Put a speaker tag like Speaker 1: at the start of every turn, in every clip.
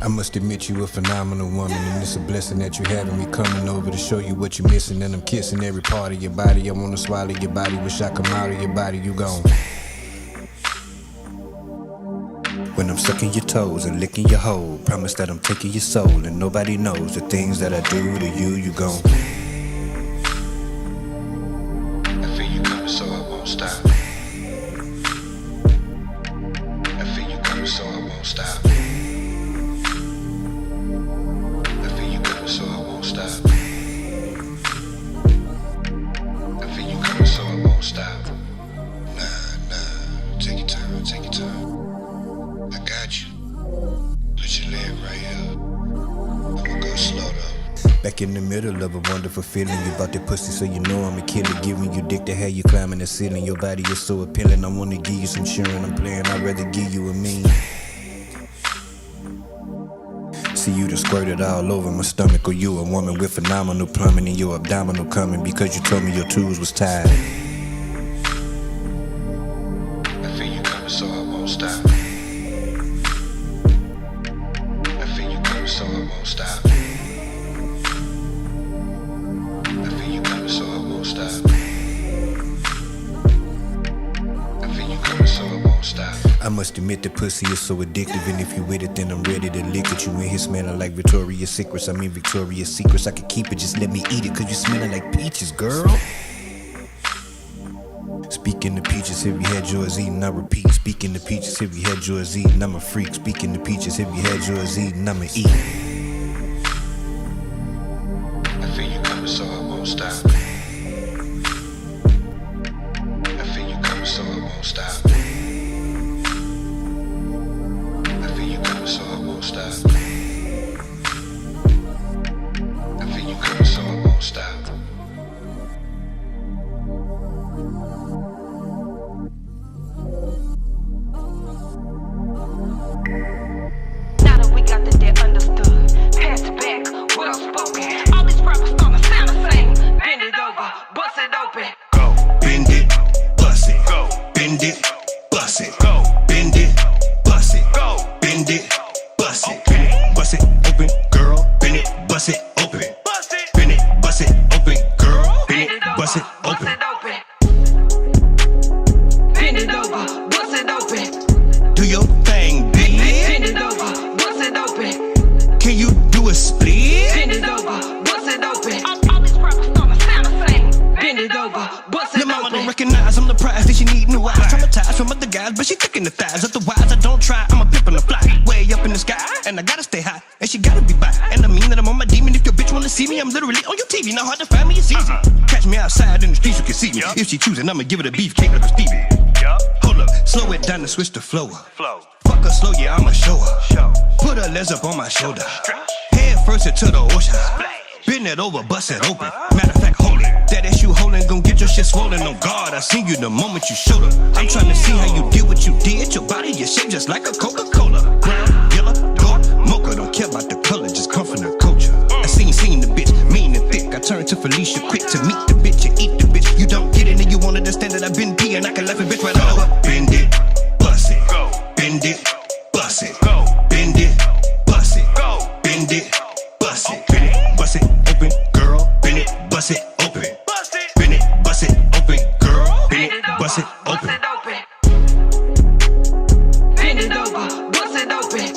Speaker 1: I must admit you a phenomenal woman, and it's a blessing that you having me coming over to show you what you're missing. And I'm kissing every part of your body. I wanna swallow your body, wish I come out of your body. You gone. When I'm sucking your toes and licking your hole, promise that I'm taking your soul, and nobody knows the things that I do to you. You gone. I feel you coming, so I won't stop. I feel you coming, so I won't stop. So I won't stop. I feel you coming, so I won't stop. Nah, take your time, take your time. I got you. Let your leg right here. I'ma go slow though. Back in the middle of a wonderful feeling, you bout that pussy, so you know I'm a killer. Giving you dick to have you climbing the ceiling. Your body is so appealing, I wanna give you some sharing. I'm playing, I'd rather give you a mean. See you to squirt it all over my stomach, or you a woman with phenomenal plumbing in your abdominal coming because you told me your tools was tied. I feel you coming, so I won't stop. I feel you coming, so I won't stop. I feel you coming, so I won't stop. I feel you coming, so I won't stop. I must admit the pussy is so addictive, and if you with it, then I'm ready to lick it. You in here smelling like Victoria's Secrets. I mean Victoria's Secrets. I could keep it, just let me eat it, cause you smelling like peaches, girl. Speaking of peaches, if you had yours eaten, I repeat. Speaking of peaches, if you had yours eaten, I'm a freak. Speaking of peaches, if you had yours eaten, I'ma eat. I feel you coming, so I won't stop. I feel you coming, so I won't stop. So I won't stop. I feel you coming, so I won't stop.
Speaker 2: Now that we got the debt understood, pass it back, well spoken. All these rappers starting to sound the same. Bend it over, bust it open.
Speaker 1: Go. Bend it, bust it. Go. Bend it, bust it. Go. Bend it, bust it. Go. Bend it. Bust it, bust it open, girl. Bend it, bust it open. Bend it, bust it open, girl. Bend it, bust it open.
Speaker 2: Bend it over, bust it open.
Speaker 1: Do your thing, bitch.
Speaker 2: Bend it over, bust it open.
Speaker 1: Can you do a split?
Speaker 2: Bend it over, bust it open. All these rappers starting to sound the same. Bend it over, bust it
Speaker 3: open. Your mama
Speaker 2: open.
Speaker 3: don't recognize I'm the prize that she need new eyes. Traumatized from other guys, but she thick in the thighs. Otherwise, I don't try. I'm a pimp on the fly, way up in the sky, and I gotta stay high, and she gotta be by. And I mean that I'm on my demon. If your bitch wanna see me, I'm literally on your TV. Not hard to find me, it's easy. Catch me outside in the streets, you can see me. If she choosing, I'ma give it a beefcake like a Stevie. Hold up, slow it down and switch the flow. Fuck her slow, yeah, I'ma show her. Put her legs up on my shoulder. Head first into the ocean. Bend it over, bust it open. Matter of fact, hold it. That ass you holding gon' get your shit swollen. On guard, I seen you the moment you showed up. I'm trying to see how you did what you did. Your body is shaped just like a Coca-Cola. Brown, yellow, dark, mocha. Don't care about the color, just come from the culture. I seen the bitch, mean and thick. I turned to Felicia quick to meet the bitch and eat the bitch. You don't get it and you wanna understand that I've been peeing. I can laugh a bitch right over.
Speaker 1: Bend it, bust it. Bend it, bust it. Bend it, bust it. Bend it, bust it. Bend it, bust it open, girl. Bend it, bust it open. Bend it, bust it open, girl. Bend it, bust it open.
Speaker 2: Bend it over, bust it open.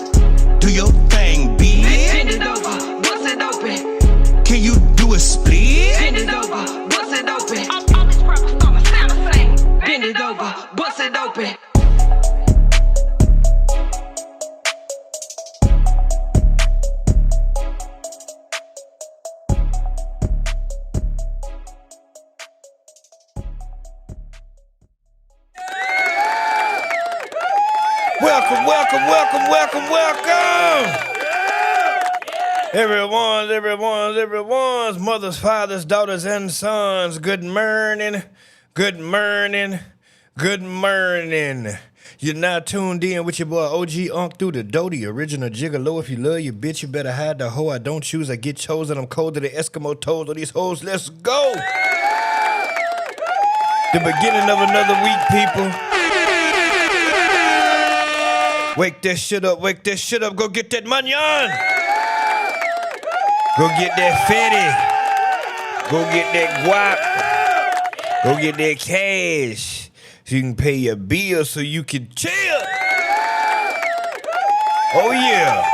Speaker 3: Do your thing, bitch.
Speaker 2: Bend it over, bust it open.
Speaker 3: Can you do a split?
Speaker 2: Bend it over, bust it open. All these rappers starting to sound the same. Bend it over, bust it open.
Speaker 4: Welcome, welcome, welcome, welcome, welcome. Everyone's mothers, fathers, daughters, and sons. Good morning, good morning, good morning. You're now tuned in with your boy OG Unk through the Doty, original gigolo. If you love your bitch, you better hide the hoe. I don't choose, I get chosen. I'm cold to the Eskimo toes of these hoes. Let's go. The beginning of another week, people. Wake that shit up, wake that shit up. Go get that manyan. Go get that fetty. Go get that guap. Go get that cash. So you can pay your bills so you can chill. Oh yeah.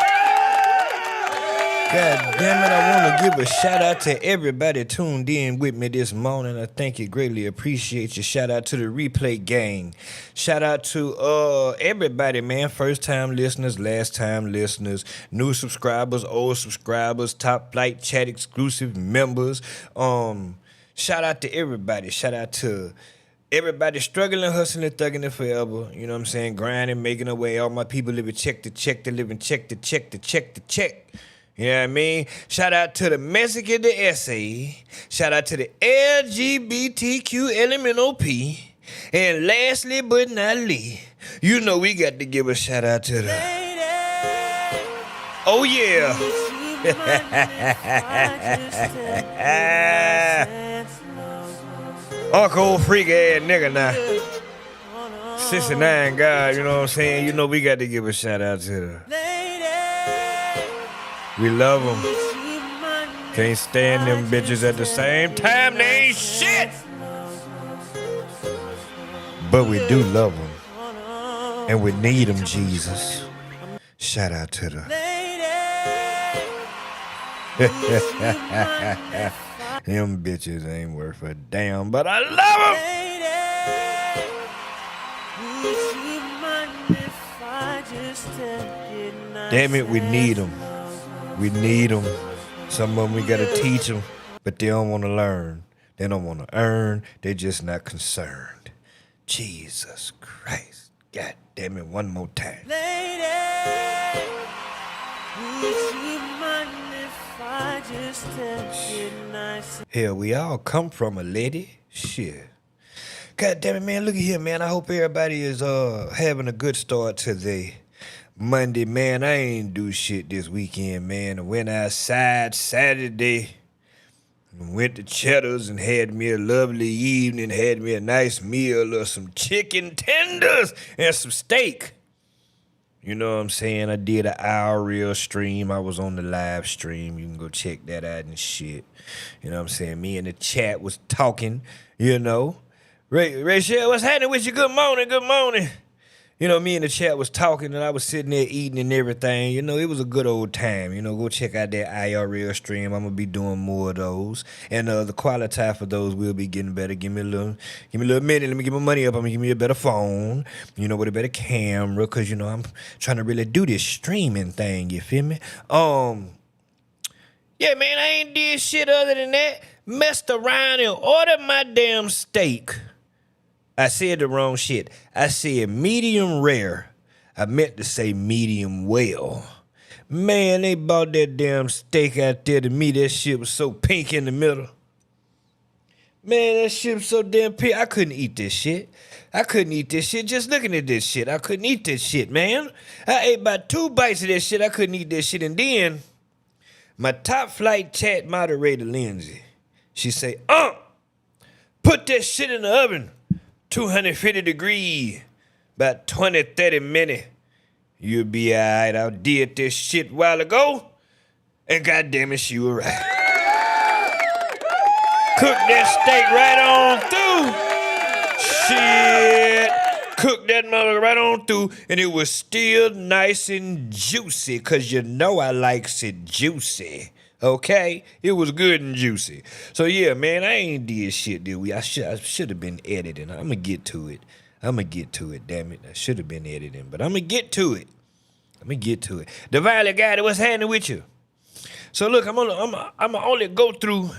Speaker 4: God damn it, I want to give a shout out to everybody tuned in with me this morning. I thank you, greatly appreciate you. Shout out to the replay gang. Shout out to everybody, man. First time listeners, last time listeners, new subscribers, old subscribers, top flight chat exclusive members. Shout out to everybody. Shout out to everybody struggling, hustling, thugging it forever. You know what I'm saying? Grinding, making a way. All my people living check to check, they living check to check to check to check. You know what I mean? Shout out to the Mexican, the SA. Shout out to the LGBTQ LMNOP. And lastly but not least, you know we got to give a shout out to the... Oh yeah. Uncle freak ass nigga now. 69 God, you know what I'm saying? You know we got to give a shout out to the... We love them. Can't stand them bitches at the same time. They ain't shit. But we do love them. And we need them, Jesus. Shout out to the... Them bitches ain't worth a damn, but I love them. Damn it, we need them. We need them. Some of them we gotta teach them, but they don't want to learn. They don't want to earn. They're just not concerned. Jesus Christ. God damn it, one more time. Lady, would you mind if I just tell you nice? Hell, we all come from a lady. Shit. God damn it, man. Look at here, man. I hope everybody is having a good start today. Monday, man, I ain't do shit this weekend, man. I went outside Saturday, went to Cheddar's and had me a lovely evening, had me a nice meal of some chicken tenders and some steak. You know what I'm saying? I did an hour real stream. I was on the live stream. You can go check that out and shit. You know what I'm saying? Me and the chat was talking, you know. Rachel, what's happening with you? Good morning, good morning. You know, me and the chat was talking, and I was sitting there eating and everything. You know, it was a good old time. You know, go check out that IRL stream. I'm gonna be doing more of those, and the quality for those will be getting better. Give me a little minute. Let me get my money up. I'm gonna give me a better phone. You know, with a better camera, cause you know I'm trying to really do this streaming thing. You feel me? Yeah, man, I ain't did shit other than that. Messed around and ordered my damn steak. I said the wrong shit. I said medium rare. I meant to say medium well. Man, they bought that damn steak out there to me. That shit was so pink in the middle. Man, that shit was so damn pink. I couldn't eat this shit. I couldn't eat this shit just looking at this shit. I couldn't eat this shit, man. I ate about 2 bites of this shit. I couldn't eat this shit. And then my top flight chat moderator, Lindsay, she say, put that shit in the oven. 250 degrees, about 20, 30 minutes. You'll be all right. I did this shit a while ago, and goddamn it, she was right. Cook that steak right on through. Shit. Cooked that mother right on through, and it was still nice and juicy, because you know I likes it juicy. Okay? It was good and juicy. So, yeah, man, I ain't did shit this week. I should have been editing. I'm going to get to it. Damn it. I should have been editing, but I'm going to get to it. The Violet Guy, what's happening with you? So, look, I'm gonna only go through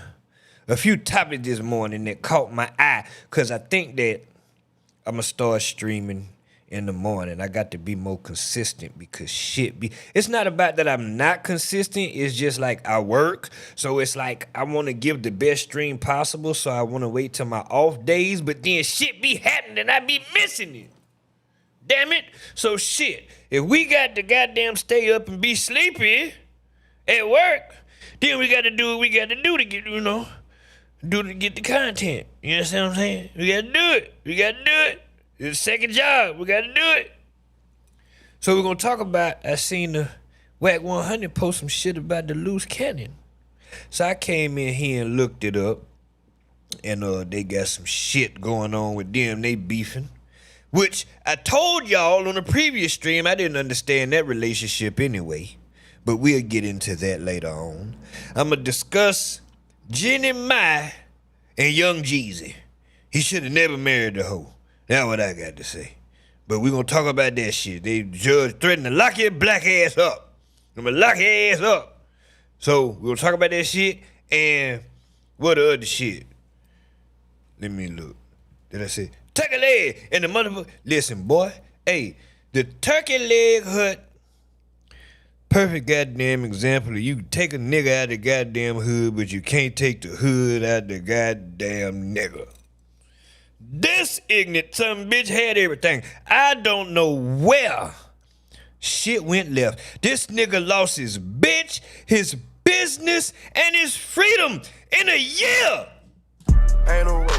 Speaker 4: a few topics this morning that caught my eye, because I think that I'm going to start streaming in the morning. I got to be more consistent, because it's not about that I'm not consistent. It's just like I work. So it's like I want to give the best stream possible. So I want to wait till my off days, but then shit be happening and I be missing it. Damn it. So shit, if we got to goddamn stay up and be sleepy at work, then we got to do what we got to do to get, to get the content. You understand what I'm saying? We got to do it. It's a second job. We got to do it. So we're gonna talk about. I seen the Wack 100 post some shit about the Luce Cannon. So I came in here and looked it up, and they got some shit going on with them. They beefing, which I told y'all on the previous stream I didn't understand that relationship anyway. But we'll get into that later on. I'm gonna discuss Jenny Mai and Young Jeezy. He should have never married the hoe. That's what I got to say. But we gonna talk about that shit. They judge threatened to lock your black ass up. I'm gonna lock your ass up. So we're gonna talk about that shit and what the other shit. Let me look. Did I say turkey leg and the motherfucker? Listen, boy. Hey, the turkey leg hut. Perfect goddamn example of you can take a nigga out of the goddamn hood, but you can't take the hood out of the goddamn nigga. This ignorant son bitch had everything. I don't know where shit went left. This nigga lost his bitch, his business, and his freedom in a year.
Speaker 5: Ain't no way.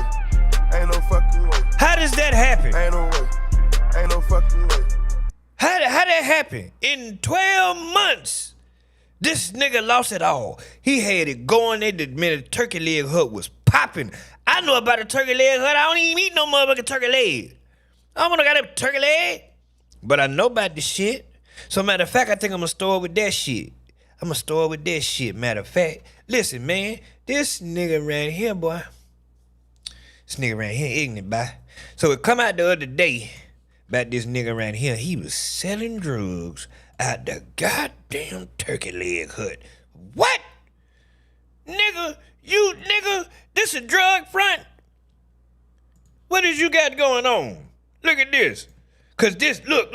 Speaker 5: Ain't no fucking way.
Speaker 4: How does that happen?
Speaker 5: Ain't no way. Ain't no fucking way.
Speaker 4: How that happen? In 12 months, this nigga lost it all. He had it going there the minute Turkey Leg Hut was popping. I know about a turkey leg hut. I don't even eat no motherfucking turkey leg. I don't want to got a turkey leg. But I know about the shit. So matter of fact, I think I'm going to start with that shit. I'm going to start with that shit, matter of fact. Listen, man, this nigga right here, boy. This nigga right here ignorant, boy. So it come out the other day about this nigga right here. He was selling drugs out the goddamn turkey leg hut. What? Nigga, this a drug front? What is you got going on? Look at this. Cause this, look,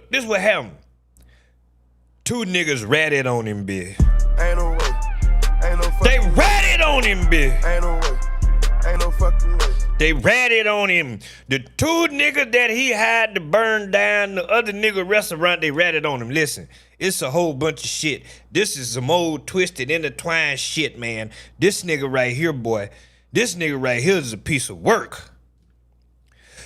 Speaker 4: this what happened. Two niggas ratted on him, bitch.
Speaker 5: Ain't no way. Ain't no fucking
Speaker 4: They ratted on him, bitch.
Speaker 5: Ain't no way. Ain't no fucking way.
Speaker 4: They ratted on him. The two niggas that he had to burn down the other nigga restaurant, they ratted on him. Listen, it's a whole bunch of shit. This is some old twisted intertwined shit, man. This nigga right here, boy. This nigga right here is a piece of work.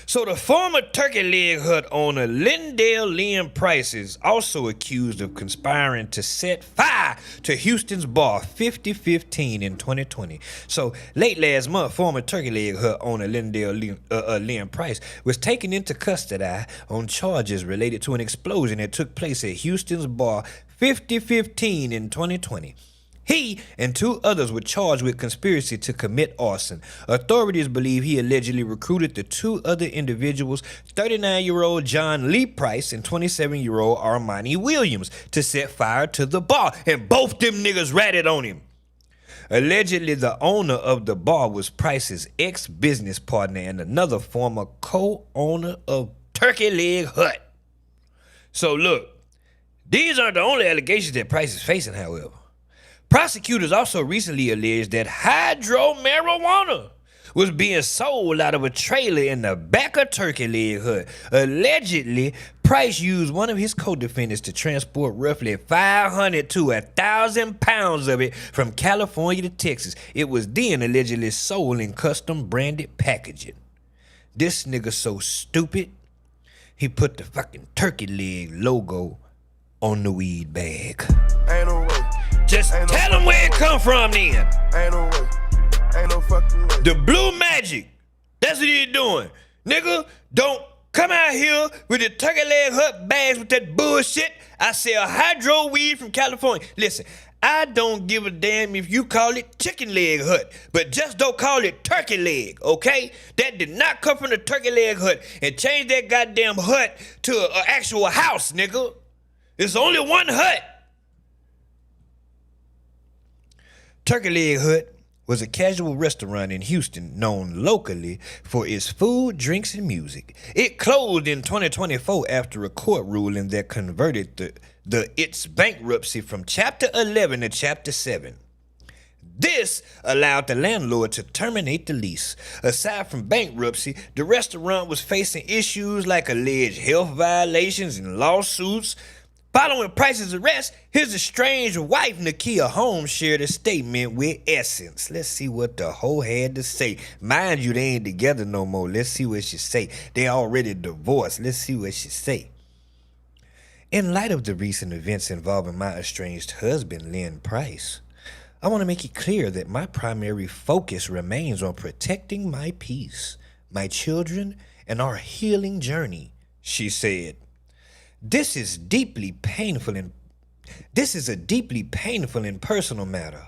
Speaker 4: So the former Turkey Leg Hut owner Lindell Lynn Price is also accused of conspiring to set fire to Houston's bar 5015 in 2020. So late last month, former Turkey Leg Hut owner Lindell Lynn Price was taken into custody on charges related to an explosion that took place at Houston's bar 5015 in 2020. He and two others were charged with conspiracy to commit arson. Authorities believe he allegedly recruited the two other individuals, 39-year-old John Lee Price and 27-year-old Armani Williams, to set fire to the bar, and both them niggas ratted on him. Allegedly, the owner of the bar was Price's ex-business partner and another former co-owner of Turkey Leg Hut. So look, these aren't the only allegations that Price is facing, however. Prosecutors also recently alleged that hydro marijuana was being sold out of a trailer in the back of Turkey Leg Hut. Allegedly, Price used one of his co-defendants to transport roughly 500 to 1,000 pounds of it from California to Texas. It was then allegedly sold in custom branded packaging. This nigga so stupid, he put the fucking turkey leg logo on the weed bag.
Speaker 5: Ain't no way.
Speaker 4: Just tell them where it come from then.
Speaker 5: Ain't no way. Ain't no fucking way.
Speaker 4: The blue magic. That's what he doing. Nigga, don't come out here with the Turkey Leg Hut bags with that bullshit. I sell hydro weed from California. Listen, I don't give a damn if you call it Chicken Leg Hut, but just don't call it Turkey Leg, okay? That did not come from the Turkey Leg Hut. And change that goddamn hut to an actual house, nigga. There's only one hut. Turkey Leg Hut was a casual restaurant in Houston known locally for its food, drinks, and music. It closed in 2024 after a court ruling that converted its bankruptcy from Chapter 11 to Chapter 7. This allowed the landlord to terminate the lease. Aside from bankruptcy, the restaurant was facing issues like alleged health violations and lawsuits. Following Price's arrest, his estranged wife, Nakia Holmes, shared a statement with Essence. Let's see what the hoe had to say. Mind you, they ain't together no more. Let's see what she say. They already divorced. Let's see what she say. In light of the recent events involving my estranged husband, Lynn Price, I want to make it clear that my primary focus remains on protecting my peace, my children, and our healing journey, she said. This is a deeply painful and personal matter.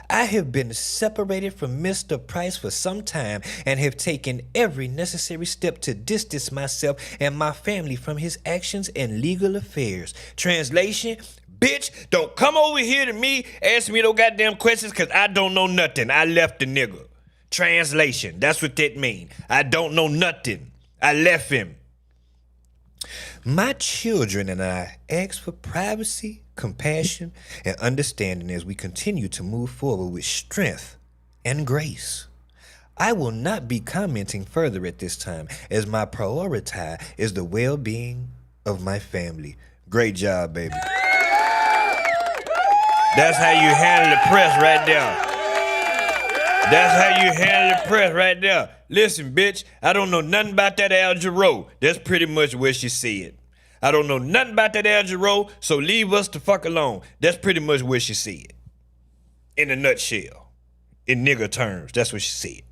Speaker 4: I have been separated from Mr. Price for some time and have taken every necessary step to distance myself and my family from his actions and legal affairs. Translation, bitch, don't come over here to me, ask me no goddamn questions, cause I don't know nothing. I left the nigga. Translation, that's what that mean. I don't know nothing. I left him. My children and I ask for privacy, compassion, and understanding as we continue to move forward with strength and grace. I will not be commenting further at this time as my priority is the well-being of my family. Great job, baby. That's how you handle the press right there. That's how you handle the press right there. Listen, bitch, I don't know nothing about that Al Jarreau. That's pretty much where she said. I don't know nothing about that Al Jarreau, so leave us the fuck alone. That's pretty much what she said. In a nutshell. In nigger terms, that's what she said.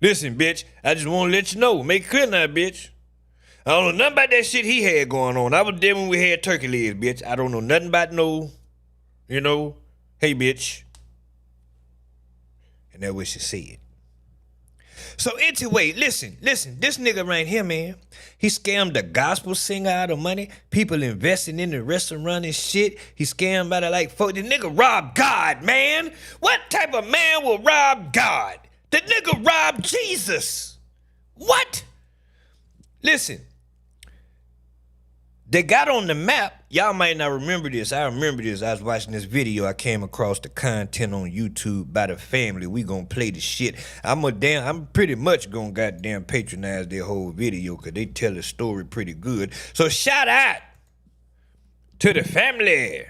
Speaker 4: Listen, bitch, I just want to let you know. Make it clear now, bitch. I don't know nothing about that shit he had going on. I was there when we had turkey legs, bitch. I don't know nothing about no, hey, bitch. And that's what she said. So anyway, listen, this nigga right here, man, he scammed the gospel singer out of money, people investing in the restaurant and shit. He scammed out of like, the nigga robbed God, man. What type of man will rob God? The nigga robbed Jesus. What? Listen, they got on the map. Y'all might not remember this. I remember this. I was watching this video. I came across the content on YouTube by the family. We gonna play the shit. I'm pretty much gonna goddamn patronize their whole video because they tell the story pretty good. So shout out to the family.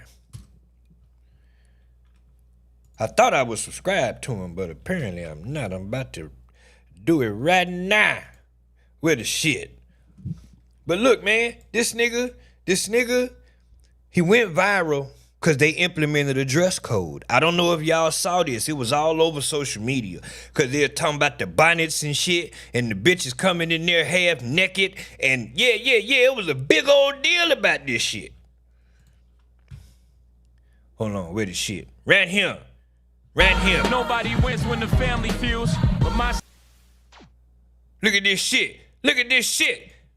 Speaker 4: I thought I was subscribed to him, but apparently I'm not. I'm about to do it right now with the shit. But look, man, this nigga, he went viral because they implemented a dress code. I don't know if y'all saw this. It was all over social media because they're talking about the bonnets and shit and the bitches coming in there half naked. And yeah, it was a big old deal about this shit. Hold on, where the shit? Right here.
Speaker 6: Nobody wins when the family feels, but my...
Speaker 4: Look at this shit.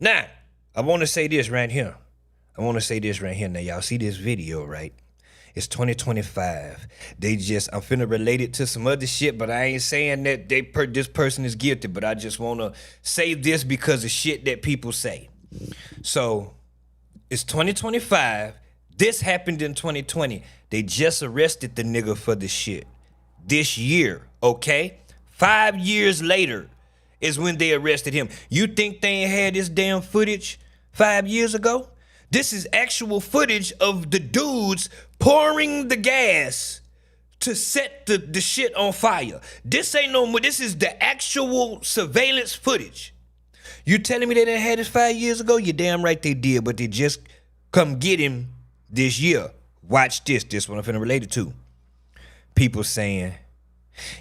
Speaker 4: Now, I want to say this right here. Now, y'all see this video, right? It's 2025. I'm finna relate it to some other shit, but I ain't saying that this person is guilty, but I just want to say this because of shit that people say. So, it's 2025. This happened in 2020. They just arrested the nigga for the shit. This year, okay? 5 years later is when they arrested him. You think they ain't had this damn footage 5 years ago? This is actual footage of the dudes pouring the gas to set the shit on fire. This ain't no more. This is the actual surveillance footage. You telling me they didn't have this 5 years ago? You're damn right they did, but they just come get him this year. Watch this. This one I'm finna relate it to. People saying,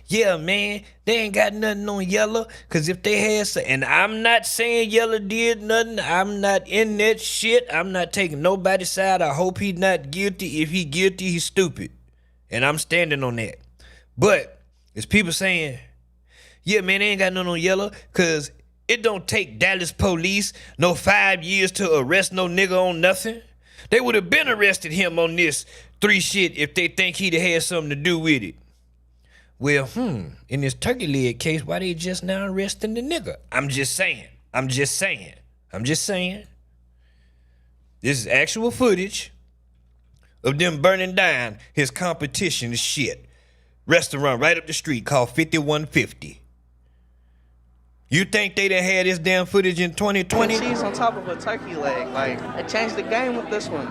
Speaker 4: yeah, man, they ain't got nothing on Yella, because if they had some, and I'm not saying Yella did nothing, I'm not in that shit, I'm not taking nobody's side, I hope he's not guilty. If he guilty, he's stupid, and I'm standing on that. But, it's people saying, yeah, man, they ain't got nothing on Yella, because it don't take Dallas police no 5 years to arrest no nigga on nothing. They would have been arrested him on this 3 shit if they think he'd have had something to do with it. Well, in this turkey leg case, why they just now arresting the nigga? I'm just saying. This is actual footage of them burning down his competition shit. Restaurant right up the street called 5150. You think they done had this damn footage in 2020?
Speaker 7: Cheese on top of a turkey leg. Like, I changed the game with this one.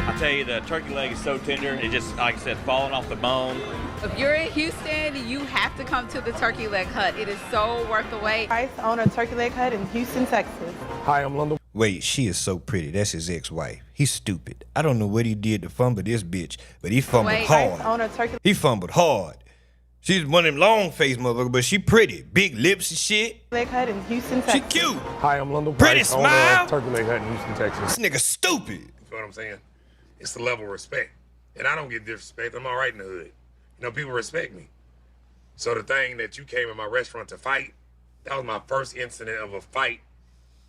Speaker 8: I tell you, the turkey leg is so tender. It just, like I said, falling off the bone. If you're in Houston, you have to come to the Turkey Leg Hut. It is so worth the wait.
Speaker 9: I own a Turkey Leg Hut in Houston, Texas.
Speaker 5: Hi, I'm London.
Speaker 4: Wait, she is so pretty. That's his ex-wife. He's stupid. I don't know what he did to fumble this bitch, but he fumbled hard.
Speaker 9: I own a Turkey.
Speaker 4: He fumbled hard. She's one of them long-faced motherfuckers, but she pretty. Big lips and shit.
Speaker 9: Leg Hut in Houston, Texas.
Speaker 4: She cute.
Speaker 5: Hi, I'm London.
Speaker 4: Pretty smile.
Speaker 5: Turkey Leg Hut in Houston, Texas.
Speaker 4: This nigga stupid.
Speaker 10: You know what I'm saying? It's the level of respect. And I don't get disrespect. I'm all right in the hood. You know, people respect me. So the thing that you came in my restaurant to fight, that was my first incident of a fight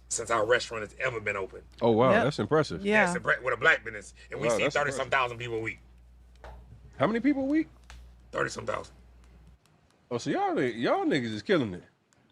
Speaker 10: since our restaurant has ever been open.
Speaker 5: Oh, wow.
Speaker 9: Yep.
Speaker 5: That's impressive.
Speaker 9: Yeah.
Speaker 10: With a black business. And we
Speaker 5: Wow,
Speaker 10: see
Speaker 5: that's
Speaker 10: 30-some thousand people a week.
Speaker 5: How many people a week?
Speaker 10: 30-some thousand.
Speaker 5: Oh, so y'all niggas is killing it.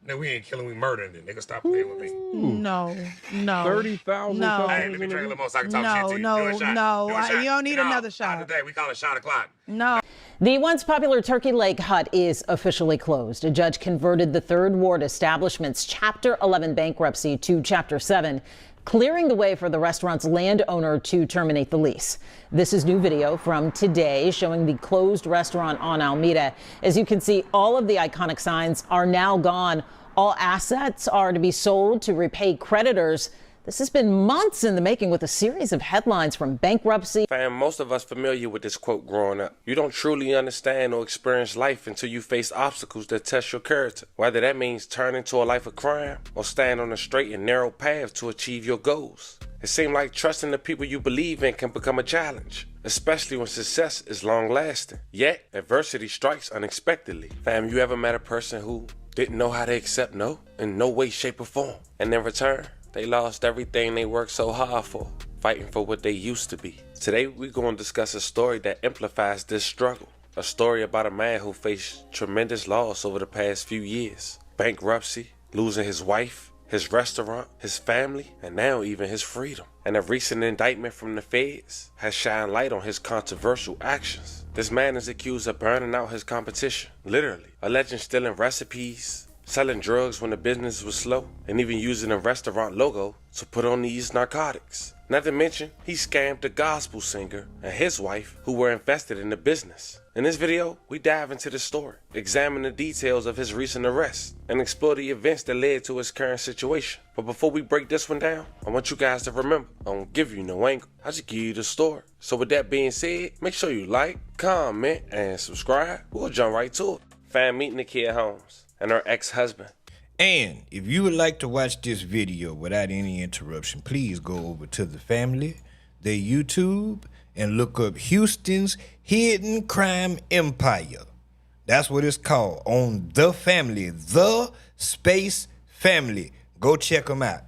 Speaker 10: No, we ain't killing, we murdering it. Nigga, stop playing with me.
Speaker 9: No.
Speaker 5: 30,000
Speaker 9: No.
Speaker 5: customers
Speaker 10: Hey, let me
Speaker 5: in
Speaker 10: drink a
Speaker 5: a
Speaker 10: little
Speaker 5: week?
Speaker 10: more so I can talk shit to you.
Speaker 9: No,
Speaker 10: Do a shot.
Speaker 9: no,
Speaker 10: Do a shot.
Speaker 9: you don't need another shot.
Speaker 10: Not today. We call it shot o'clock.
Speaker 9: No.
Speaker 11: The once popular Turkey Leg Hut is officially closed. A judge converted the Third Ward establishment's Chapter 11 bankruptcy to Chapter 7, clearing the way for the restaurant's landowner to terminate the lease. This is new video from today showing the closed restaurant on Alameda. As you can see, all of the iconic signs are now gone. All assets are to be sold to repay creditors. This has been months in the making with a series of headlines from bankruptcy.
Speaker 12: Fam, most of us familiar with this quote growing up. You don't truly understand or experience life until you face obstacles that test your character. Whether that means turning to a life of crime or stand on a straight and narrow path to achieve your goals. It seems like trusting the people you believe in can become a challenge, especially when success is long lasting. Yet, adversity strikes unexpectedly. Fam, you ever met a person who didn't know how to accept no in no way, shape, or form? And in return, they lost everything they worked so hard for, fighting for what they used to be. Today, we're going to discuss a story that amplifies this struggle. A story about a man who faced tremendous loss over the past few years. Bankruptcy, losing his wife, his restaurant, his family, and now even his freedom. And a recent indictment from the feds has shined light on his controversial actions. This man is accused of burning out his competition, literally, alleging stealing recipes, selling drugs when the business was slow, and even using a restaurant logo to put on these narcotics. Not to mention, he scammed a gospel singer and his wife who were invested in the business. In this video, we dive into the story, examine the details of his recent arrest, and explore the events that led to his current situation. But before we break this one down, I want you guys to remember, I won't give you no angle, I just give you the story. So with that being said, make sure you like, comment, and subscribe. We'll jump right to it. Fam, meeting Nakia Holmes and her ex-husband.
Speaker 4: And if you would like to watch this video without any interruption, please go over to the family, their YouTube, and look up Houston's Hidden Crime Empire. That's what it's called, on The Family, The Space Family. Go check them out.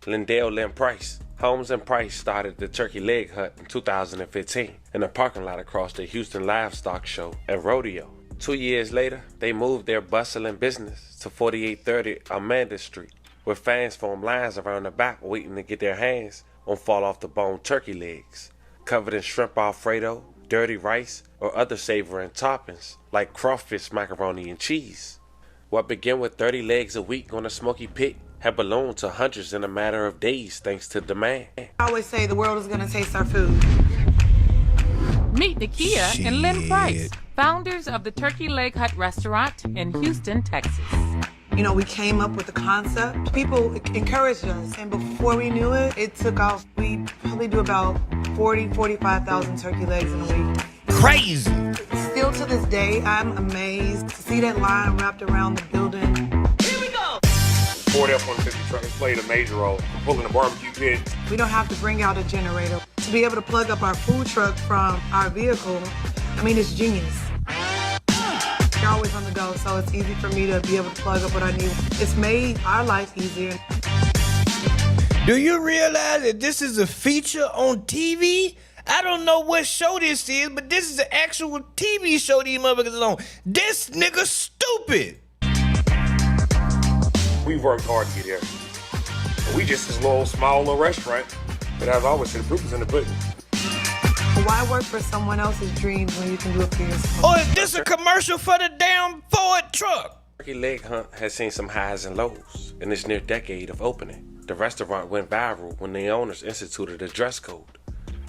Speaker 12: Lindell Lynn Price. Holmes and Price started the Turkey Leg Hut in 2015 in a parking lot across the Houston Livestock Show and Rodeo. 2 years later, they moved their bustling business to 4830 Amanda Street, where fans formed lines around the back waiting to get their hands on fall-off-the-bone turkey legs, covered in shrimp Alfredo, dirty rice, or other savory toppings like crawfish, macaroni, and cheese. What began with 30 legs a week on a smoky pit had ballooned to hundreds in a matter of days thanks to demand.
Speaker 9: I always say the world is going to taste our food.
Speaker 6: Meet Nakia and Lynn Price, founders of the Turkey Leg Hut restaurant in Houston, Texas.
Speaker 9: You know, we came up with the concept. People encouraged us, and before we knew it, it took off. We probably do about 45,000 turkey legs in a week.
Speaker 4: Crazy!
Speaker 9: Still to this day, I'm amazed to see that line wrapped around the building.
Speaker 10: Here we go! Ford F-150 truck has played a major role in pulling the barbecue pit.
Speaker 9: We don't have to bring out a generator. To be able to plug up our food truck from our vehicle, I mean, it's genius. You're always on the go, so it's easy for me to be able to plug up what I need. It's made our life easier.
Speaker 4: Do you realize that this is a feature on TV? I don't know what show this is, but this is an actual TV show these motherfuckers is on. This nigga stupid.
Speaker 10: We worked hard to get here. We just this little small little restaurant. But as I always say, the proof is in the pudding.
Speaker 9: Why work for someone else's dreams when you can do it for yourself?
Speaker 4: Or is this a commercial for the damn Ford truck?
Speaker 12: Turkey Leg Hut has seen some highs and lows in its near decade of opening. The restaurant went viral when the owners instituted a dress code,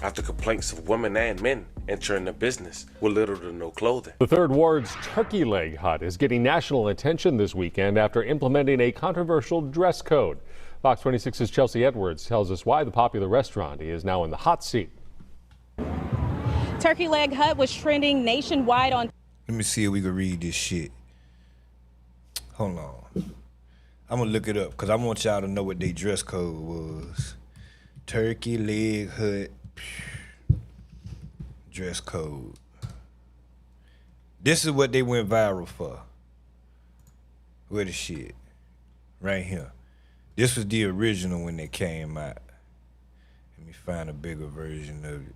Speaker 12: after complaints of women and men entering the business with little to no clothing.
Speaker 13: The Third Ward's Turkey Leg Hut is getting national attention this weekend after implementing a controversial dress code. Fox 26's Chelsea Edwards tells us why the popular restaurant is now in the hot seat.
Speaker 14: Turkey Leg Hut was trending nationwide on...
Speaker 4: Let me see if we can read this shit. Hold on. I'm gonna look it up because I want y'all to know what their dress code was. Turkey Leg Hut dress code. This is what they went viral for. Where the shit? Right here. This was the original when they came out. Let me find a bigger version of it.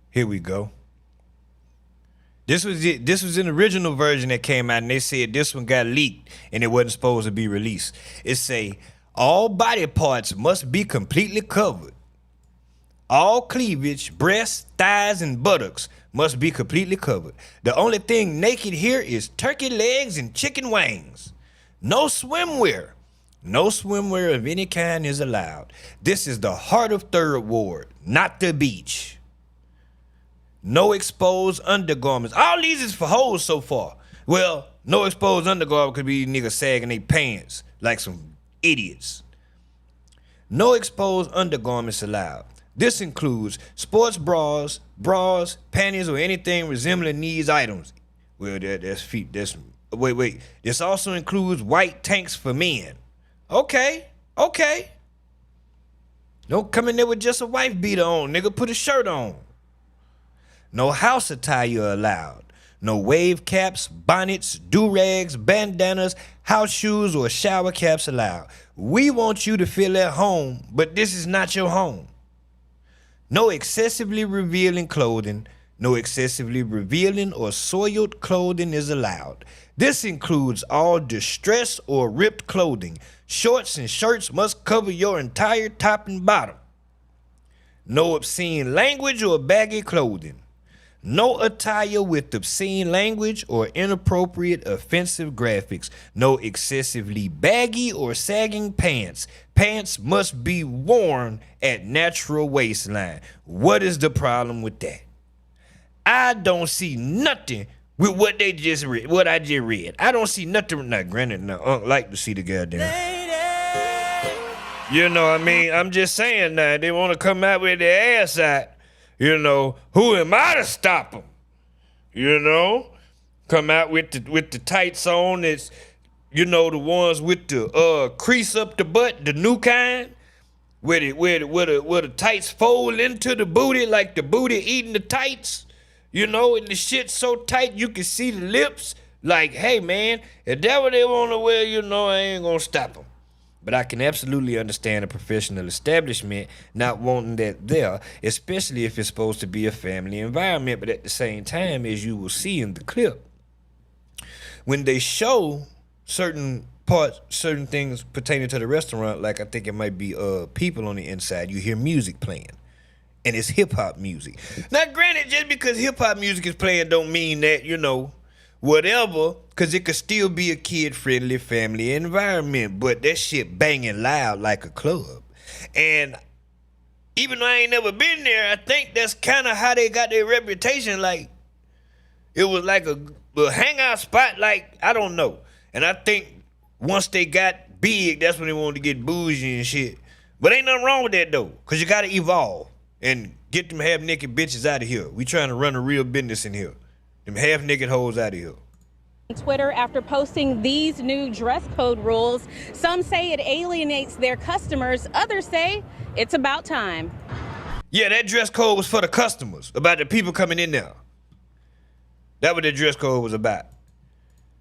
Speaker 4: Here we go. This was it. This was an original version that came out, and they said this one got leaked and it wasn't supposed to be released. It say all body parts must be completely covered. All cleavage, breasts, thighs, and buttocks must be completely covered. The only thing naked here is turkey legs and chicken wings. No swimwear. No swimwear of any kind is allowed. This is the heart of Third Ward, not the beach. No exposed undergarments. All these is for hoes so far. Well, no exposed undergarment could be niggas sagging their pants like some idiots. No exposed undergarments allowed. This includes sports bras, panties, or anything resembling these items. Well, that's feet. Wait. This also includes white tanks for men. Okay. Don't come in there with just a wife beater on, nigga. Put a shirt on. No house attire allowed. No wave caps, bonnets, do-rags, bandanas, house shoes, or shower caps allowed. We want you to feel at home, but this is not your home. No excessively revealing clothing. No excessively revealing or soiled clothing is allowed. This includes all distressed or ripped clothing. Shorts and shirts must cover your entire top and bottom. No obscene language or baggy clothing. No attire with obscene language or inappropriate offensive graphics. No excessively baggy or sagging pants. Pants must be worn at natural waistline. What is the problem with that? I don't see nothing with what they just read, what I just read. I don't see nothing. Now, granted, I like to see the goddamn. You know what I mean? I'm just saying now, they want to come out with their ass out. You know, who am I to stop them? You know, come out with the tights on. It's, you know, the ones with the crease up the butt, the new kind, where the tights fold into the booty like the booty eating the tights. You know, and the shit's so tight you can see the lips. Like, hey man, if that's what they want to wear, you know, I ain't gonna stop them. But I can absolutely understand a professional establishment not wanting that there, especially if it's supposed to be a family environment. But at the same time, as you will see in the clip, when they show certain parts, certain things pertaining to the restaurant, like I think it might be people on the inside, you hear music playing. And it's hip-hop music. Now, granted, just because hip-hop music is playing don't mean that, you know, whatever, because it could still be a kid-friendly family environment, but that shit banging loud like a club. And even though I ain't never been there, I think that's kind of how they got their reputation. Like, it was like a hangout spot, like, I don't know. And I think once they got big, that's when they wanted to get bougie and shit. But ain't nothing wrong with that, though, because you got to evolve and get them half-naked bitches out of here. We trying to run a real business in here. Them half-naked hoes out of here.
Speaker 14: Twitter after posting these new dress code rules. Some say it alienates their customers. Others say it's about time.
Speaker 4: Yeah, that dress code was for the customers, about the people coming in there. That's what the dress code was about.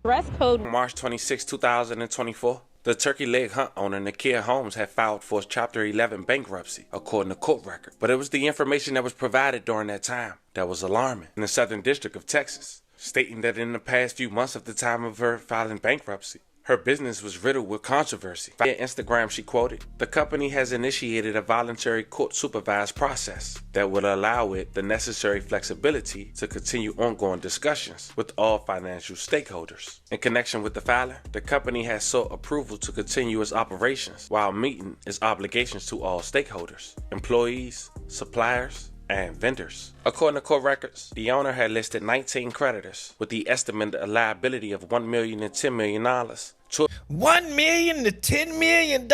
Speaker 14: Dress code.
Speaker 12: March 26, 2024. The Turkey Leg Hut owner, Nakia Holmes, had filed for Chapter 11 bankruptcy, according to court record. But it was the information that was provided during that time that was alarming. In the Southern District of Texas, stating that in the past few months of the time of her filing bankruptcy, her business was riddled with controversy. Via Instagram, she quoted, "The company has initiated a voluntary court-supervised process that will allow it the necessary flexibility to continue ongoing discussions with all financial stakeholders. In connection with the filing, the company has sought approval to continue its operations while meeting its obligations to all stakeholders, employees, suppliers, and vendors. According to court records, the owner had listed 19 creditors with the estimated liability of $1 million and $10 million.
Speaker 4: $1 million to $10 million?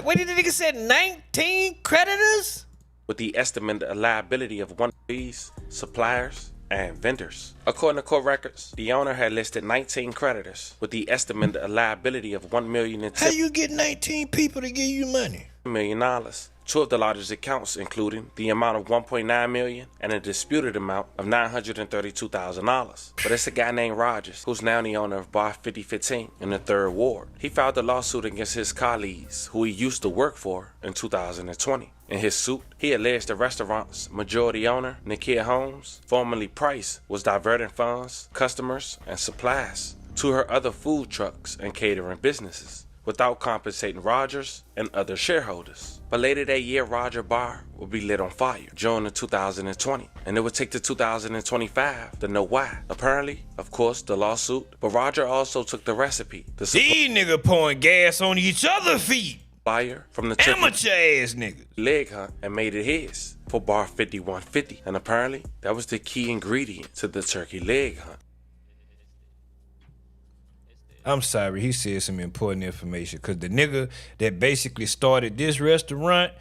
Speaker 4: What did the nigga say? 19 creditors?
Speaker 12: With the estimated liability of fees, suppliers, and vendors. According to court records, the owner had listed 19 creditors with the estimated liability of $1 million and $10
Speaker 4: How you get 19 people to give you money?
Speaker 12: million. Two of the largest accounts including the amount of $1.9 million and a disputed amount of $932,000. But it's a guy named Rogers, who's now the owner of Bar 5015 in the 3rd Ward. He filed a lawsuit against his colleagues, who he used to work for, in 2020. In his suit, he alleged the restaurant's majority owner, Nakia Holmes, formerly Price, was diverting funds, customers, and supplies to her other food trucks and catering businesses without compensating Rogers and other shareholders. But later that year, Roger Bar would be lit on fire, June of 2020, and it would take to 2025 to know why. Apparently, of course, the lawsuit, but Roger also took the recipe.
Speaker 4: These niggas pouring gas on each other's feet.
Speaker 12: Fire from the
Speaker 4: amateur ass niggas
Speaker 12: leg hunt and made it his for Bar 5150, and apparently that was the key ingredient to the turkey leg hunt.
Speaker 4: I'm sorry, he said some important information, because the nigga that basically started this restaurant,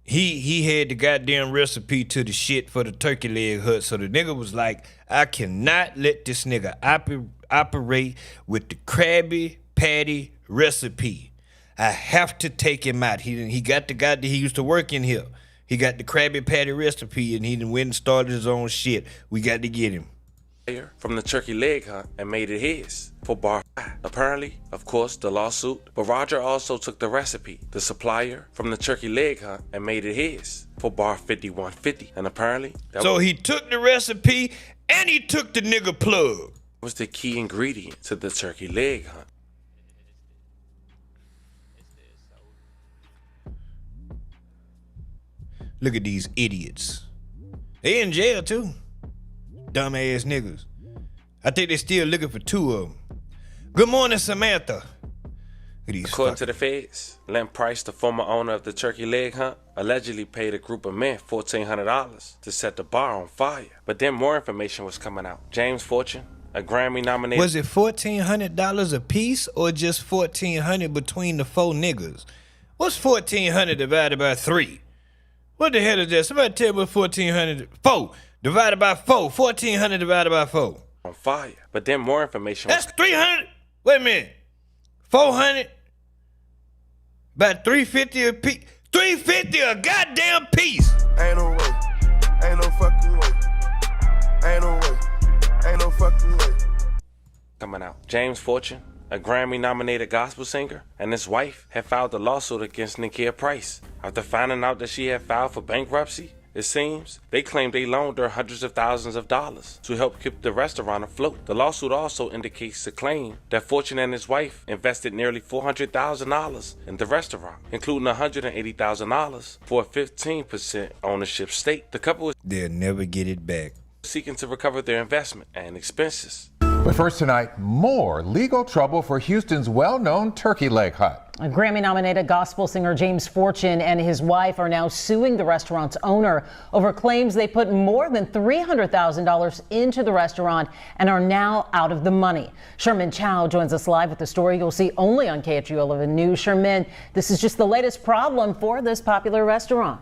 Speaker 4: he had the goddamn recipe to the shit for the turkey leg hut. So the nigga was like, I cannot let this nigga operate with the Krabby Patty recipe. I have to take him out. He got the guy that he used to work in here. He got the Krabby Patty recipe, and he went and started his own shit. We got to get him.
Speaker 12: From the turkey leg hunt and made it his for Bar 5. Apparently, of course, the lawsuit, but Roger also took the recipe, the supplier, from the turkey leg hunt and made it his for Bar 5150, and apparently
Speaker 4: so he took the recipe and he took the nigga plug.
Speaker 12: Was the key ingredient to the turkey leg hunt.
Speaker 4: Look at these idiots. They in jail too. Dumbass niggas. I think they still looking for 2 of them. Good morning, Samantha.
Speaker 12: According to the feds, Len Price, the former owner of the turkey leg hunt, allegedly paid a group of men $1,400 to set the bar on fire. But then more information was coming out. James Fortune, a Grammy nominated...
Speaker 4: Was it $1,400 a piece or just $1,400 between the 4 niggas? What's 1,400 divided by 3? What the hell is that? Somebody tell me what 1,400... 4 divided by 4. 1,400 divided by 4.
Speaker 12: On fire. But then more information...
Speaker 4: That's 300. Wait a minute. 400 by 350 a piece. 350 a goddamn piece.
Speaker 5: Ain't no way. Ain't no fucking way. Ain't no way. Ain't no fucking way.
Speaker 12: Coming out. James Fortune, a Grammy-nominated gospel singer, and his wife had filed a lawsuit against Nakia Price. After finding out that she had filed for bankruptcy, it seems they claimed they loaned her hundreds of thousands of dollars to help keep the restaurant afloat. The lawsuit also indicates the claim that Fortune and his wife invested nearly $400,000 in the restaurant, including $180,000 for a 15% ownership stake. The couple is
Speaker 4: they'll never get it back,
Speaker 12: seeking to recover their investment and expenses.
Speaker 15: But first tonight, more legal trouble for Houston's well-known turkey leg hut.
Speaker 11: A Grammy-nominated gospel singer James Fortune and his wife are now suing the restaurant's owner over claims they put more than $300,000 into the restaurant and are now out of the money. Sherman Chow joins us live with the story you'll see only on KHU 11 News. Sherman, this is just the latest problem for this popular restaurant.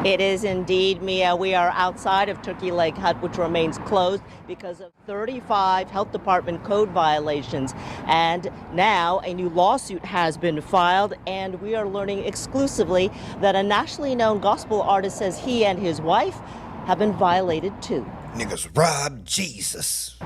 Speaker 16: It is indeed, Mia. We are outside of Turkey Leg Hut, which remains closed because of 35 health department code violations. And now a new lawsuit has been filed, and we are learning exclusively that a nationally known gospel artist says he and his wife have been violated too.
Speaker 4: Niggas robbed Jesus.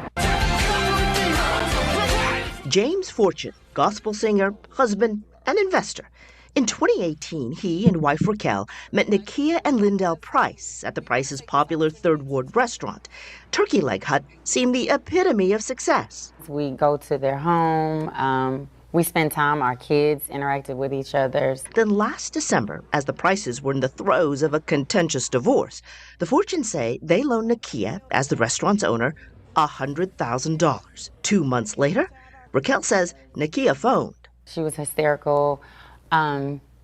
Speaker 16: James Fortune, gospel singer, husband, and investor. In 2018, he and wife Raquel met Nakia and Lindell Price at the Price's popular Third Ward restaurant. Turkey Leg Hut seemed the epitome of success.
Speaker 17: We go to their home. We spend time, our kids interacted with each other.
Speaker 16: Then last December, as the Prices were in the throes of a contentious divorce, the Fortunes say they loaned Nakia, as the restaurant's owner, $100,000. 2 months later, Raquel says Nakia phoned.
Speaker 17: She was hysterical.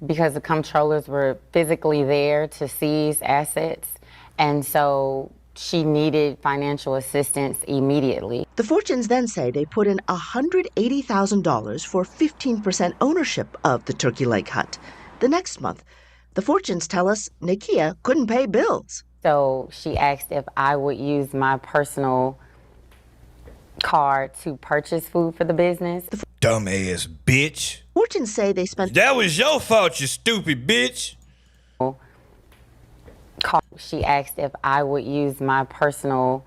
Speaker 17: because the comptrollers were physically there to seize assets, and so she needed financial assistance immediately.
Speaker 16: The Fortunes then say they put in $180,000 for 15% ownership of the Turkey Leg Hut. The next month, the Fortunes tell us Nakia couldn't pay bills.
Speaker 17: So she asked if I would use my personal card to purchase food for the business.
Speaker 4: Dumbass bitch.
Speaker 16: Fortunes say they spent...
Speaker 4: That was your fault, you stupid bitch.
Speaker 17: She asked if I would use my personal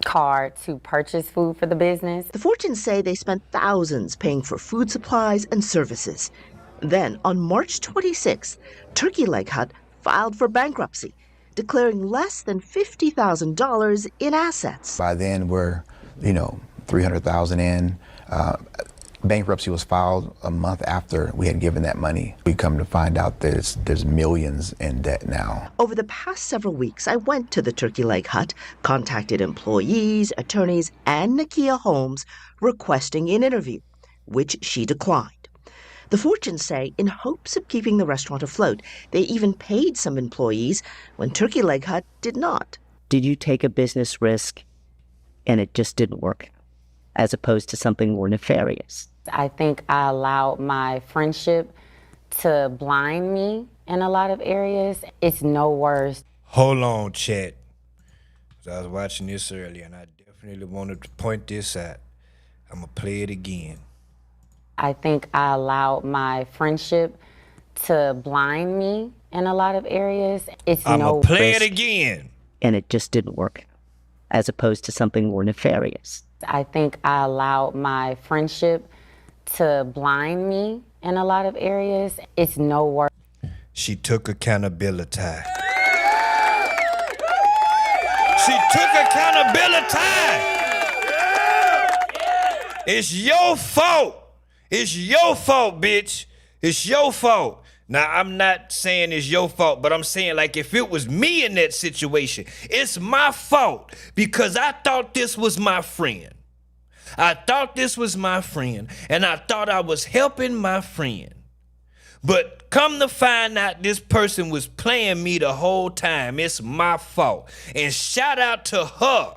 Speaker 17: card to purchase food for the business.
Speaker 16: The Fortunes say they spent thousands paying for food supplies and services. Then, on March 26th, Turkey Leg Hut filed for bankruptcy, declaring less than $50,000 in assets.
Speaker 18: By then, we're, $300,000 in. Bankruptcy was filed a month after we had given that money. We come to find out there's millions in debt now.
Speaker 16: Over the past several weeks, I went to the Turkey Leg Hut, contacted employees, attorneys, and Nakia Holmes requesting an interview, which she declined. The Fortunes say in hopes of keeping the restaurant afloat, they even paid some employees when Turkey Leg Hut did not.
Speaker 19: Did you take a business risk and it just didn't work, as opposed to something more nefarious?
Speaker 17: I think I allowed my friendship to blind me in a lot of areas. It's no worse.
Speaker 4: Hold on, chat. I was watching this earlier, and I definitely wanted to point this out. I'm going to play it again.
Speaker 17: I think I allowed my friendship to blind me in a lot of areas. It's
Speaker 4: I'm
Speaker 17: no
Speaker 4: going to play
Speaker 19: risk,
Speaker 4: it again.
Speaker 19: And it just didn't work, as opposed to something more nefarious.
Speaker 17: I think I allowed my friendship to blind me in a lot of areas. It's no worse.
Speaker 4: She took accountability. She took accountability. It's your fault. It's your fault, bitch. It's your fault. Now, I'm not saying it's your fault, but I'm saying, like, if it was me in that situation, it's my fault because I thought this was my friend. I thought this was my friend, and I thought I was helping my friend. But come to find out this person was playing me the whole time. It's my fault. And shout out to her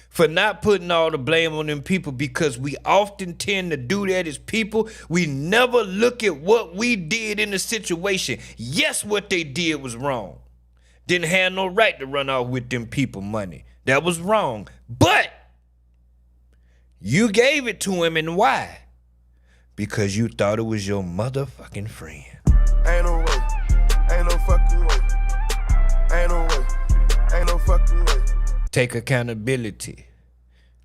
Speaker 4: for not putting all the blame on them people, because we often tend to do that as people. We never look at what we did in the situation. Yes, what they did was wrong. Didn't have no right to run off with them people money. That was wrong. But you gave it to him, and why? Because you thought it was your motherfucking friend.
Speaker 5: Ain't no way. Ain't no fucking way. Ain't no way. Ain't no fucking way.
Speaker 4: Take accountability.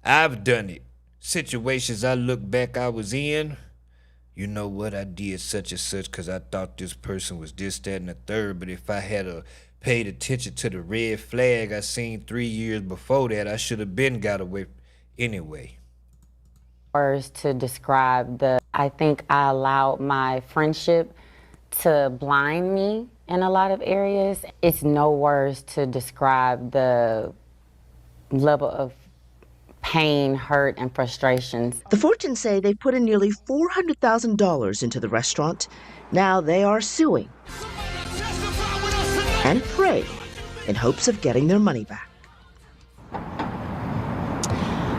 Speaker 4: I've done it. Situations I look back I was in, you know what, I did such and such because I thought this person was this, that, and the third. But if I had paid attention to the red flag I seen 3 years before that, I should have been got away anyway.
Speaker 17: Words to describe I think I allowed my friendship to blind me in a lot of areas. It's no words to describe the level of pain, hurt, and frustrations.
Speaker 16: The Fortunes say they put in nearly $400,000 into the restaurant. Now they are suing and praying in hopes of getting their money back.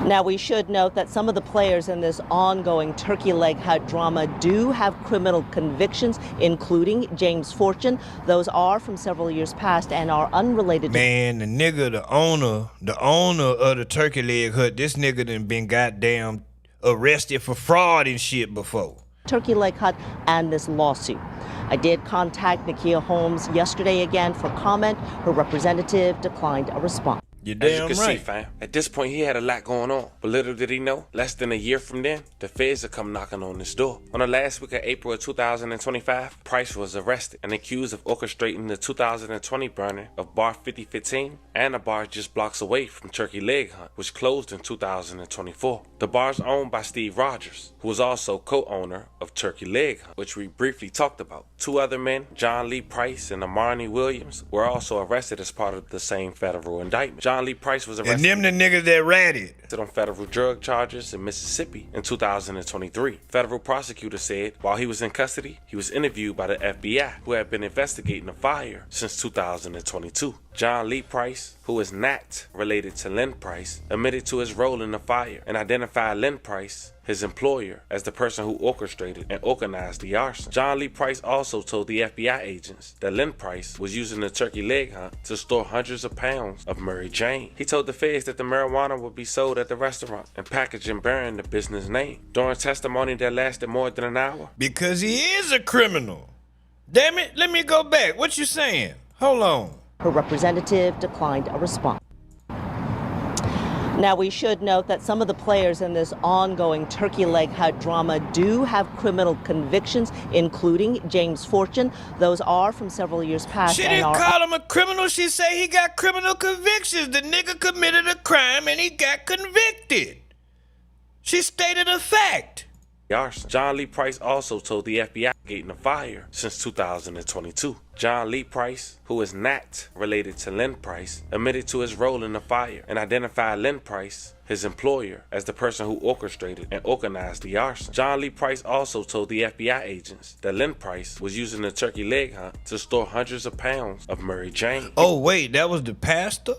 Speaker 16: Now, we should note that some of the players in this ongoing Turkey Leg Hut drama do have criminal convictions, including James Fortune. Those are from several years past and are unrelated.
Speaker 4: Man, the nigga, the owner of the Turkey Leg Hut, this nigga done been goddamn arrested for fraud and shit before.
Speaker 16: Turkey Leg Hut and this lawsuit. I did contact Nakia Holmes yesterday again for comment. Her representative declined a response.
Speaker 4: You're
Speaker 12: As you
Speaker 4: damn
Speaker 12: can
Speaker 4: right.
Speaker 12: see, fam, at this point he had a lot going on. But little did he know, less than a year from then, the feds would come knocking on his door. On the last week of April of 2025, Price was arrested and accused of orchestrating the 2020 burning of Bar 5015 and a bar just blocks away from Turkey Leg Hut, which closed in 2024. The bar is owned by Steve Rogers, who was also co-owner of Turkey Leg Hut, which we briefly talked about. Two other men, John Lee Price and Amarni Williams, were also arrested as part of the same federal indictment. John Lee Price was arrested.
Speaker 4: And them the niggas that ratted
Speaker 12: on federal drug charges in Mississippi in 2023. Federal prosecutors said while he was in custody, he was interviewed by the FBI, who had been investigating the fire since 2022. John Lee Price, who is not related to Lynn Price, admitted to his role in the fire and identified Lynn Price, his employer, as the person who orchestrated and organized the arson. John Lee Price also told the FBI agents that Lynn Price was using the turkey leg hunt to store hundreds of pounds of Mary Jane. He told the feds that the marijuana would be sold at the restaurant and packaged and bearing the business name. During testimony that lasted more than an hour.
Speaker 4: Because he is a criminal. Damn it, let me go back. What you saying? Hold on.
Speaker 16: Her representative declined a response. Now, we should note that some of the players in this ongoing turkey leg hut drama do have criminal convictions, including James Fortune. Those are from several years past.
Speaker 4: She didn't call him a criminal. She say he got criminal convictions. The nigga committed a crime and he got convicted. She stated a fact.
Speaker 12: Arson. John Lee Price also told the FBI getting the fire since 2022. John Lee Price, who is not related to Lynn Price, admitted to his role in the fire and identified Lynn Price, his employer, as the person who orchestrated and organized the arson. John Lee Price also told the FBI agents that Lynn Price was using the turkey leg hunt to store hundreds of pounds of Mary Jane.
Speaker 4: Oh wait, that was the pastor?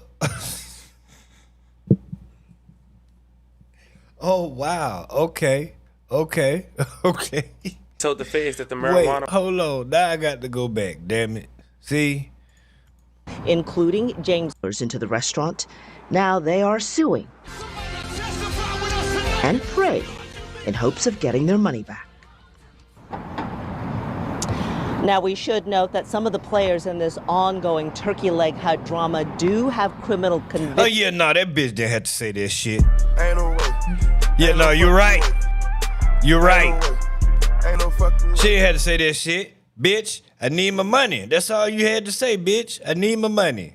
Speaker 4: Oh wow, okay. Okay.
Speaker 12: Told the feds that the marijuana.
Speaker 4: Wait, hold on. Now I got to go back. Damn it. See?
Speaker 16: Including James into the restaurant. Now they are suing and praying in hopes of getting their money back. Now, we should note that some of the players in this ongoing turkey leg hut drama do have criminal convictions.
Speaker 4: Oh yeah, no, that bitch didn't have to say that shit.
Speaker 5: Ain't no way.
Speaker 4: Yeah, no, you're right. You're right.
Speaker 5: Ain't no fucking way.
Speaker 4: She ain't had to say that shit. Bitch, I need my money. That's all you had to say, bitch. I need my money.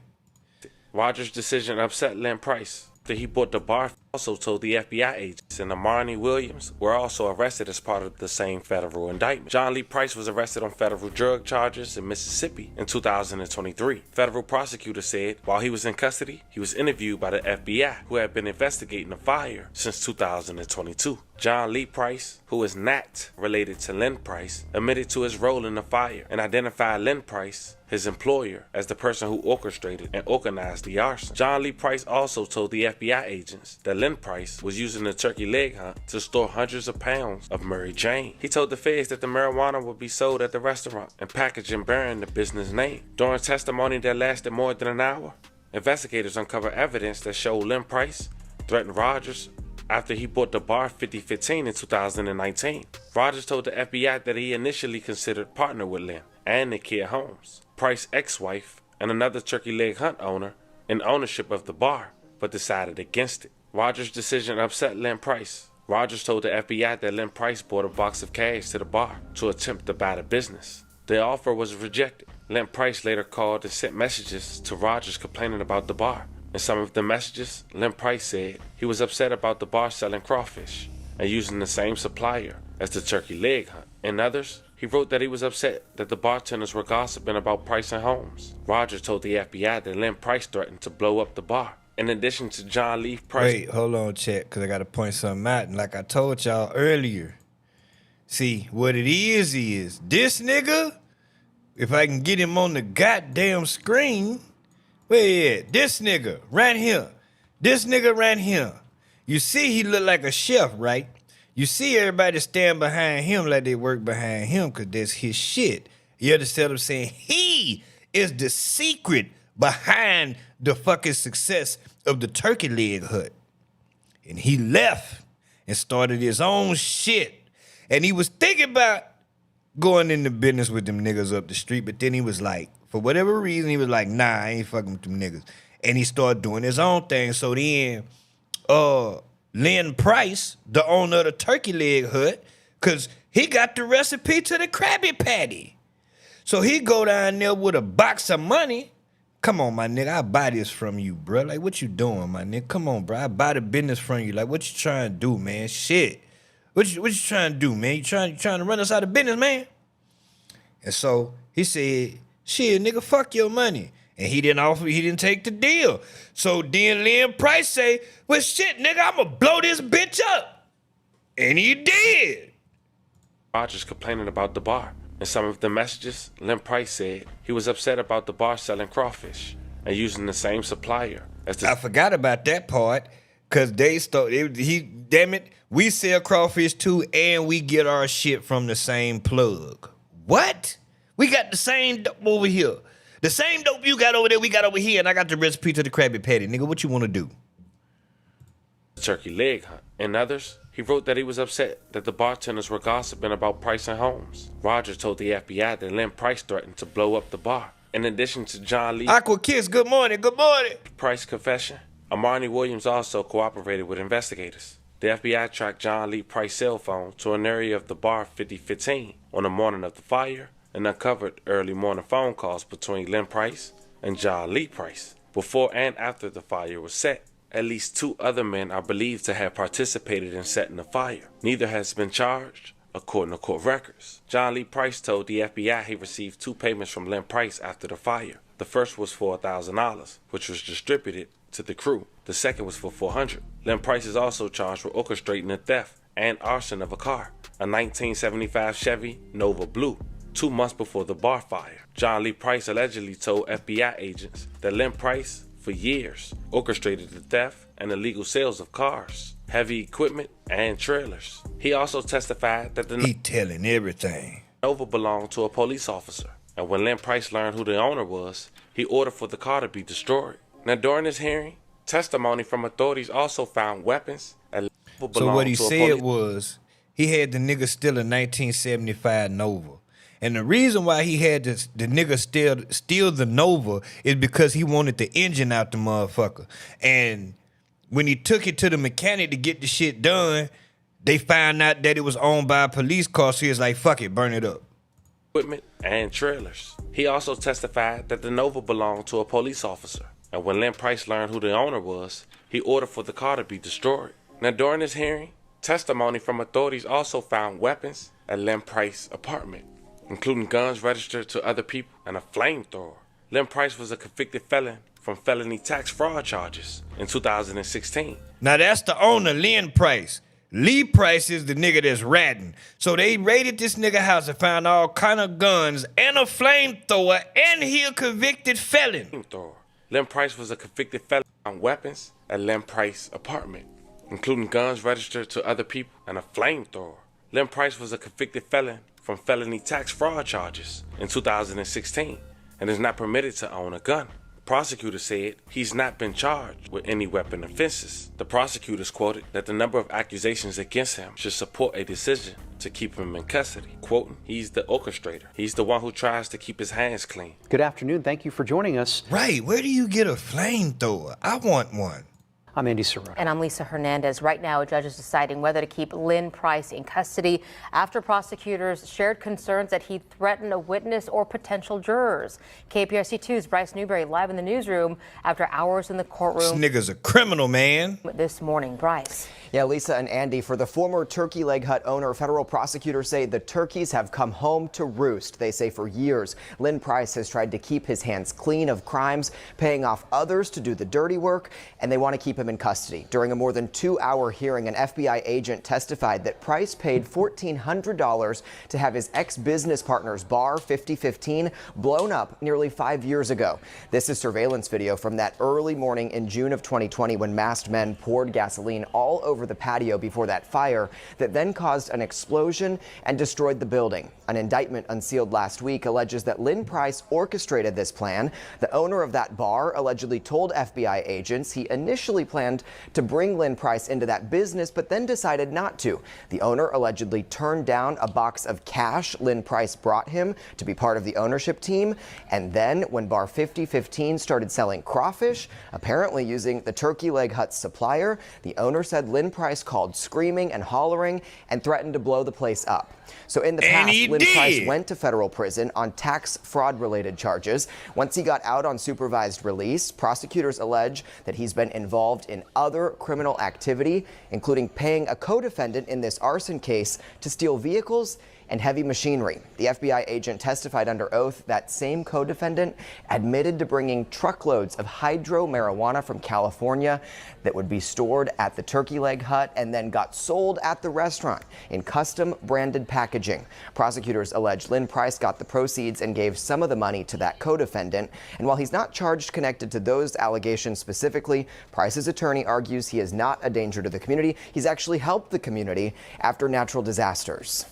Speaker 12: Rogers' decision upset Lynn Price. After he bought the bar, also told the FBI agents and Amani Williams were also arrested as part of the same federal indictment. John Lee Price was arrested on federal drug charges in Mississippi in 2023. Federal prosecutors said while he was in custody, he was interviewed by the FBI, who had been investigating the fire since 2022. John Lee Price, who is not related to Lynn Price, admitted to his role in the fire and identified Lynn Price, his employer, as the person who orchestrated and organized the arson. John Lee Price also told the FBI agents that Lynn Price was using the turkey leg hunt to store hundreds of pounds of Mary Jane. He told the feds that the marijuana would be sold at the restaurant and packaged and bearing the business name. During testimony that lasted more than an hour, investigators uncovered evidence that showed Lynn Price threatened Rogers after he bought the bar 5015 in 2019. Rogers told the FBI that he initially considered partnering with Lynn and Nakia Holmes, Price's ex-wife and another turkey leg hunt owner, in ownership of the bar, but decided against it. Rogers' decision upset Lynn Price. Rogers told the FBI that Lynn Price brought a box of cash to the bar to attempt to buy the business. The offer was rejected. Lynn Price later called and sent messages to Rogers complaining about the bar. In some of the messages, Lynn Price said he was upset about the bar selling crawfish and using the same supplier as the turkey leg hunt. In others, he wrote that he was upset that the bartenders were gossiping about Price and Holmes. Rogers told the FBI that Lynn Price threatened to blow up the bar. In addition to John Lee Price...
Speaker 4: Wait, hold on, Chet, because I got to point something out. And like I told y'all earlier, see, what it is this nigga, if I can get him on the goddamn screen, where he at? This nigga right here. This nigga right here. You see he look like a chef, right? You see everybody stand behind him like they work behind him because that's his shit. You understand what I'm saying? He is the secret behind the fucking success of the turkey leg hut. And he left and started his own shit. And he was thinking about going into business with them niggas up the street, but then he was like, for whatever reason, he was like, nah, I ain't fucking with them niggas. And he started doing his own thing. So then, Lynn Price, the owner of the turkey leg hut, because he got the recipe to the Krabby Patty. So he go down there with a box of money. Come on, my nigga, I buy this from you, bro. Like, what you doing, my nigga? Come on, bro. I buy the business from you. Like, what you trying to do, man? Shit. What you trying to do, man? You trying to run us out of business, man? And so he said, shit, nigga, fuck your money. And he didn't take the deal. So then Lynn Price say, well, shit, nigga, I'm gonna blow this bitch up. And he did.
Speaker 12: Rogers complaining about the bar. In some of the messages, Lynn Price said he was upset about the bar selling crawfish and using the same supplier as the...
Speaker 4: I forgot about that part, because damn it, we sell crawfish too, and we get our shit from the same plug. What? We got the same dope over here. The same dope you got over there, we got over here, and I got the recipe to the Krabby Patty. Nigga, what you want to do?
Speaker 12: turkey leg hunt. In others, he wrote that he was upset that the bartenders were gossiping about Price and Holmes. Rogers told the FBI that Lynn Price threatened to blow up the bar. In addition to John Lee
Speaker 4: Aqua Kiss, good morning.
Speaker 12: Price confession, Amani Williams also cooperated with investigators. The FBI tracked John Lee Price's cell phone to an area of the bar 5015 on the morning of the fire and uncovered early morning phone calls between Lynn Price and John Lee Price. Before and after the fire was set, at least 2 other men are believed to have participated in setting the fire. Neither has been charged, according to court records. John Lee Price told the FBI he received 2 payments from Lynn Price after the fire. The first was for $1,000, which was distributed to the crew. The second was for $400. Lynn Price is also charged with orchestrating the theft and arson of a car, a 1975 Chevy Nova Blue, 2 months before the bar fire. John Lee Price allegedly told FBI agents that Lynn Price, for years, orchestrated the theft and illegal sales of cars, heavy equipment, and trailers. He also testified that the
Speaker 4: telling everything.
Speaker 12: Nova belonged to a police officer, and when Lynn Price learned who the owner was, he ordered for the car to be destroyed. Now, during this hearing, testimony from authorities also found weapons and
Speaker 4: so what he said was he had the nigga steal a 1975 Nova. And the reason why he had the nigga steal the Nova is because he wanted the engine out the motherfucker. And when he took it to the mechanic to get the shit done, they found out that it was owned by a police car, so he was like, fuck it, burn it up.
Speaker 12: Equipment and trailers. He also testified that the Nova belonged to a police officer. And when Lynn Price learned who the owner was, he ordered for the car to be destroyed. Now, during this hearing, testimony from authorities also found weapons at Lynn Price's apartment, including guns registered to other people and a flamethrower. Lynn Price was a convicted felon from felony tax fraud charges in 2016.
Speaker 4: Now, that's the owner, Lynn Price. Lee Price is the nigga that's ratting. So they raided this nigga house and found all kind of guns and a flamethrower, and he a convicted felon.
Speaker 12: Lynn Price was a convicted felon on weapons at Lynn Price's apartment, including guns registered to other people and a flamethrower. Lynn Price was a convicted felon from felony tax fraud charges in 2016 and is not permitted to own a gun. The prosecutor said he's not been charged with any weapon offenses. The prosecutors quoted that the number of accusations against him should support a decision to keep him in custody. Quoting, he's the orchestrator. He's the one who tries to keep his hands clean.
Speaker 20: Good afternoon. Thank you for joining us.
Speaker 4: Right. Where do you get a flamethrower? I want one.
Speaker 20: I'm Andy Serrano.
Speaker 21: And I'm Lisa Hernandez. Right now, a judge is deciding whether to keep Lynn Price in custody after prosecutors shared concerns that he threatened a witness or potential jurors. KPRC2's Bryce Newberry live in the newsroom after hours in the courtroom.
Speaker 4: This nigga's a criminal, man.
Speaker 21: This morning, Bryce.
Speaker 22: Yeah, Lisa and Andy, for the former Turkey Leg Hut owner, federal prosecutors say the turkeys have come home to roost. They say for years, Lynn Price has tried to keep his hands clean of crimes, paying off others to do the dirty work, and they want to keep him in custody. During a more than 2-hour hearing, an FBI agent testified that Price paid $1,400 to have his ex-business partner's bar 5015 blown up nearly 5 years ago. This is surveillance video from that early morning in June of 2020 when masked men poured gasoline all over the patio before that fire that then caused an explosion and destroyed the building. An indictment unsealed last week alleges that Lynn Price orchestrated this plan. The owner of that bar allegedly told FBI agents he initially planned to bring Lynn Price into that business, but then decided not to. The owner allegedly turned down a box of cash Lynn Price brought him to be part of the ownership team. And then when bar 5015 started selling crawfish, apparently using the Turkey Leg Hut supplier, the owner said Lynn Price called screaming and hollering and threatened to blow the place up. So in the past, Lynn Price went to federal prison on tax fraud related charges. Once he got out on supervised release, prosecutors allege that he's been involved in other criminal activity, including paying a co-defendant in this arson case to steal vehicles and heavy machinery. The FBI agent testified under oath that same co-defendant admitted to bringing truckloads of hydro marijuana from California that would be stored at the turkey leg hut and then got sold at the restaurant in custom branded packaging. Prosecutors allege Lynn Price got the proceeds and gave some of the money to that co-defendant. And while he's not charged connected to those allegations specifically, Price's attorney argues he is not a danger to the community. He's actually helped the community after natural disasters.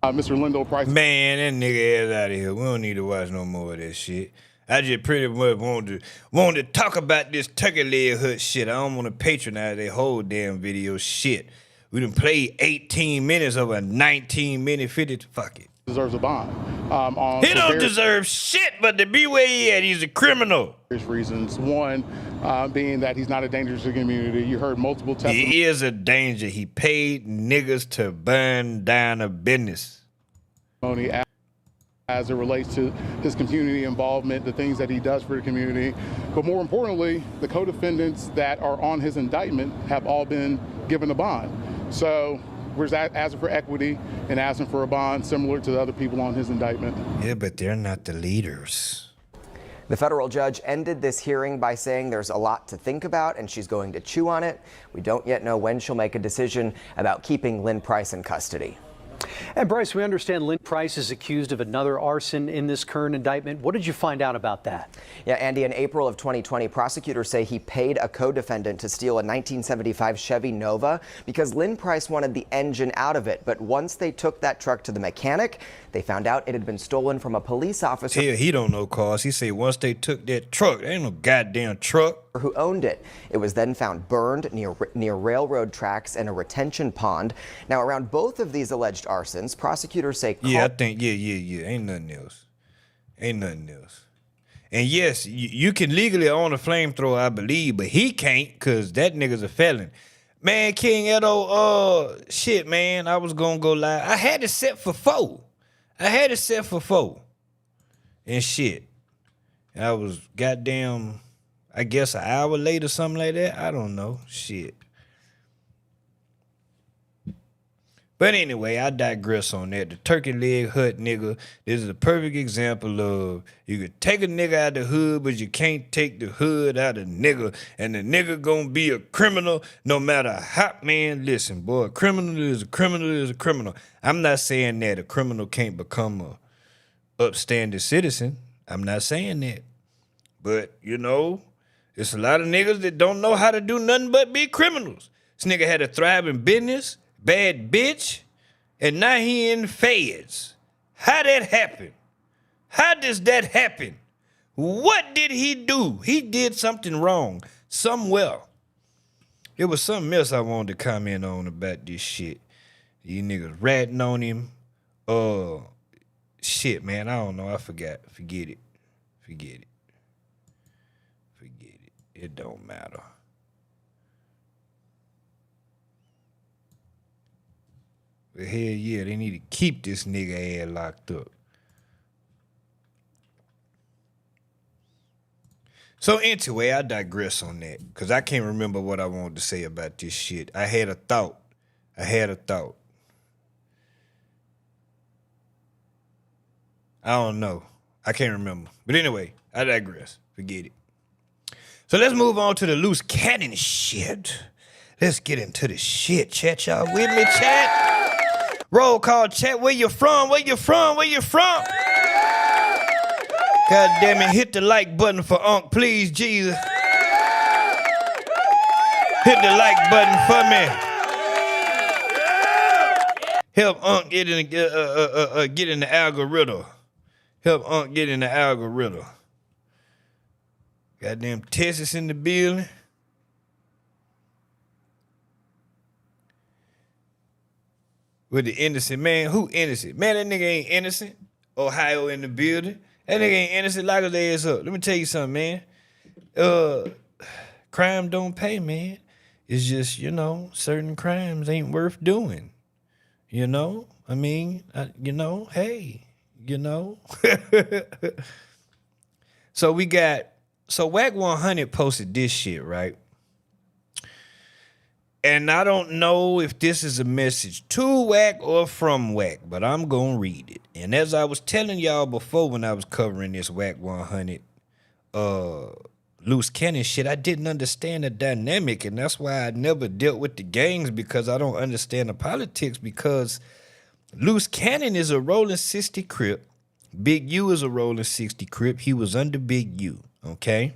Speaker 1: Mr. Lindell Price.
Speaker 4: Man, that nigga ass out of here. We don't need to watch no more of that shit. I just pretty much want to talk about this turkey leg hut shit. I don't want to patronize their whole damn video shit. We done played 18 minutes of a 19-minute 50. Fuck it.
Speaker 1: Deserves a bond.
Speaker 4: He don't deserve shit, but to be where he at, he's a criminal.
Speaker 1: There's reasons. One being that he's not a danger to the community. You heard multiple testimonies.
Speaker 4: He is a danger. He paid niggas to burn down a business.
Speaker 1: As it relates to his community involvement, the things that he does for the community. But more importantly, the co-defendants that are on his indictment have all been given a bond. So we're asking for equity and asking for a bond similar to the other people on his indictment.
Speaker 4: Yeah, but they're not the leaders.
Speaker 22: The federal judge ended this hearing by saying there's a lot to think about and she's going to chew on it. We don't yet know when she'll make a decision about keeping Lynn Price in custody.
Speaker 20: And Bryce, we understand Lynn Price is accused of another arson in this current indictment. What did you find out about that?
Speaker 22: Yeah, Andy, in April of 2020, prosecutors say he paid a co-defendant to steal a 1975 Chevy Nova because Lynn Price wanted the engine out of it. But once they took that truck to the mechanic, they found out it had been stolen from a police officer.
Speaker 4: Hell, he don't know cause. He say once they took that truck, there ain't no goddamn truck.
Speaker 22: Who owned it. It was then found burned near railroad tracks and a retention pond. Now, around both of these alleged arsons, prosecutors say...
Speaker 4: Yeah, I think, yeah. Ain't nothing else. Ain't nothing else. And yes, you can legally own a flamethrower, I believe, but he can't because that nigga's a felon. Man, King Edo, shit, man, I was going to go live. I had it set for 4. And shit. I was goddamn... I guess an hour later, something like that. I don't know. Shit. But anyway, I digress on that. The turkey leg hut nigga, this is a perfect example of you could take a nigga out the hood, but you can't take the hood out of nigga. And the nigga gonna be a criminal no matter how, man, listen, boy, a criminal is a criminal is a criminal. I'm not saying that a criminal can't become a upstanding citizen. I'm not saying that. But, you know, it's a lot of niggas that don't know how to do nothing but be criminals. This nigga had a thriving business, bad bitch, and now he in feds. How that happen? How does that happen? What did he do? He did something wrong somewhere. It was something else I wanted to comment on about this shit. These niggas ratting on him. Shit, man, I don't know. I forgot. Forget it. It don't matter. But hell yeah, they need to keep this nigga ass locked up. So anyway, I digress on that because I can't remember what I wanted to say about this shit. I had a thought. I don't know. I can't remember. But anyway, I digress. Forget it. So let's move on to the loose cannon shit. Let's get into the shit. Chat, y'all with me, chat? Roll call, chat. Where you from? God damn it, hit the like button for Unc, please, Jesus. Hit the like button for me. Help Unc get in the algorithm. Goddamn Texas in the building. With the innocent man. Who innocent? Man, that nigga ain't innocent. Ohio in the building. That nigga ain't innocent. Lock his ass up. Let me tell you something, man. Crime don't pay, man. It's just, you know, certain crimes ain't worth doing. You know? I mean, hey, you know. So Wack 100 posted this shit, right? And I don't know if this is a message to Wack or from Wack, but I'm going to read it. And as I was telling y'all before when I was covering this Wack 100 Luce Cannon shit, I didn't understand the dynamic, and that's why I never dealt with the gangs, because I don't understand the politics, because Luce Cannon is a rolling 60 Crip. Big U is a rolling 60 Crip. He was under Big U, okay?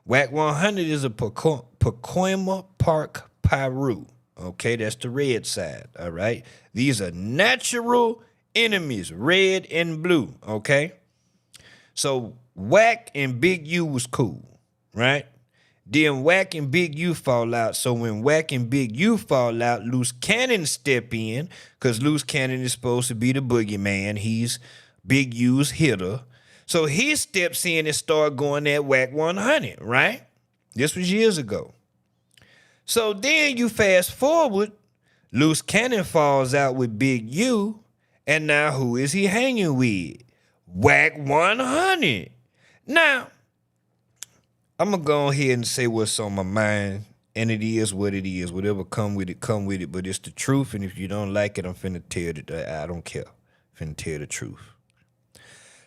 Speaker 4: Wack 100 is a Pacoima Park Piru, okay? That's the red side, all right? These are natural enemies, red and blue, okay? So Wack and Big U was cool, right? Then Wack and Big U fall out. So when Wack and Big U fall out, Luce Cannon step in, because Luce Cannon is supposed to be the boogeyman. He's Big U's hitter. So he steps in and start going at Wack 100, right? This was years ago. So then you fast forward, Luce Cannon falls out with Big U, and now who is he hanging with? Wack 100. Now, I'm going to go ahead and say what's on my mind, and it is what it is. Whatever come with it, come with it, but it's the truth, and if you don't like it, I'm finna tell you that I don't care. I'm finna tell the truth.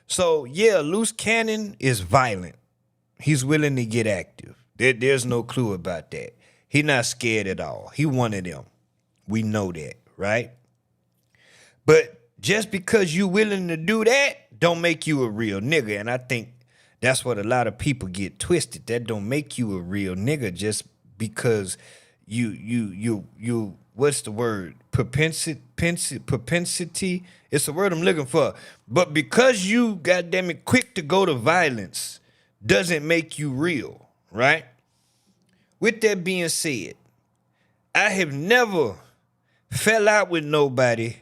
Speaker 4: So, yeah, Luce Cannon is violent. He's willing to get active. There's no clue about that. He's not scared at all. He one of them. We know that, right? But just because you willing to do that don't make you a real nigga, and I think that's what a lot of people get twisted. That don't make you a real nigga just because you what's the word? Propensity. It's the word I'm looking for. But because you goddamn it quick to go to violence doesn't make you real, right? With that being said, I have never fell out with nobody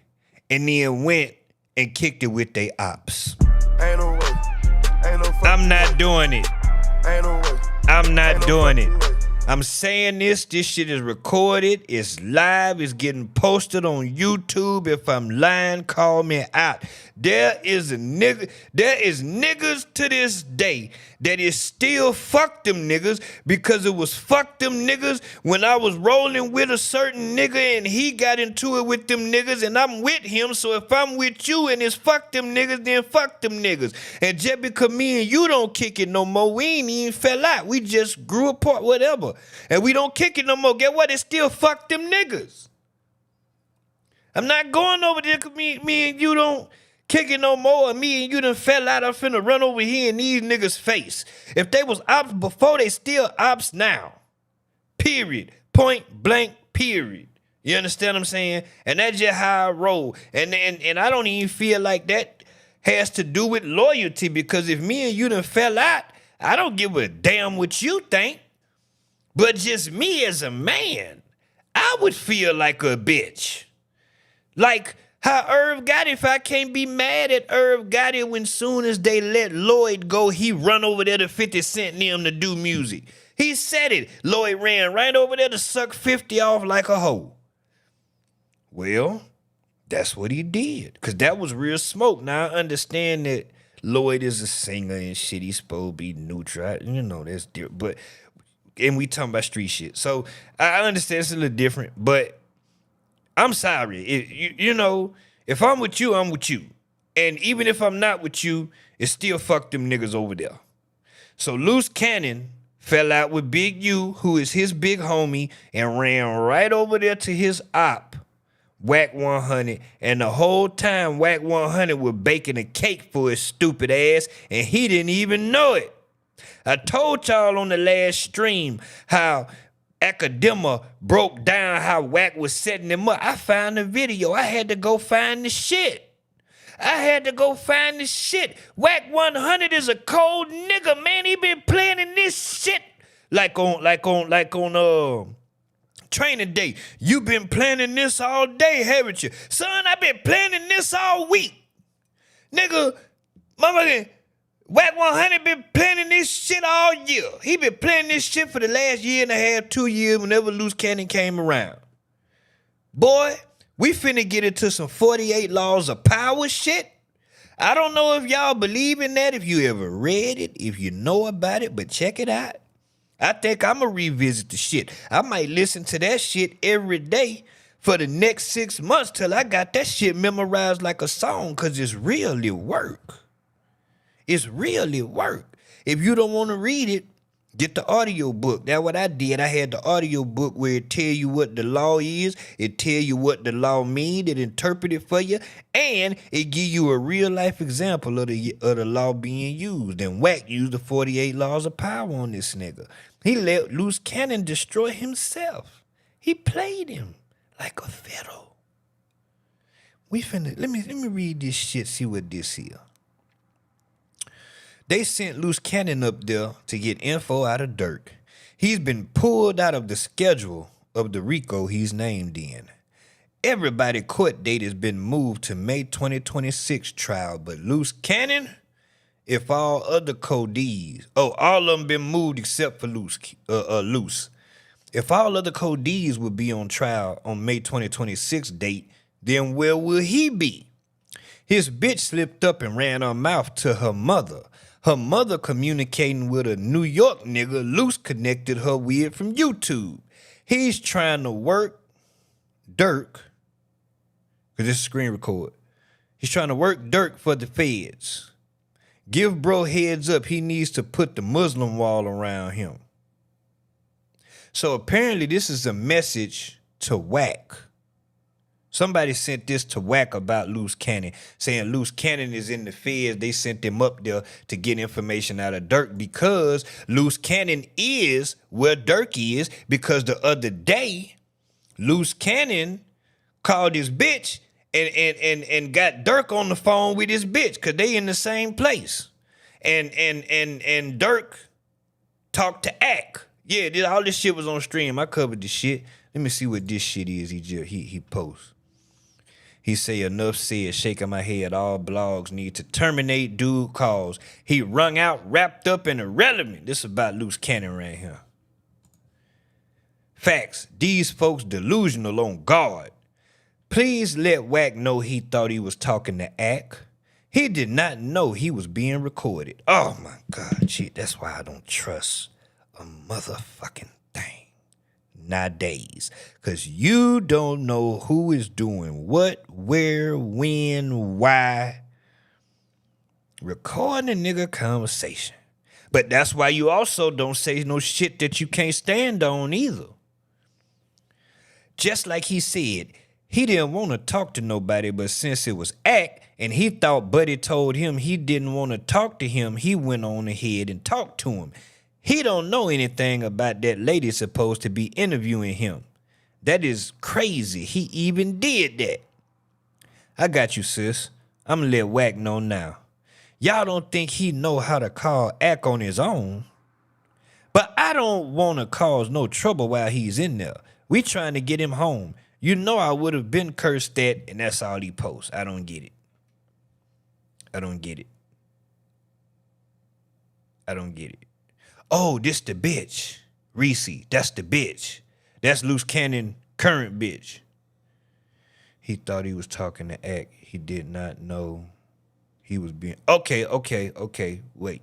Speaker 4: and then went and kicked it with they ops.
Speaker 5: Ain't no way. Ain't no
Speaker 4: I'm not doing it.
Speaker 5: Ain't no way.
Speaker 4: I'm not doing it. I'm saying this shit is recorded, it's live, it's getting posted on YouTube. If I'm lying, call me out. There is niggas to this day that is still fuck them niggas, because it was fuck them niggas when I was rolling with a certain nigga and he got into it with them niggas and I'm with him. So if I'm with you and it's fuck them niggas, then fuck them niggas. And just because me and you don't kick it no more, we ain't even fell out. We just grew apart, whatever. And we don't kick it no more. Get what? It's still fuck them niggas. I'm not going over there because me and you don't kick it no more, and me and you done fell out. I'm finna run over here in these niggas' face. If they was ops before, they still ops now. Period. Point blank, period. You understand what I'm saying? And that's just how I roll. And I don't even feel like that has to do with loyalty, because if me and you done fell out, I don't give a damn what you think. But just me as a man, I would feel like a bitch. Like how Irv got it. If I can't be mad at Irv got it when soon as they let Lloyd go, he run over there to 50 Cent and them to do music. He said it. Lloyd ran right over there to suck 50 off like a hoe. Well, that's what he did, because that was real smoke. Now I understand that Lloyd is a singer and shit. He's supposed to be neutral. You know, that's different. But, and we talking about street shit. So I understand it's a little different, but I'm sorry. You know, if I'm with you, I'm with you. And even if I'm not with you, it's still fuck them niggas over there. So Luce Cannon fell out with Big U, who is his big homie, and ran right over there to his op, Wack 100. And the whole time, Wack 100 was baking a cake for his stupid ass, and he didn't even know it. I told y'all on the last stream how Academa broke down how Wack was setting him up. I found the video. I had to go find the shit. Wack 100 is a cold nigga, man. He been planning this shit like on training day. You been planning this all day, haven't you? Son, I been planning this all week. Nigga, motherfucking Wack 100 been planning this shit all year. He been planning this shit for the last year and a half, 2 years, whenever Luce Cannon came around. Boy, we finna get into some 48 laws of power shit. I don't know if y'all believe in that, if you ever read it, if you know about it, but check it out. I think I'm going to revisit the shit. I might listen to that shit every day for the next 6 months till I got that shit memorized like a song, because it's really work. It's really work. If you don't want to read it, get the audio book. That's what I did. I had the audio book where it tell you what the law is, it tell you what the law mean, it interpret it for you, and it give you a real life example of the law being used. And Wack used the 48 laws of power on this nigga. He let Luce Cannon destroy himself. He played him like a fiddle. Let me read this shit, see what this is. They sent Luce Cannon up there to get info out of Dirk. He's been pulled out of the schedule of the RICO he's named in. Everybody's court date has been moved to May 2026 trial, but Luce Cannon, if all other codees, all of them been moved except for Luce. If all other codees would be on trial on May 2026 date, then where will he be? His bitch slipped up and ran her mouth to her mother. Her mother communicating with a New York nigga Luce connected her with from YouTube. He's trying to work Dirk, because this is screen record. He's trying to work Dirk for the feds. Give bro heads up, he needs to put the Muslim wall around him. So apparently this is a message to Wack. Somebody sent this to Wack about Luce Cannon, saying Luce Cannon is in the feds. They sent him up there to get information out of Dirk because Luce Cannon is where Dirk is, because the other day, Luce Cannon called his bitch and got Dirk on the phone with his bitch because they in the same place. And Dirk talked to Ack. Yeah, all this shit was on stream. I covered the shit. Let me see what this shit is he posts. He say, enough said, shaking my head, all blogs need to terminate dude cause he rung out, wrapped up and irrelevant. This is about Luce Cannon right here. Facts, these folks delusional on guard. Please let Wack know he thought he was talking to Ack. He did not know he was being recorded. Oh my God, shit, that's why I don't trust a motherfucking thing nowadays, because you don't know who is doing what, where, when, why. Recording a nigga conversation. But that's why you also don't say no shit that you can't stand on either. Just like he said, he didn't want to talk to nobody, but since it was Ack and he thought Buddy told him he didn't want to talk to him, he went on ahead and talked to him. He don't know anything about that lady supposed to be interviewing him. That is crazy. He even did that. I got you, sis. I'm gonna let Wack know now. Y'all don't think he know how to call Ack on his own. But I don't want to cause no trouble while he's in there. We trying to get him home. You know I would have been cursed that, and that's all he posts. I don't get it. I don't get it. I don't get it. Oh, this the bitch. Reese, that's the bitch. That's Luce Cannon, current bitch. He thought he was talking to Ack. He did not know he was being... Okay, wait.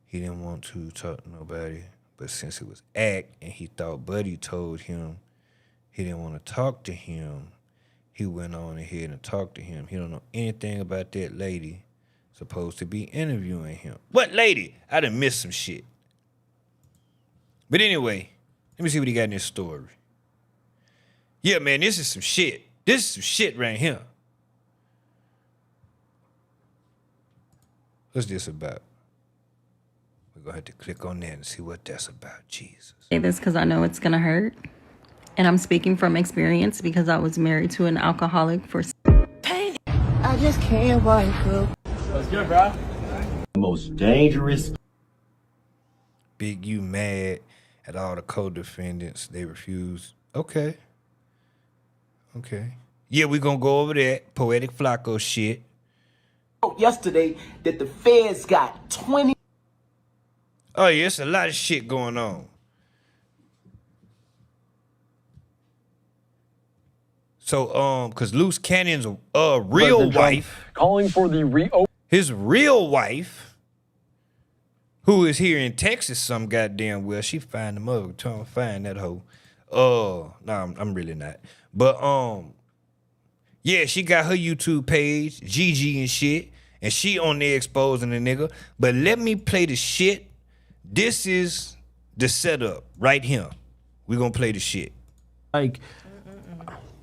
Speaker 4: He didn't want to talk to nobody, but since it was Ack and he thought Buddy told him he didn't want to talk to him, he went on ahead and talked to him. He don't know anything about that lady supposed to be interviewing him. What lady? I done missed some shit. But anyway, let me see what he got in this story. Yeah, man, this is some shit. This is some shit right here. What's this about? We're going to have to click on that and see what that's about. Jesus.
Speaker 2: Say this because I know it's going to hurt. And I'm speaking from experience because I was married to an alcoholic for...
Speaker 3: I just can't wake up. What's good, bro? The most dangerous.
Speaker 4: Big, you mad at all the co-defendants. They refuse. Okay. Yeah, we gonna go over that Poetic Flacco shit.
Speaker 3: Yesterday that the feds got 20.
Speaker 4: Oh yeah, it's a lot of shit going on. So, cause Luce Cannon's real wife
Speaker 23: calling for the
Speaker 4: his real wife who is here in Texas some goddamn well. She find the mother, trying to find that hoe. No, I'm really not. But yeah, she got her YouTube page, Gigi and shit, and she on there exposing the nigga. But let me play the shit. This is the setup right here. We gonna play the shit.
Speaker 7: Like,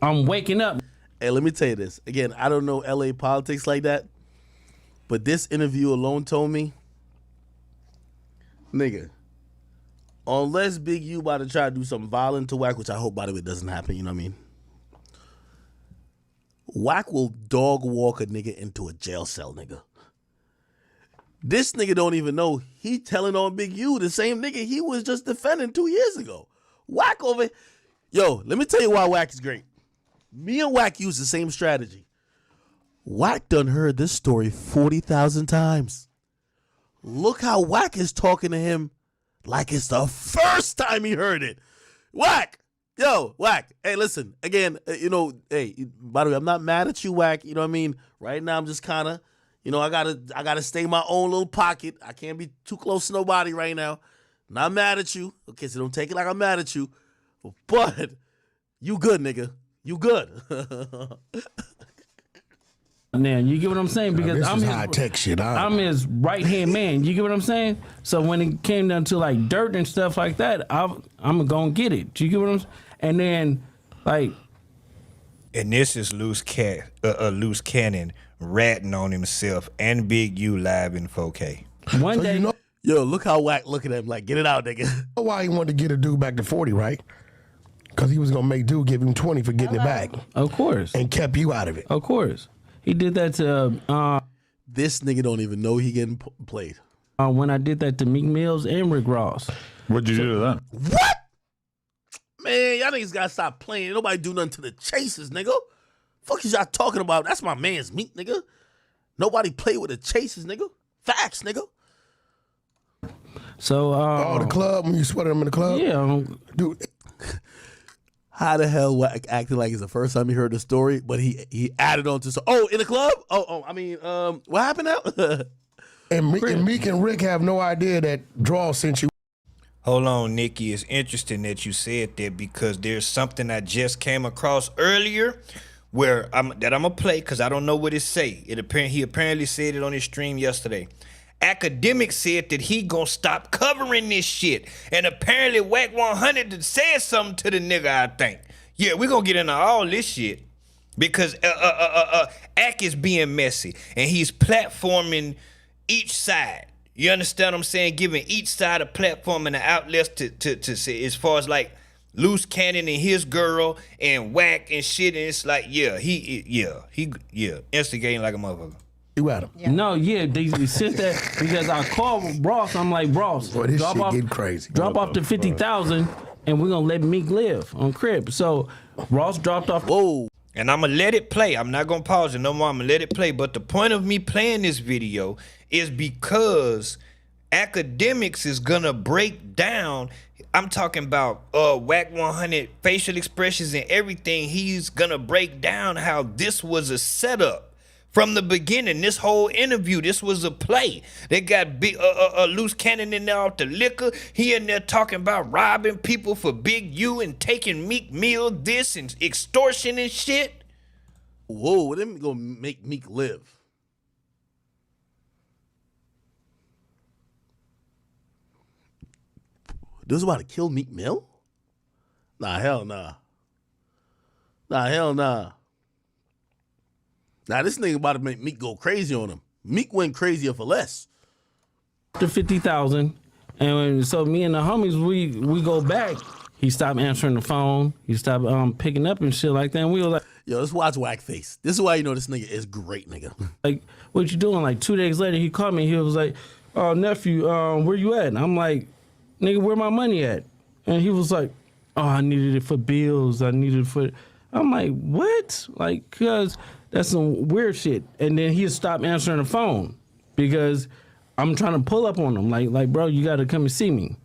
Speaker 7: I'm waking up.
Speaker 8: Hey, let me tell you this. Again, I don't know LA politics like that, but this interview alone told me, nigga, unless Big U about to try to do something violent to Wack, which I hope, by the way, doesn't happen, you know what I mean? Wack will dog walk a nigga into a jail cell, nigga. This nigga don't even know he telling on Big U, the same nigga he was just defending 2 years ago. Wack over. Yo, let me tell you why Wack is great. Me and Wack use the same strategy. Wack done heard this story 40,000 times. Look how Wack is talking to him like it's the first time he heard it. Wack! Yo, Wack. Hey, listen. Again, hey, by the way, I'm not mad at you, Wack. You know what I mean? Right now, I'm just kind of, I gotta stay in my own little pocket. I can't be too close to nobody right now. Not mad at you. Okay, so don't take it like I'm mad at you. But you good, nigga. You good.
Speaker 7: Now, you get what I'm saying? Because
Speaker 23: this
Speaker 7: I'm
Speaker 23: is
Speaker 7: his,
Speaker 23: high-tech shit.
Speaker 7: I'm his right-hand man. You get what I'm saying? So when it came down to like dirt and stuff like that, I'm going to get it. You get what I'm saying? And then, like...
Speaker 4: And this is Luce Cannon ratting on himself and Big U live in 4K.
Speaker 7: One day...
Speaker 8: Yo, look how Wack looking at him like, get it out, nigga.
Speaker 23: You know why he wanted to get a dude back to 40, right? Because he was going to make dude give him 20 for getting it back.
Speaker 7: Of course.
Speaker 23: And kept you out of it.
Speaker 7: Of course. He did that to...
Speaker 8: this nigga don't even know he getting played.
Speaker 7: When I did that to Meek Mills and Rick Ross.
Speaker 24: What'd you do to them?
Speaker 8: What? Man, y'all niggas gotta stop playing. Nobody do nothing to the Chasers, nigga. Fuck is y'all talking about? That's my man's Meek, nigga. Nobody play with the Chasers, nigga. Facts, nigga.
Speaker 7: So,
Speaker 23: the club, when you sweated him in the club?
Speaker 7: Yeah.
Speaker 23: Dude.
Speaker 8: How the hell Wack acting like it's the first time he heard the story, but he added on to in the club? What happened now?
Speaker 23: and Meek and Rick have no idea that Draw sent you.
Speaker 4: Hold on, Nikki. It's interesting that you said that because there's something I just came across earlier where I'm gonna play because I don't know what it say. He apparently said it on his stream yesterday. Academic said that he gonna stop covering this shit. And apparently Wack 100 said something to the nigga, I think. Yeah, we gonna get into all this shit. Because Ack is being messy. And he's platforming each side. You understand what I'm saying? Giving each side a platform and an outlet to say, as far as like Luce Cannon and his girl and Wack and shit. And it's like, he instigating like a motherfucker.
Speaker 23: You at him?
Speaker 7: Yeah. No, they sent that because I called Ross. I'm like, Ross,
Speaker 23: boy, this shit getting crazy.
Speaker 7: Drop off the 50,000 and we're gonna let Meek live on Crib. So Ross dropped off.
Speaker 8: Whoa.
Speaker 4: And I'm gonna let it play. I'm not gonna pause it no more. I'm gonna let it play. But the point of me playing this video is because Academics is gonna break down. I'm talking about Wack 100 facial expressions and everything. He's gonna break down how this was a setup. From the beginning, this whole interview, this was a play. They got big Luce Cannon in there off the liquor. He in there talking about robbing people for Big U and taking Meek Mill this and extortion and shit.
Speaker 8: Whoa, them gonna make Meek live. This was about to kill Meek Mill? Nah, hell nah. Hell nah. Now, this nigga about to make Meek go crazy on him. Meek went crazier for less.
Speaker 7: The 50,000, and so me and the homies, we go back. He stopped answering the phone. He stopped picking up and shit like that. And we were like,
Speaker 8: yo, let's watch Wack face. This is why you know this nigga is great, nigga.
Speaker 7: Like, what you doing? Like 2 days later, he called me. He was like, oh, nephew, where you at? And I'm like, nigga, where my money at? And he was like, oh, I needed it for bills. I needed it for... I'm like, what? Like, cause... That's some weird shit. And then he'll stop answering the phone because I'm trying to pull up on him. Like, bro, you got to come and see me.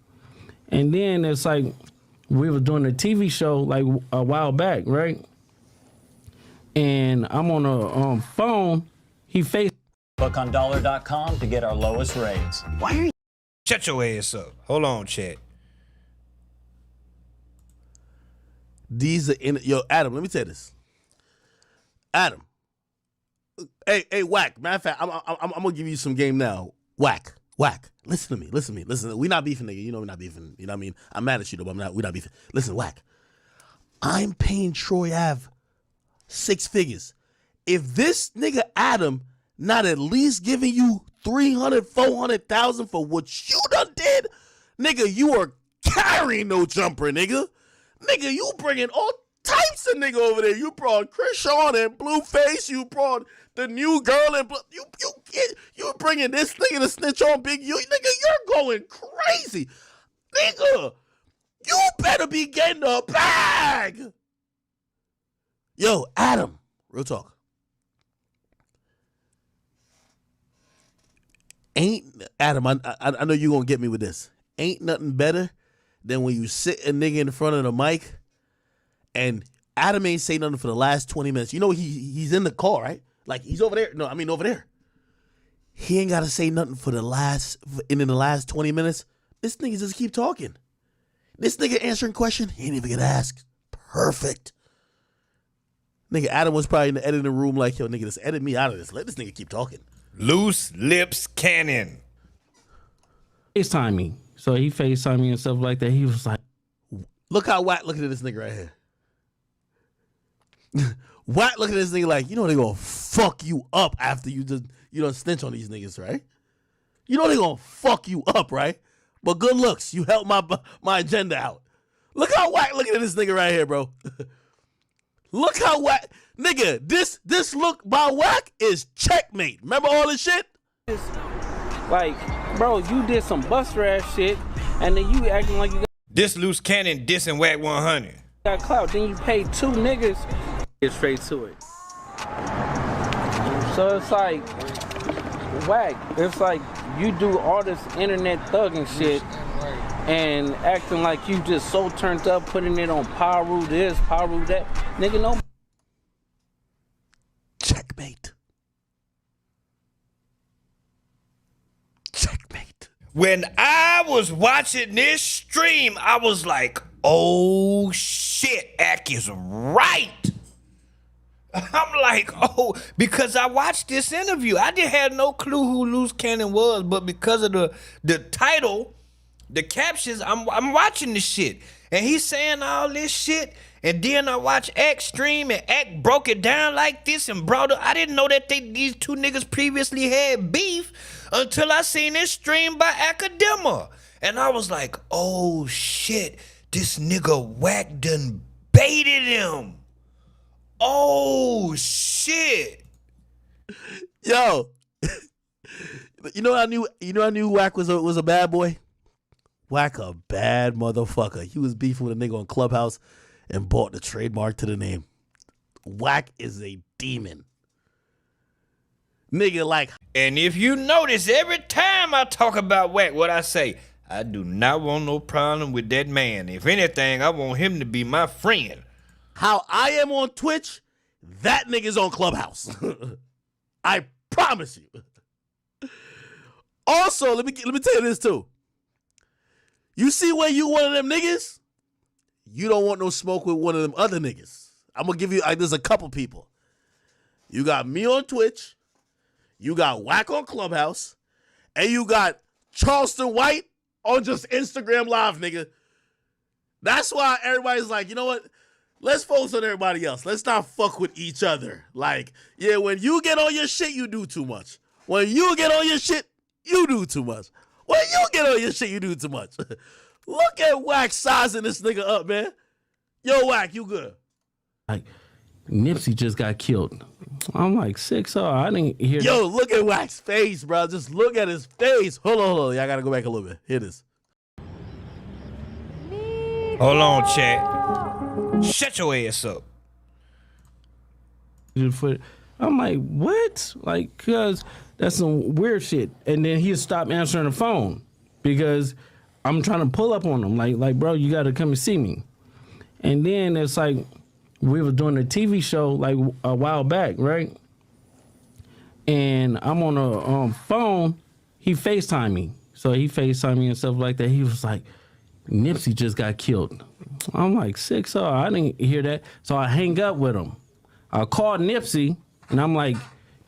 Speaker 7: And then it's like we were doing a TV show like a while back, right? And I'm on a phone. He faced.
Speaker 25: Book on dollar.com to get our lowest rates.
Speaker 19: Why are you
Speaker 4: Shut your ass up. Hold on, chat.
Speaker 8: These are yo, Adam, let me tell you this. Adam. Hey, Wack. Matter of fact, I'm gonna give you some game now. Wack. Listen to me. Listen. We not beefing, nigga. You know we're not beefing. You know what I mean? I'm mad at you though, but we're not beefing. Listen, Wack. I'm paying Troy Ave 6 figures. If this nigga Adam not at least giving you 300, 400,000 for what you done did, nigga, you are carrying no jumper, nigga. Nigga, you bringing all types of nigga over there. You brought Chris Sean and Blueface. You brought the new girl and you bringing this nigga to snitch on Big U. Nigga, you're going crazy. Nigga, you better be getting a bag. Yo, Adam, real talk. Adam, I know you're going to get me with this. Ain't nothing better than when you sit a nigga in front of the mic and Adam ain't say nothing for the last 20 minutes. You know he's in the car, right? Like he's over there. No, I mean over there. He ain't got to say nothing in the last 20 minutes. This nigga just keep talking. This nigga answering question, he ain't even gonna ask. Perfect. Nigga, Adam was probably in the editing room like, yo, nigga, just edit me out of this. Let this nigga keep talking.
Speaker 4: Loose lips cannon.
Speaker 7: FaceTime me. So he FaceTime me and stuff like that. He was like,
Speaker 8: look how Wack looking at this nigga right here. Wack looking at this nigga like, you know they gonna fuck you up after you don't snitch on these niggas, right? You know they gonna fuck you up, right? But good looks, you helped my agenda out. Look how Wack looking at this nigga right here, bro. Look how Wack, nigga, this look by Wack is checkmate. Remember all this shit?
Speaker 7: like, bro, you did some buster ass shit, and then you acting like you got
Speaker 4: this loose cannon dissing Wack 100.
Speaker 7: Got clout. Then you paid 2 niggas. Get straight to it. So it's like, Wack. It's like you do all this internet thugging shit and acting like you just so turned up, putting it on Paru this, Paru that. Nigga, no.
Speaker 8: Checkmate.
Speaker 4: When I was watching this stream, I was like, oh shit, Ack is right. I'm like, oh, because I watched this interview. I didn't have no clue who Loose Cannon was, but because of the title, the captions, I'm watching this shit. And he's saying all this shit. And then I watch Ack stream and Ack broke it down like this and brought it. I didn't know that these two niggas previously had beef until I seen this stream by Academa. And I was like, oh shit, this nigga Wack done baited him. Oh shit.
Speaker 8: Yo. You know I knew Wack was a bad boy? Wack a bad motherfucker. He was beefing with a nigga on Clubhouse and bought the trademark to the name. Wack is a demon. Nigga like.
Speaker 4: And if you notice, every time I talk about Wack, what I say, I do not want no problem with that man. If anything, I want him to be my friend.
Speaker 8: How I am on Twitch, that nigga's on Clubhouse. I promise you. Also, let me tell you this too. You see when you one of them niggas, you don't want no smoke with one of them other niggas. I'm gonna give you, there's a couple people. You got me on Twitch, you got Wack on Clubhouse, and you got Charleston White on just Instagram Live, nigga. That's why everybody's like, you know what? Let's focus on everybody else. Let's not fuck with each other. Like, yeah, when you get on your shit, you do too much. When you get on your shit, you do too much. When you get on your shit, you do too much. Look at Wack sizing this nigga up, man. Yo, Wack, you good?
Speaker 7: Like, Nipsey just got killed. I'm like, 6-0. I didn't hear that.
Speaker 8: Yo, look at Wack's face, bro. Just look at his face. Hold on. Y'all gotta go back a little bit. Hear this.
Speaker 4: Hold on, chat. Shut your ass up.
Speaker 7: I'm like, what? Like, cause that's some weird shit. And then he'll stop answering the phone because I'm trying to pull up on him. Like, bro, you got to come and see me. And then it's like, we were doing a TV show like a while back, right? And I'm on a phone. He FaceTime me. So he FaceTimed me and stuff like that. He was like, Nipsey just got killed. I'm like, 6-0. I didn't hear that. So I hang up with him. I called Nipsey, and I'm like,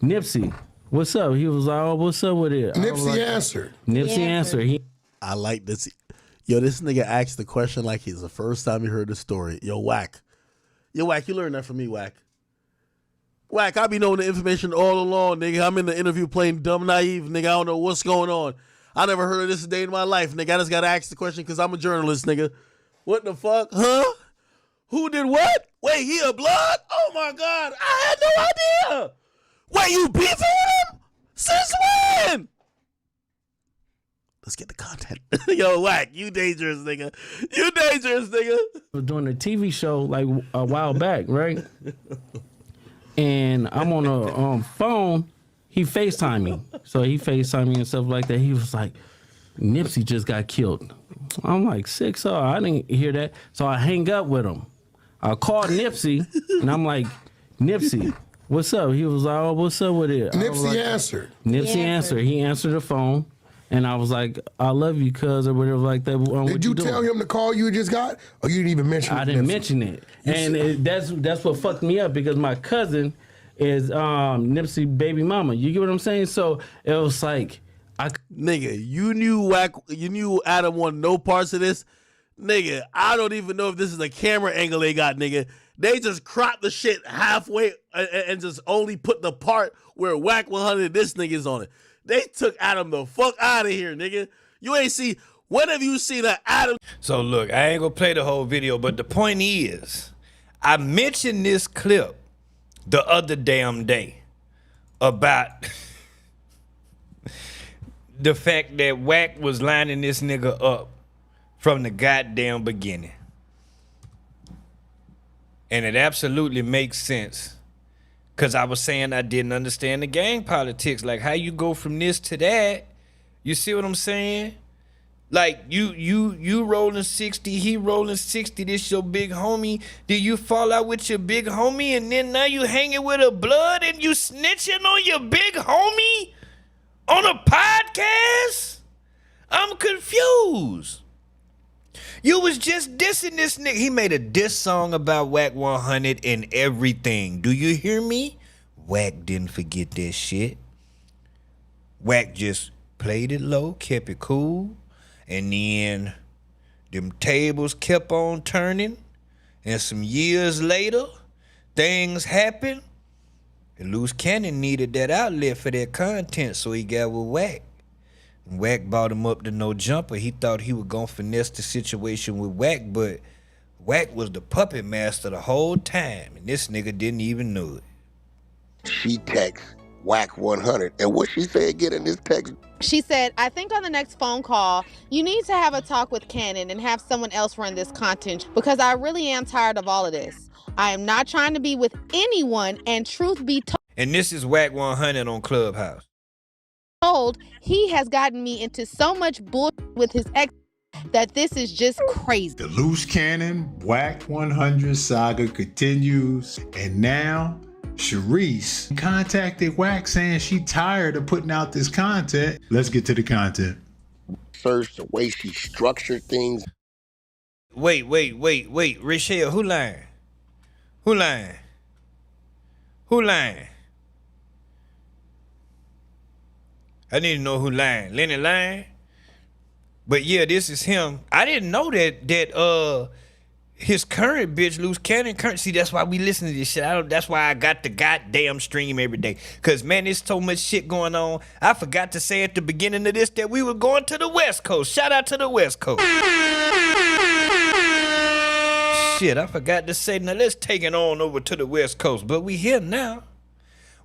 Speaker 7: Nipsey, what's up? He was like, oh, what's up with it?
Speaker 23: Nipsey answered.
Speaker 7: Nipsey answered.
Speaker 8: I like this. Yo, this nigga asked the question like it's the first time he heard the story. Yo, Wack. Yo, Wack, you learned that from me, Wack. Wack, I be knowing the information all along, nigga. I'm in the interview playing dumb naive, nigga. I don't know what's going on. I never heard of this a day in my life, nigga. I just got to ask the question because I'm a journalist, nigga. What the fuck? Huh? Who did what? Wait, he a blood? Oh, my God. I had no idea. Wait, you beefing with him? Since when? Let's get the content. Yo, Wack, you dangerous, nigga. You dangerous, nigga.
Speaker 7: I was doing a TV show like a while back, right? And I'm on a phone. He FaceTimed me. So he FaceTimed me and stuff like that. He was like, Nipsey just got killed. I'm like, 6-0. I didn't hear that. So I hang up with him. I called Nipsey, and I'm like, Nipsey, what's up? He was like, oh, what's up with it?
Speaker 23: Nipsey answered.
Speaker 7: Nipsey answered. He answered the phone. And I was like, I love you, cuz, or whatever like that.
Speaker 23: Did you tell him the call you just got? Or you didn't even mention it?
Speaker 7: I didn't mention it. And that's what fucked me up because my cousin is Nipsey baby mama. You get what I'm saying? So it was like,
Speaker 8: nigga, you knew Wack, you knew Adam wanted no parts of this. Nigga, I don't even know if this is a camera angle they got, nigga. They just cropped the shit halfway and just only put the part where Wack 100 this nigga's on it. They took Adam the fuck out of here, nigga. You ain't see, when have you seen an Adam?
Speaker 4: So look, I ain't gonna play the whole video, but the point is, I mentioned this clip the other damn day about the fact that Wack was lining this nigga up from the goddamn beginning. And it absolutely makes sense. Cause I was saying I didn't understand the gang politics. Like how you go from this to that. You see what I'm saying? Like you rolling 60, he rolling 60, this your big homie. Did you fall out with your big homie and then now you hanging with a blood and you snitching on your big homie on a podcast? I'm confused. You was just dissing this nigga. He made a diss song about Wack 100 and everything. Do you hear me? Wack didn't forget that shit. Wack just played it low, kept it cool, and then them tables kept on turning, and some years later, things happened, and Luce Cannon needed that outlet for that content, so he got with Wack. Wack brought him up to no jumper. He thought he was gonna finesse the situation with Wack, but Wack was the puppet master the whole time, and this nigga didn't even know it.
Speaker 6: She texts Wack 100, and what she said again in this text?
Speaker 9: She said, I think on the next phone call, you need to have a talk with Cannon and have someone else run this content because I really am tired of all of this. I am not trying to be with anyone, and truth be told.
Speaker 4: And this is Wack 100 on Clubhouse.
Speaker 9: He has gotten me into so much bullshit with his ex that this is just crazy.
Speaker 10: The Luce Cannon Wack 100 saga continues, and now Sharice contacted Wack saying she tired of putting out this content. Let's get to the content.
Speaker 6: Search the way she structured things.
Speaker 4: Wait, Richelle, who lying? Who lying? Who lying? I need to know who lying. Lenny lying? But yeah, this is him. I didn't know that his current bitch, Luce Cannon, see, that's why we listen to this shit. That's why I got the goddamn stream every day. Cause man, there's so much shit going on. I forgot to say at the beginning of this that we were going to the West Coast. Shout out to the West Coast. Shit, I forgot to say. Now let's take it on over to the West Coast. But we here now.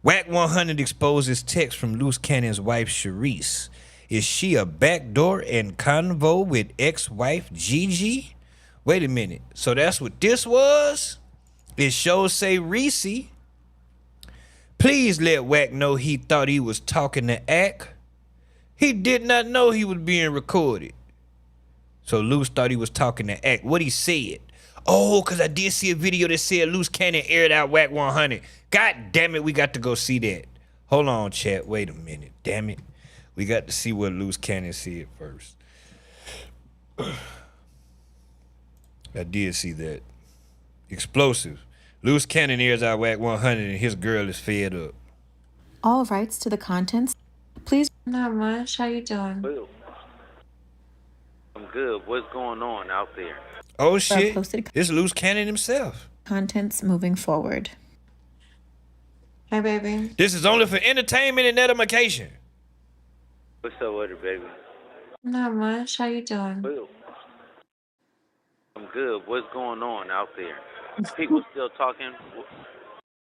Speaker 4: Wack 100 exposes text from Luce Cannon's wife, Sharice. Is she a backdoor in convo with ex-wife Gigi? Wait a minute. So that's what this was? It shows say Reese. Please let Wack know he thought he was talking to Ack. He did not know he was being recorded. So Luce thought he was talking to Ack. What he said? Oh, because I did see a video that said Luce Cannon aired out Wack 100. God damn it, we got to go see that. Hold on, chat. Wait a minute. Damn it. We got to see what Luce Cannon said first. I did see that. Explosive. Luce Cannon airs out Wack 100 and his girl is fed up.
Speaker 13: All rights to the contents. Please.
Speaker 14: Not much. How you doing?
Speaker 15: I'm good. What's going on out there?
Speaker 4: Oh shit. It's Luce Cannon himself.
Speaker 13: Contents moving forward.
Speaker 14: Hey, baby.
Speaker 4: This is only for entertainment and edification.
Speaker 15: What's up with it, baby?
Speaker 14: Not much. How you doing?
Speaker 15: I'm good. What's going on out there? People still talking?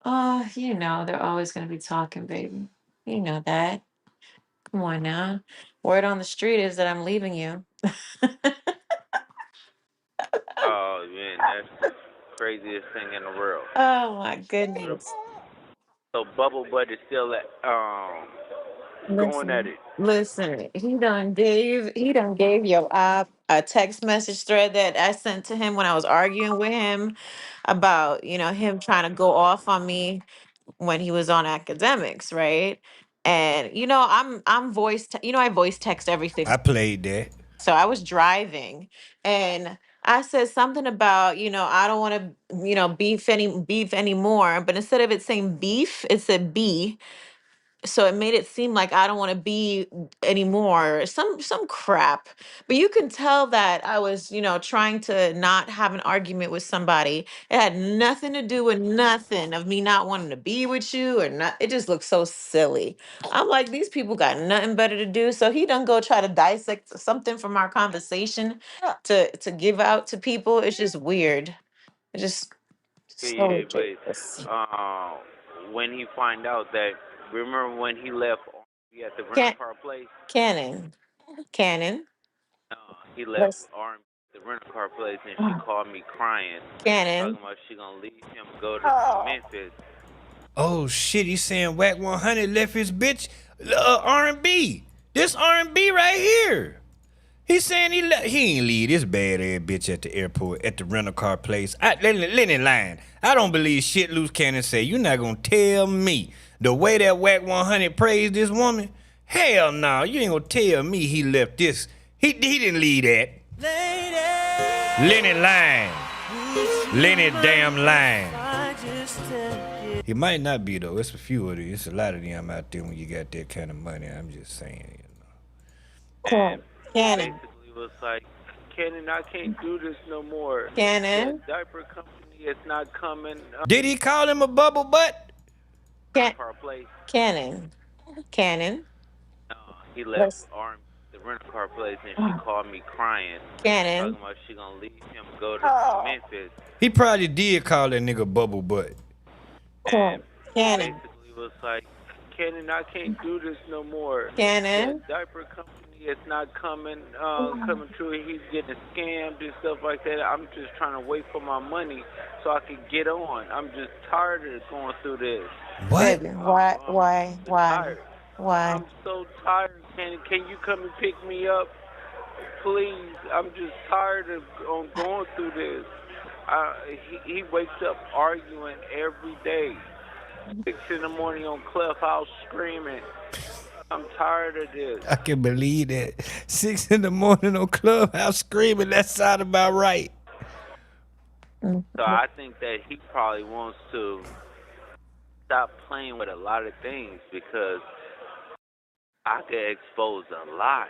Speaker 14: Oh, you know, they're always going to be talking, baby. You know that. Come on now. Word on the street is that I'm leaving you.
Speaker 15: Oh, man, that's the craziest thing in the world.
Speaker 14: Oh, my goodness.
Speaker 15: So Bubble Butt is still going at it.
Speaker 14: Listen, he done gave your op a text message thread that I sent to him when I was arguing with him about, him trying to go off on me when he was on academics, right? And I'm I voice text everything.
Speaker 4: I played that.
Speaker 14: So I was driving and I said something about, I don't want to, beef anymore, but instead of it saying beef, it said be. So it made it seem like I don't want to be anymore, some crap. But you can tell that I was, trying to not have an argument with somebody. It had nothing to do with nothing of me not wanting to be with you or not. It just looked so silly. I'm like, these people got nothing better to do. So he done go try to dissect something from our conversation to give out to people. It's just weird. It's just so
Speaker 15: Yeah,
Speaker 14: ridiculous.
Speaker 15: but when he find out that, remember when he left at the rental
Speaker 14: Can-
Speaker 15: car place?
Speaker 14: Cannon.
Speaker 15: He left at the rental car place and she called me crying.
Speaker 14: Cannon.
Speaker 15: Talking about she gonna leave him, go to Memphis.
Speaker 4: Oh shit, he's saying Wack 100 left his bitch R&B. This R&B right here. He's saying he ain't leave this bad ass bitch at the airport, at the rental car place. Lenny lying. I don't believe shit Luce Cannon say. You're not gonna tell me the way that Wack 100 praised this woman? Hell no, you ain't gonna tell me he left this. He didn't leave that. Lenny lying. Lenny damn lying. He might not be though. It's a few of these. It's a lot of them out there when you got that kind of money. I'm just saying,
Speaker 15: And
Speaker 14: Cannon.
Speaker 15: basically was like, Cannon, I can't do this no more.
Speaker 14: Cannon.
Speaker 15: The diaper company is not coming.
Speaker 4: Did he call him a bubble butt?
Speaker 15: Car place.
Speaker 14: Cannon.
Speaker 15: He left the rental car place and she called me crying.
Speaker 14: Cannon.
Speaker 15: Talking about she gonna leave him, go to Memphis.
Speaker 4: He probably did call that nigga bubble butt.
Speaker 15: And
Speaker 14: Cannon.
Speaker 15: basically was like, Cannon, I can't do this no more.
Speaker 14: Cannon.
Speaker 15: The diaper company is not coming through. He's getting scammed and stuff like that. I'm just trying to wait for my money so I can get on. I'm just tired of going through this.
Speaker 4: What?
Speaker 14: Why?
Speaker 15: I'm so tired. Can you come and pick me up, please? I'm just tired of going through this. He wakes up arguing every day. 6 in the morning on Clubhouse screaming. I'm tired of this.
Speaker 4: I can believe that. 6 in the morning on Clubhouse screaming. That sound about right.
Speaker 15: So I think that he probably wants to stop playing with a lot of things because I could expose a lot.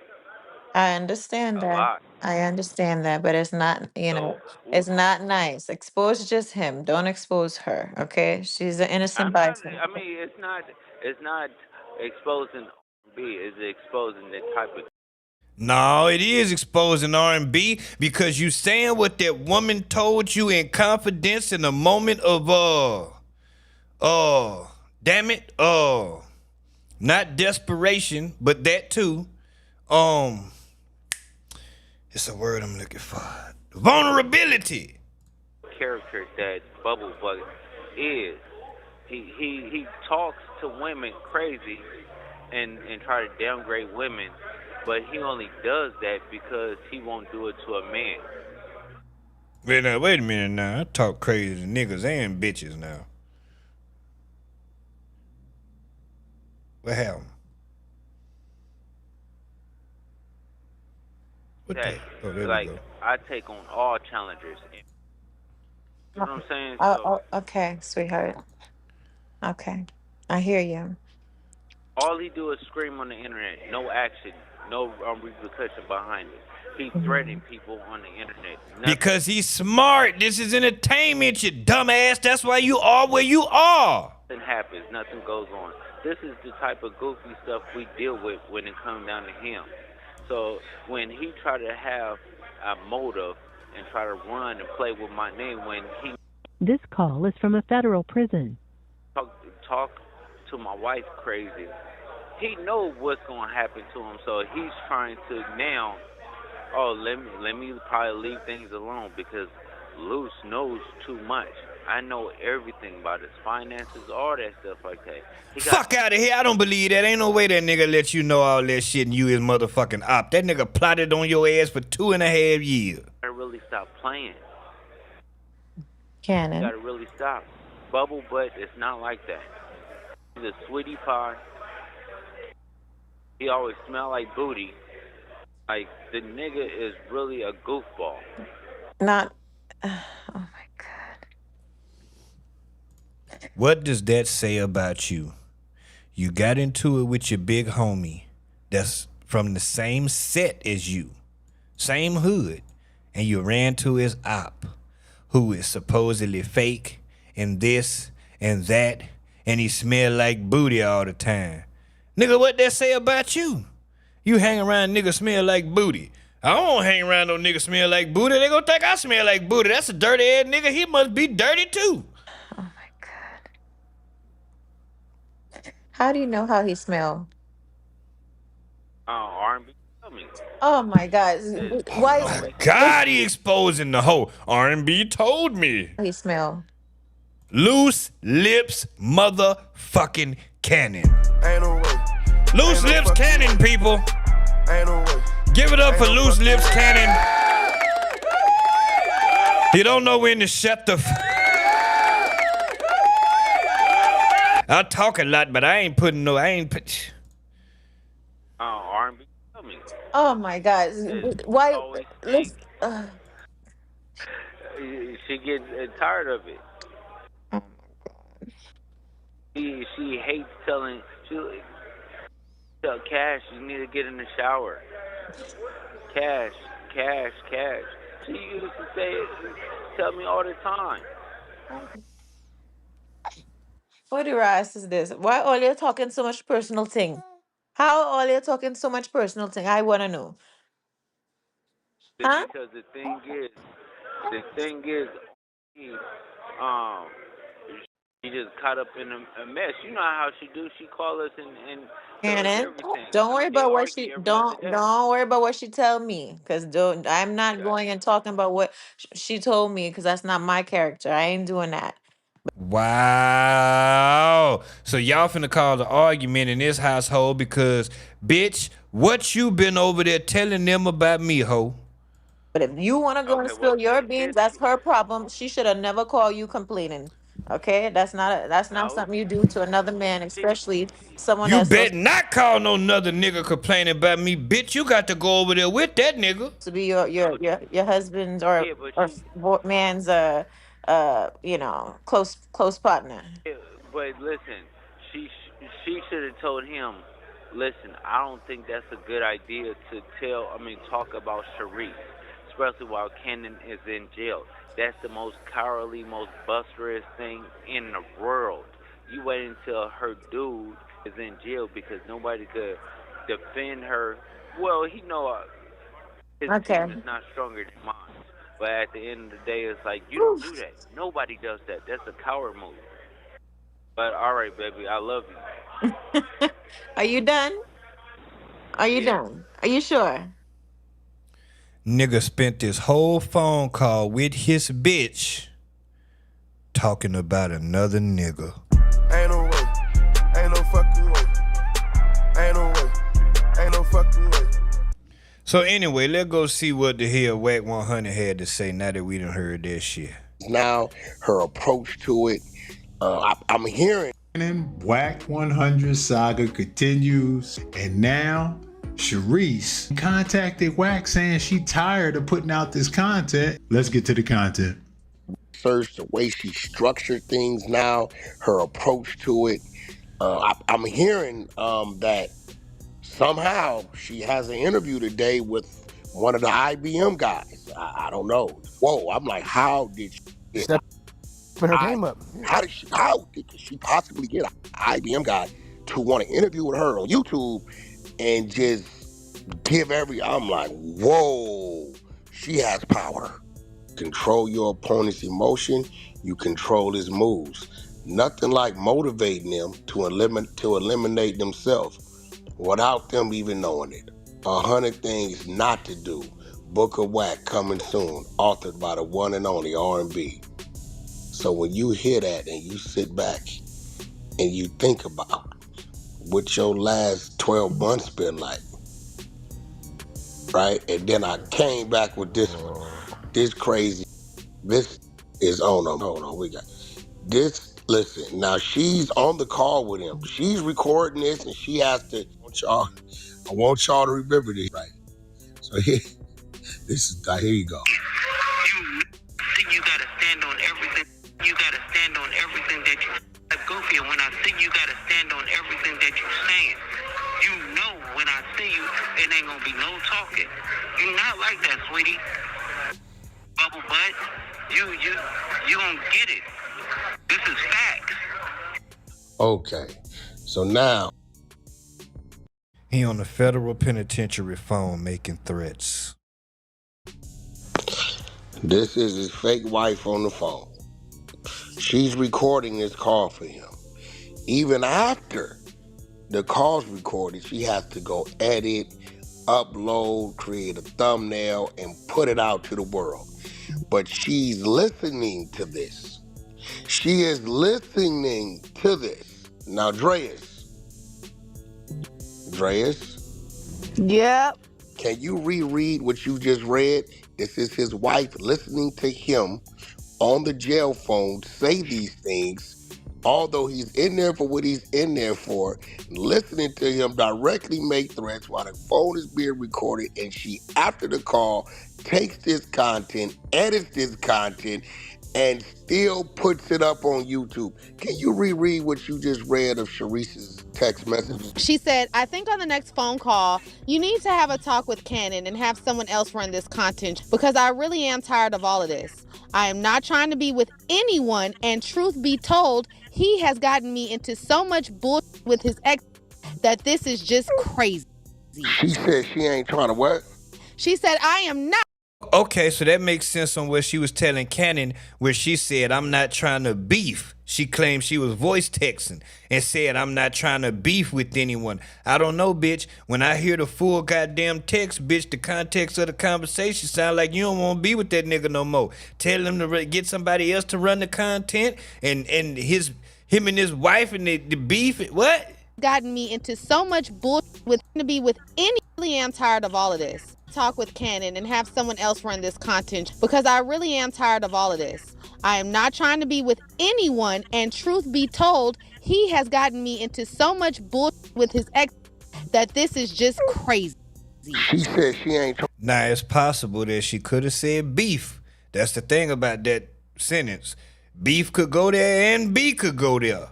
Speaker 14: I understand that. I understand that, but it's not, it's not nice. Expose just him. Don't expose her, okay? She's an innocent bystander.
Speaker 15: I mean, it's not exposing R&B. It's exposing the type of.
Speaker 4: No, it is exposing R&B because you saying what that woman told you in confidence in a moment of damn it, not desperation, but that too. It's a word I'm looking for. Vulnerability.
Speaker 15: Character that Bubble Butt is. He talks to women crazy and try to downgrade women, but he only does that because he won't do it to a man.
Speaker 4: Wait a minute now. I talk crazy to niggas and bitches now. What happened?
Speaker 15: say.
Speaker 4: Oh, there we
Speaker 15: Like,
Speaker 4: go.
Speaker 15: I take on all challengers. You know what I'm saying? So,
Speaker 14: Okay, sweetheart. Okay, I hear you.
Speaker 15: all he do is scream on the internet. No action. No repercussion behind it. He threatening people on the internet. Nothing.
Speaker 4: Because he's smart. This is entertainment, you dumbass. That's why you are where you are.
Speaker 15: Nothing happens. Nothing goes on. This is the type of goofy stuff we deal with when it comes down to him. So when he try to have a motive and try to run and play with my name, when he
Speaker 11: This call is from a federal prison.
Speaker 15: talk to my wife crazy, he knows what's going to happen to him. So he's trying to now, let me probably leave things alone because Luce knows too much. I know everything about his finances, all that stuff like that.
Speaker 4: Fuck out of here. I don't believe that. Ain't no way that nigga let you know all that shit and you his motherfucking op. That nigga plotted on your ass for 2.5 years.
Speaker 15: Gotta really stop playing.
Speaker 14: Cannon.
Speaker 15: Gotta really stop. Bubble butt is not like that. He's a sweetie pie. He always smell like booty. Like, the nigga is really a goofball.
Speaker 14: Not.
Speaker 4: What does that say about you? You got into it with your big homie that's from the same set as you, same hood, and you ran to his op, who is supposedly fake and this and that, and he smell like booty all the time. Nigga, what that say about you? You hang around niggas smell like booty. I don't hang around no nigga smell like booty. They gonna think I smell like booty. That's a dirty ass nigga. He must be dirty too.
Speaker 14: How do you know how he smell?
Speaker 15: R&B, tell me.
Speaker 14: Oh my God! Why?
Speaker 4: Oh my God, he exposing the hoe. R&B told me.
Speaker 14: He smell.
Speaker 4: Loose lips motherfucking cannon.
Speaker 5: Ain't no way.
Speaker 4: Loose lips cannon, people.
Speaker 5: Ain't no way.
Speaker 4: Give it up for loose lips cannon. You don't know when to shut the I talk a lot, but I ain't putting no, R&B,
Speaker 15: tell me.
Speaker 14: Oh my God! Why? Let's.
Speaker 15: She gets tired of it. She hates telling. She tell Cash you need to get in the shower. Cash. She used to tell me all the time.
Speaker 14: What the ass is this? Why all you talking so much personal thing? How all you talking so much personal thing? I wanna know. Huh?
Speaker 15: Because the thing is, she just caught up in a mess. You know how she do. She call us and tell us
Speaker 14: Cannon,
Speaker 15: everything.
Speaker 14: don't worry
Speaker 15: They
Speaker 14: about what
Speaker 15: argue
Speaker 14: she
Speaker 15: every
Speaker 14: don't
Speaker 15: other day.
Speaker 14: don't worry about what she tell me, cause I'm not going and talking about what she told me, cause that's not my character. I ain't doing that.
Speaker 4: Wow. So y'all finna cause an argument in this household because, bitch, what you been over there telling them about me, ho?
Speaker 14: But if you want to go and spill your beans, that's her problem. She should have never called you complaining. Okay, that's not something you do to another man, especially someone
Speaker 4: You
Speaker 14: that's
Speaker 4: bet not call no another nigga complaining about me, bitch. You got to go over there with that nigga.
Speaker 14: to be your husband's or man's close partner.
Speaker 15: Yeah, but listen, she should have told him, listen, I don't think that's a good idea to talk about Sharice, especially while Cannon is in jail. That's the most cowardly, most busterous thing in the world. You wait until her dude is in jail because nobody could defend her. Well, he know his team is not stronger than mine. But at the end of the day, it's like, you don't do that. Nobody does that. That's a coward move. But all right, baby, I love you.
Speaker 14: Are you done? Are you done? Are you sure?
Speaker 4: Nigga spent this whole phone call with his bitch talking about another nigga.
Speaker 5: Ain't no way. Ain't no fucking way. Ain't no way. Ain't no fucking way.
Speaker 4: So anyway, let's go see what the hell Wack 100 had to say now that we done heard that shit.
Speaker 6: Now, her approach to it, I'm hearing.
Speaker 10: Wack 100 saga continues, and now Sharice contacted Wack saying she tired of putting out this content. Let's get to the content.
Speaker 6: Search the way she structured things now, her approach to it. I'm hearing that somehow she has an interview today with one of the IBM guys. I don't know. Whoa, I'm like, how did she get
Speaker 23: her game up?
Speaker 6: How did she possibly get an IBM guy to want to interview with her on YouTube and just give I'm like, whoa, she has power. Control your opponent's emotion, you control his moves. Nothing like motivating them to eliminate themselves without them even knowing it. 100 Things Not to Do. Book of Wack coming soon, authored by the one and only R&B. So when you hear that and you sit back and you think about what your last 12 months been like, right? And then I came back with this one. This crazy. This is hold on. We got this. Listen, now she's on the call with him. She's recording this, and she has to. I want y'all to remember this, right? So here you go.
Speaker 16: You gotta stand on everything. You gotta stand on everything that you. Goofy, and when I see you, gotta stand on everything that you're saying. You know, when I see you, it ain't gonna be no talking. You're not like that, sweetie. Bubble butt, you gonna get it. This is facts.
Speaker 6: Okay, so now
Speaker 4: he on the federal penitentiary phone making threats.
Speaker 6: This is his fake wife on the phone. She's recording this call for him. Even after the call's recorded, she has to go edit, upload, create a thumbnail, and put it out to the world. But she's listening to this. She is listening to this. Now, Dreas.
Speaker 3: Yep.
Speaker 6: Can you reread what you just read? This is his wife listening to him on the jail phone say these things, although he's in there for what he's in there for, listening to him directly make threats while the phone is being recorded, and she, after the call, takes this content, edits this content, and still puts it up on YouTube. Can you reread what you just read of Sharice's text messages?
Speaker 9: She said, I think on the next phone call, you need to have a talk with Cannon and have someone else run this content because I really am tired of all of this. I am not trying to be with anyone, and truth be told, he has gotten me into so much bullshit with his ex that this is just crazy.
Speaker 6: She said she ain't trying to what?
Speaker 9: She said, I am not.
Speaker 4: Okay, so that makes sense on what she was telling Cannon, where she said, I'm not trying to beef. She claimed she was voice texting and said, I'm not trying to beef with anyone. I don't know, bitch. When I hear the full goddamn text, bitch, the context of the conversation sound like you don't want to be with that nigga no more. Tell him to get somebody else to run the content, and him and his wife and the beef. What?
Speaker 9: Gotten me into so much bullshit with to be with any. I really am tired of all of this. Talk with Cannon and have someone else run this content because I really am tired of all of this. I am not trying to be with anyone, and truth be told, he has gotten me into so much bullshit with his ex that this is just crazy.
Speaker 6: She said she ain't.
Speaker 4: Now, it's possible that she could have said beef. That's the thing about that sentence. Beef could go there and B could go there.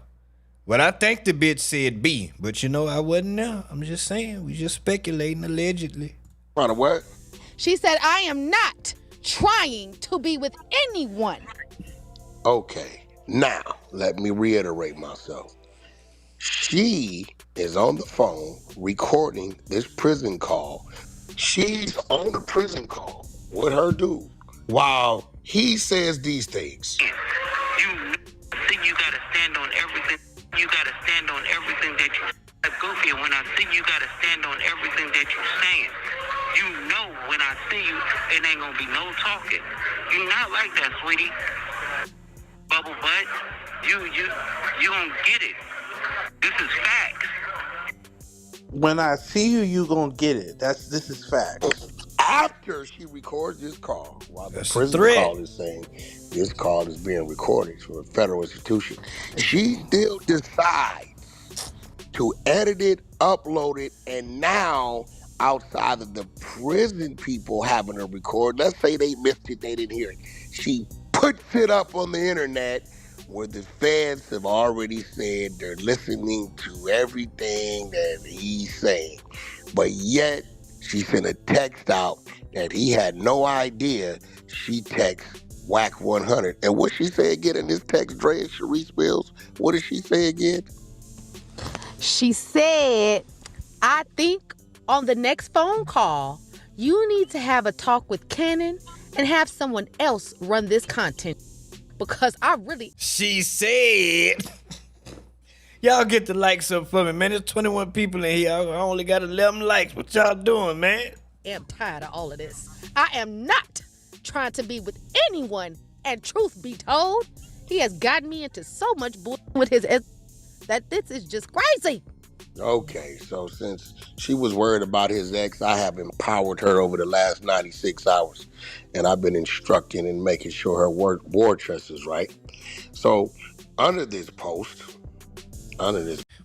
Speaker 4: Well, I think the bitch said B, but you know, I wasn't there. I'm just saying, we just speculating allegedly.
Speaker 6: Trying to what?
Speaker 9: She said, I am not trying to be with anyone.
Speaker 6: Okay, now let me reiterate myself. She is on the phone recording this prison call. She's on the prison call with her dude while he says these things.
Speaker 16: You gotta stand on everything. You gotta stand on everything that you. Goofy, when I see you, gotta stand on everything that you're saying. You know, when I see you, it ain't gonna be no talking. You're not like that, sweetie. Bubble butt, you gonna get it. This is facts.
Speaker 17: When I see you, you gonna get it. This is facts.
Speaker 6: After she records this call, while the
Speaker 4: That's
Speaker 6: prison call is saying this call is being recorded for a federal institution, she still decides to edit it, upload it, and now outside of the prison people having her record. Let's say they missed it, they didn't hear it. She puts it up on the internet where the feds have already said they're listening to everything that he's saying. But yet, she sent a text out that he had no idea. She texts Wack 100. And what she say again in this text, Dre and Sharice Bills? What did she say again?
Speaker 9: She said, I think on the next phone call, you need to have a talk with Cannon and have someone else run this content. Because I really...
Speaker 4: She said... Y'all get the likes up for me, man. There's 21 people in here. I only got 11 likes. What y'all doing, man?
Speaker 9: am tired of all of this. I am not trying to be with anyone. And truth be told, he has gotten me into so much bull with his ex that this is just crazy.
Speaker 6: Okay, so since she was worried about his ex, I have empowered her over the last 96 hours. And I've been instructing and making sure her war chest is right. So, under this post,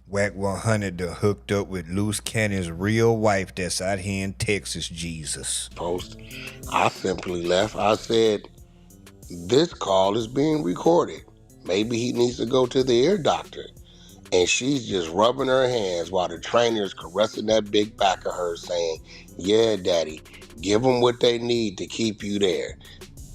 Speaker 4: Wack 100 done hooked up with Luce Cannon's real wife that's out here in Texas, Jesus.
Speaker 6: Post, I simply left. I said, this call is being recorded. Maybe he needs to go to the ear doctor. And she's just rubbing her hands while the trainer's caressing that big back of hers saying, yeah, daddy, give them what they need to keep you there.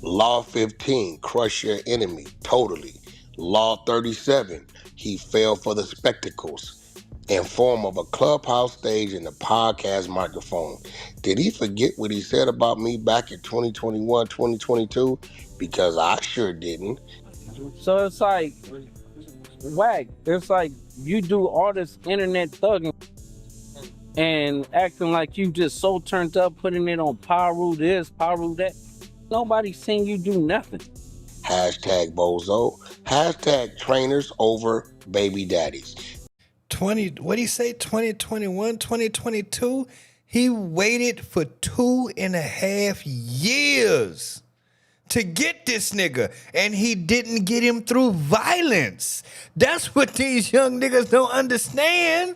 Speaker 6: Law 15, crush your enemy, totally. Law 37, he fell for the spectacles in form of a clubhouse stage and a podcast microphone. Did he forget what he said about me back in 2021, 2022? Because I sure didn't.
Speaker 7: So it's like, Wack, it's like you do all this internet thugging and acting like you just so turned up, putting it on power rule this, power rule that. Nobody's seen you do nothing.
Speaker 6: Hashtag bozo. Hashtag trainers over baby daddies.
Speaker 4: What'd he say? 2021, 2022? He waited for 2.5 years to get this nigga, and he didn't get him through violence. That's what these young niggas don't understand.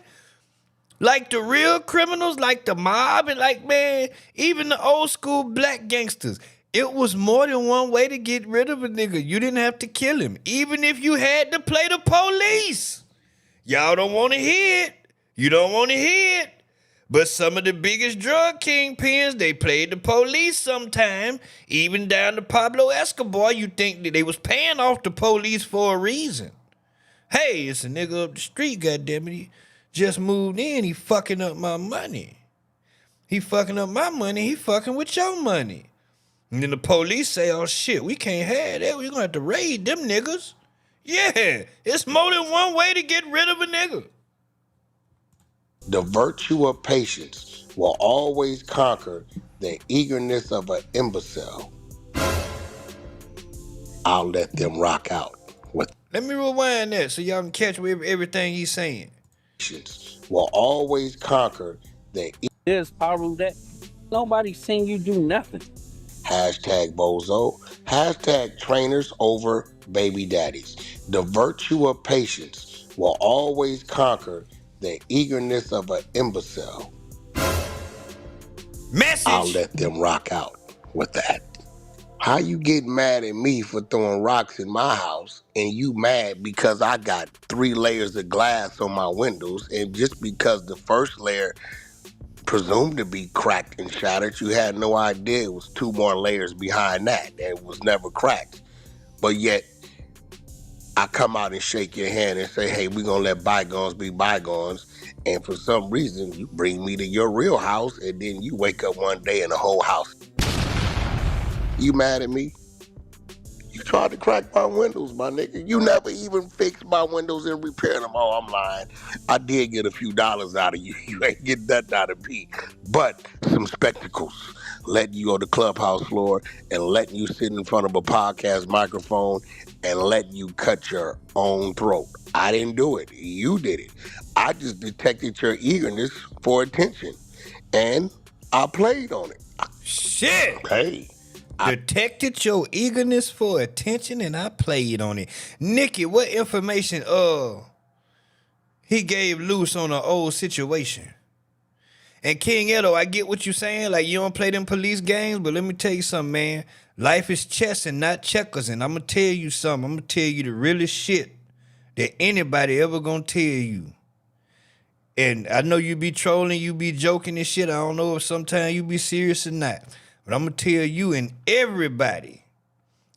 Speaker 4: Like the real criminals, like the mob, and like, man, even the old school black gangsters. It was more than one way to get rid of a nigga. You didn't have to kill him, even if you had to play the police. Y'all don't want to hear it. You don't want to hear it. But some of the biggest drug kingpins, they played the police sometime. Even down to Pablo Escobar, you think that they was paying off the police for a reason. Hey, it's a nigga up the street, goddammit. He just moved in, he fucking up my money. He fucking up my money, he fucking with your money. And then the police say, oh shit, we can't have that. We're gonna have to raid them niggas. Yeah, it's more than one way to get rid of a nigga.
Speaker 6: The virtue of patience will always conquer the eagerness of an imbecile. I'll let them rock out.
Speaker 4: Let me rewind that so y'all can catch everything he's saying.
Speaker 6: Patience will always conquer the
Speaker 7: this power rule that. Nobody's seen you do nothing.
Speaker 6: Hashtag bozo. Hashtag trainers over baby daddies. The virtue of patience will always conquer the eagerness of an imbecile.
Speaker 4: Message.
Speaker 6: I'll let them rock out with that. How you get mad at me for throwing rocks in my house and you mad because I got 3 layers of glass on my windows, and just because the first layer presumed to be cracked and shattered, you had no idea it was 2 more layers behind that and it was never cracked. But yet I come out and shake your hand and say, hey, we're gonna let bygones be bygones. And for some reason, you bring me to your real house, and then you wake up one day and the whole house. You mad at me? You tried to crack my windows, my nigga. You never even fixed my windows and repaired them. Oh, I'm lying. I did get a few dollars out of you. You ain't get nothing out of me. But some spectacles. Letting you on the clubhouse floor and letting you sit in front of a podcast microphone and letting you cut your own throat. I didn't do it. You did it. I just detected your eagerness for attention, and I played on it.
Speaker 4: Shit.
Speaker 6: Hey.
Speaker 4: Detected your eagerness for attention, and I played on it. Nikki, what information he gave Luce on an old situation? And King Edo, I get what you're saying. Like, you don't play them police games, but let me tell you something, man. Life is chess and not checkers. And I'm going to tell you something. I'm going to tell you the realest shit that anybody ever going to tell you. And I know you be trolling, you be joking and shit. I don't know if sometimes you be serious or not. But I'm going to tell you and everybody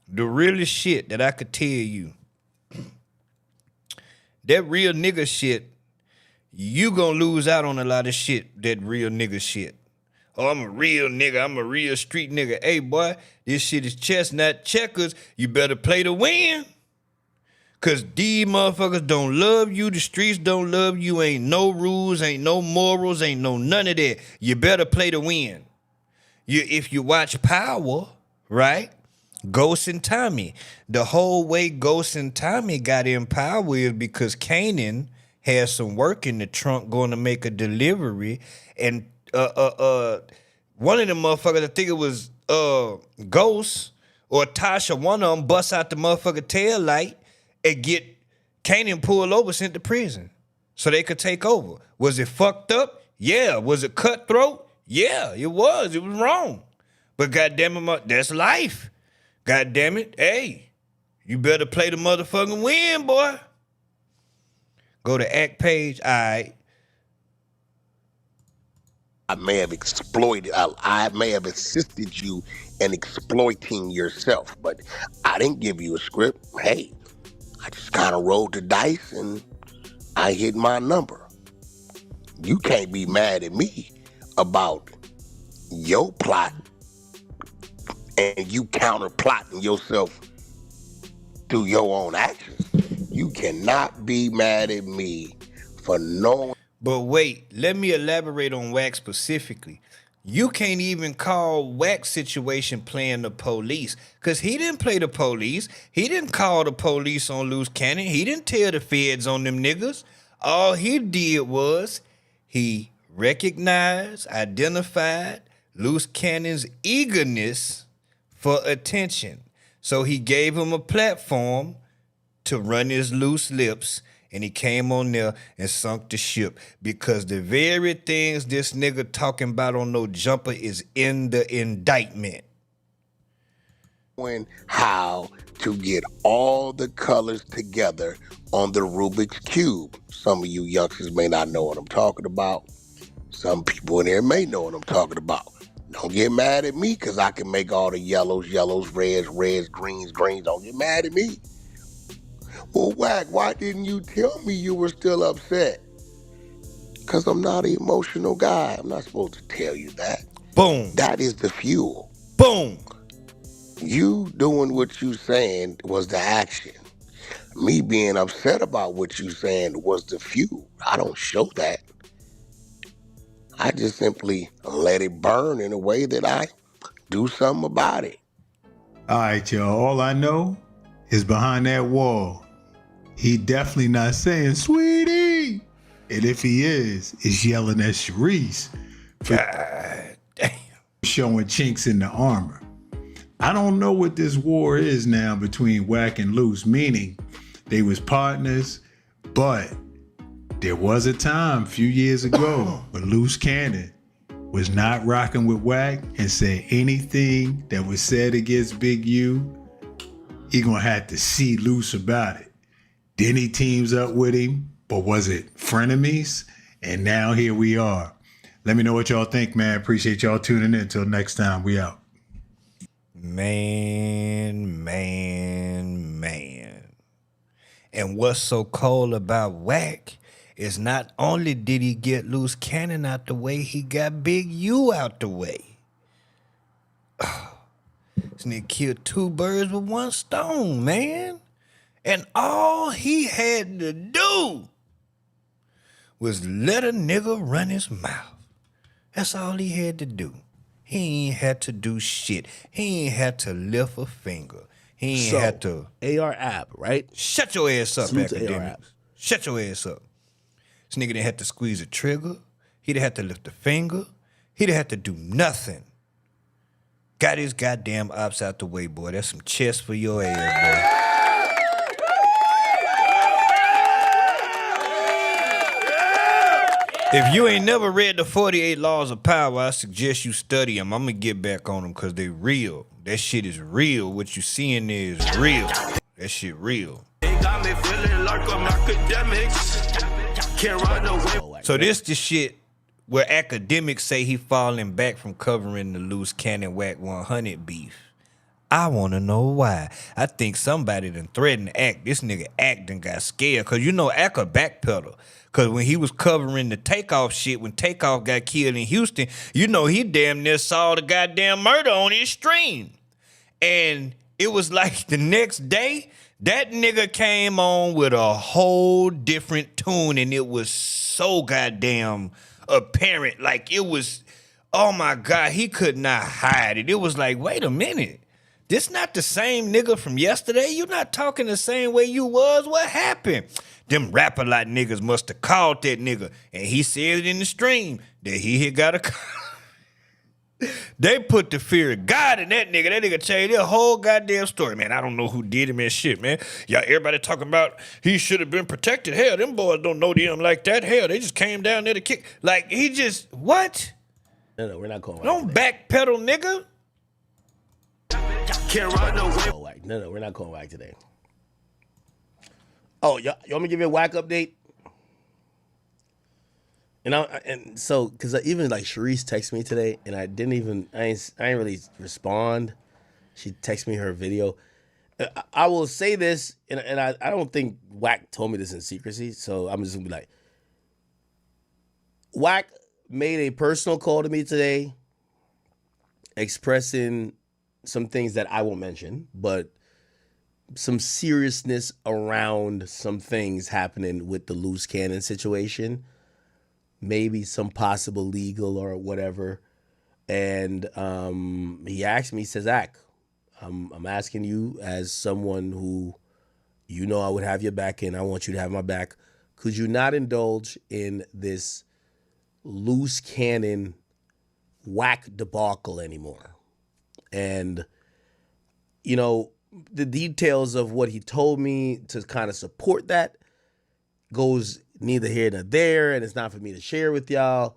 Speaker 4: the realest shit that I could tell you. That real nigga shit, you gonna lose out on a lot of shit, that real nigga shit. Oh, I'm a real nigga. I'm a real street nigga. Hey, boy, this shit is chess, not checkers. You better play to win. Because these motherfuckers don't love you. The streets don't love you. Ain't no rules, ain't no morals, ain't no none of that. You better play to win. If you watch Power, right? Ghost and Tommy. The whole way Ghost and Tommy got in Power is because Kanan had some work in the trunk going to make a delivery. And one of them motherfuckers, I think it was Ghost or Tasha, one of them bust out the motherfucker tail light and get Kanan pulled over, sent to prison so they could take over. Was it fucked up? Yeah. Was it cutthroat? Yeah, it was. It was wrong. But goddamn it, that's life. God damn it. Hey, you better play the motherfucking win, boy. Go to Act Page. All right.
Speaker 6: I may have exploited, I may have assisted you in exploiting yourself, but I didn't give you a script. Hey, I just kind of rolled the dice and I hit my number. You can't be mad at me about your plot and you counter plotting yourself through your own actions. You cannot be mad at me for knowing.
Speaker 4: But wait, let me elaborate on Wack specifically. You can't even call Wack's situation playing the police, because he didn't play the police. He didn't call the police on Luce Cannon. He didn't tell the feds on them niggas. All he did was he recognized, identified Luce Cannon's eagerness for attention. So he gave him a platform to run his loose lips, and he came on there and sunk the ship, because the very things this nigga talking about on No Jumper is in the indictment.
Speaker 6: How to get all the colors together on the Rubik's Cube. Some of you youngsters may not know what I'm talking about. Some people in there may know what I'm talking about. Don't get mad at me because I can make all the yellows, reds, greens. Don't get mad at me. Well, Wack, why didn't you tell me you were still upset? Because I'm not an emotional guy. I'm not supposed to tell you that.
Speaker 4: Boom.
Speaker 6: That is the fuel.
Speaker 4: Boom.
Speaker 6: You doing what you saying was the action. Me being upset about what you saying was the fuel. I don't show that. I just simply let it burn in a way that I do something about it.
Speaker 10: All right, y'all. All I know is behind that wall, he definitely not saying, sweetie. And if he is, it's yelling at Sharice for showing chinks in the armor. I don't know what this war is now between Wack and Luce, meaning they was partners, but there was a time a few years ago when Luce Cannon was not rocking with Wack and said anything that was said against Big U, he gonna have to see Luce about it. Then he teams up with him, but was it frenemies? And now here we are. Let me know what y'all think, man. Appreciate y'all tuning in. Until next time, we out.
Speaker 4: Man. And what's so cold about Wack is not only did he get Luce Cannon out the way, he got Big U out the way. This nigga killed two birds with one stone, man. And all he had to do was let a nigga run his mouth. That's all he had to do. He ain't had to do shit. He ain't had to lift a finger. He ain't had to.
Speaker 8: AR app, right?
Speaker 4: Shut your ass up,
Speaker 8: Salute to
Speaker 4: academic.
Speaker 8: AR app.
Speaker 4: Shut your ass up. This nigga didn't have to squeeze a trigger. He didn't have to lift a finger. He didn't have to do nothing. Got his goddamn ops out the way, boy. That's some chest for your ass, boy. If you ain't never read the 48 Laws of Power, I suggest you study them. I'm going to get back on them because they real. That shit is real. What you seeing there is real. That shit real.
Speaker 5: Got me feeling like I'm academics. Can't run away.
Speaker 4: So this the shit where academics say he falling back from covering the Luce Cannon Wack 100 beef. I want to know why. I think somebody done threatened Ack. This nigga Ack done got scared. Because you know Ack a backpedal. Because when he was covering the Takeoff shit, when Takeoff got killed in Houston, you know he damn near saw the goddamn murder on his stream. And it was like the next day, that nigga came on with a whole different tune. And it was so goddamn apparent. Like it was, oh my God, he could not hide it. It was like, wait a minute. This not the same nigga from yesterday. You not talking the same way you was. What happened? Them Rap-A-Lot niggas must have called that nigga. And he said it in the stream that he had got a call. They put the fear of God in that nigga. That nigga changed their whole goddamn story. Man, I don't know who did him and shit, man. Yeah, everybody talking about he should have been protected. Hell, them boys don't know them like that. Hell, they just came down there to kick. Like, he just, what?
Speaker 8: No, we're not calling
Speaker 4: Don't backpedal, nigga.
Speaker 5: Can't run away.
Speaker 8: No, we're not calling Wack today. Oh, you want me to give you a Wack update? And so, because even like Sharice texted me today, and I ain't really respond. She texted me her video. I will say this, and I don't think Wack told me this in secrecy, so I'm just gonna be like, Wack made a personal call to me today, expressing some things that I won't mention, but some seriousness around some things happening with the Luce Cannon situation, maybe some possible legal or whatever. And he asked me, he says, Ack, I'm asking you as someone who, you know, I would have your back and I want you to have my back. Could you not indulge in this Luce Cannon Wack debacle anymore? And, you know, the details of what he told me to kind of support that goes neither here nor there, and it's not for me to share with y'all.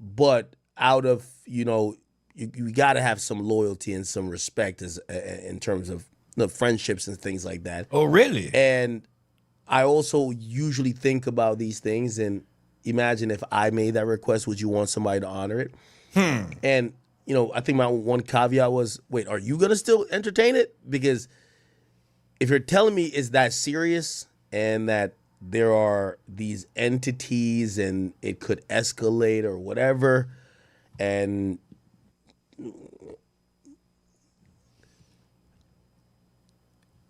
Speaker 8: But out of, you know, you got to have some loyalty and some respect as in terms of friendships and things like that.
Speaker 4: Oh, really?
Speaker 8: And I also usually think about these things and imagine if I made that request, would you want somebody to honor it? And you know, I think my one caveat was, wait, are you going to still entertain it? Because if you're telling me it's that serious and that there are these entities and it could escalate or whatever, and
Speaker 4: this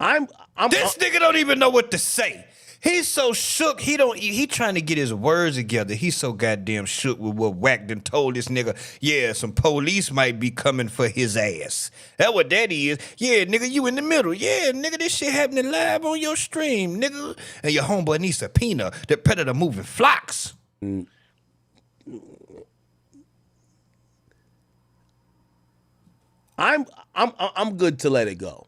Speaker 4: nigga don't even know what to say. He's so shook. He trying to get his words together. He's so goddamn shook with what Wack done told this nigga. Yeah, some police might be coming for his ass. That what that is. Yeah, nigga, you in the middle. Yeah, nigga, this shit happening live on your stream, nigga. And your homeboy needs a peanut. The predator moving flocks.
Speaker 8: I'm good to let it go.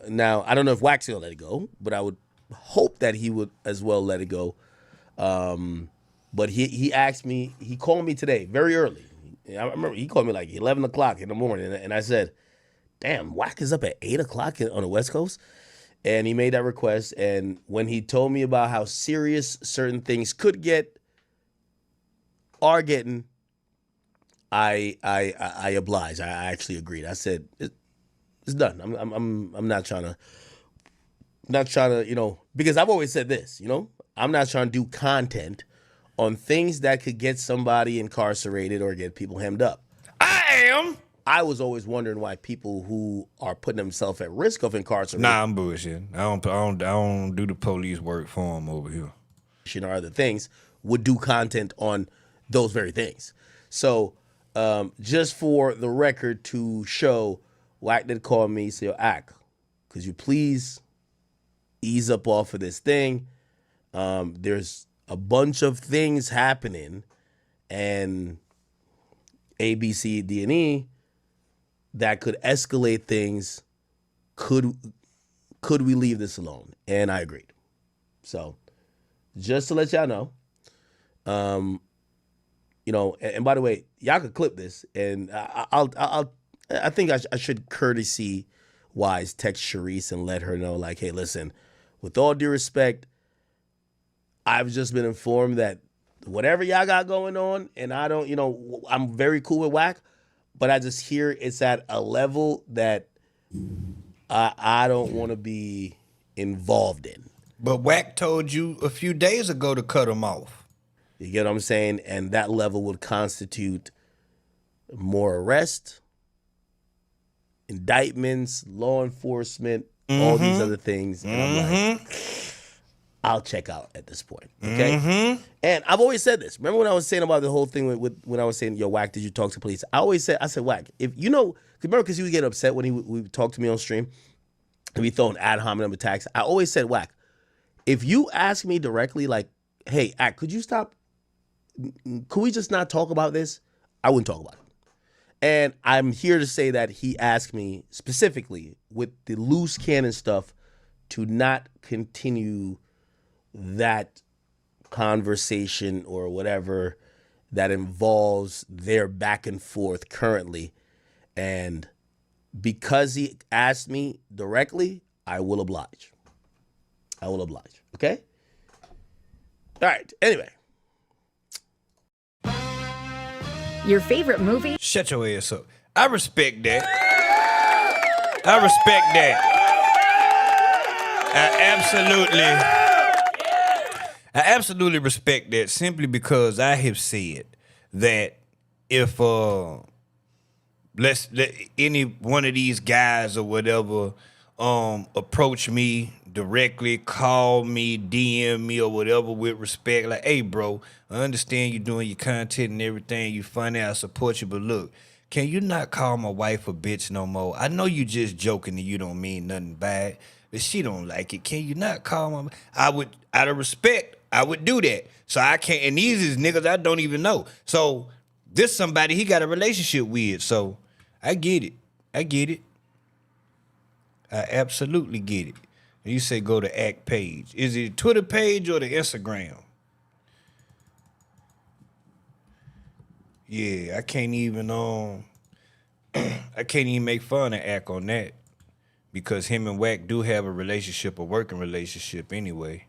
Speaker 8: Now, I don't know if Wack's gonna let it go, but I would hope that he would as well let it go. But he asked me, he called me today very early. I remember he called me like 11 o'clock in the morning, and I said, damn, Wack is up at 8 o'clock on the West Coast? And he made that request, and when he told me about how serious certain things could get, are getting, I obliged. I actually agreed. I said, it's done. I'm not trying to, you know, because I've always said this, you know, I'm not trying to do content on things that could get somebody incarcerated or get people hemmed up. I was always wondering why people who are putting themselves at risk of incarceration.
Speaker 4: Nah, I'm bullshit. I don't do the police work for them over here.
Speaker 8: Or other things would do content on those very things. So just for the record to show, Wack did call me, say, yo, Ack, could you please ease up off of this thing? There's a bunch of things happening, and A, B, C, D, and E that could escalate things. Could we leave this alone? And I agreed. So just to let y'all know, you know, and by the way, y'all could clip this, and I think I should courtesy wise text Sharice and let her know, like, hey, listen, with all due respect, I've just been informed that whatever y'all got going on, and I don't, you know, I'm very cool with Wack, but I just hear it's at a level that I don't want to be involved in.
Speaker 4: But Wack told you a few days ago to cut him off.
Speaker 8: You get what I'm saying? And that level would constitute more arrest, indictments, law enforcement, all these other things. And I'm like, I'll check out at this point. Okay. And I've always said this. Remember when I was saying about the whole thing with when I was saying, yo, Wack, did you talk to police? I said, Wack, if you know, remember, because he would get upset when he would talk to me on stream and be throwing ad hominem attacks. I always said, Wack, if you ask me directly, like, hey, Ack, could you stop? Could we just not talk about this? I wouldn't talk about it. And I'm here to say that he asked me specifically with the loose cannon stuff to not continue that conversation or whatever that involves their back and forth currently. And because he asked me directly, I will oblige. I will oblige. Okay? All right. Anyway.
Speaker 12: Your favorite movie?
Speaker 4: Shut your ass up. I respect that. I respect that. I absolutely respect that, simply because I have said that if any one of these guys or whatever approach me directly, call me, DM me or whatever with respect, like, hey bro, I understand you doing your content and everything, you funny, I support you, but look, can you not call my wife a bitch no more? I know you just joking and you don't mean nothing bad, but she don't like it. Can you not call my... I would, out of respect, I would do that. So I can't, and these is niggas I don't even know. So this somebody he got a relationship with, so I get it. I absolutely get it. You say go to Act page. Is it Twitter page or the Instagram? Yeah, I can't even I can't even make fun of Act on that, because him and Wack do have a relationship, a working relationship anyway.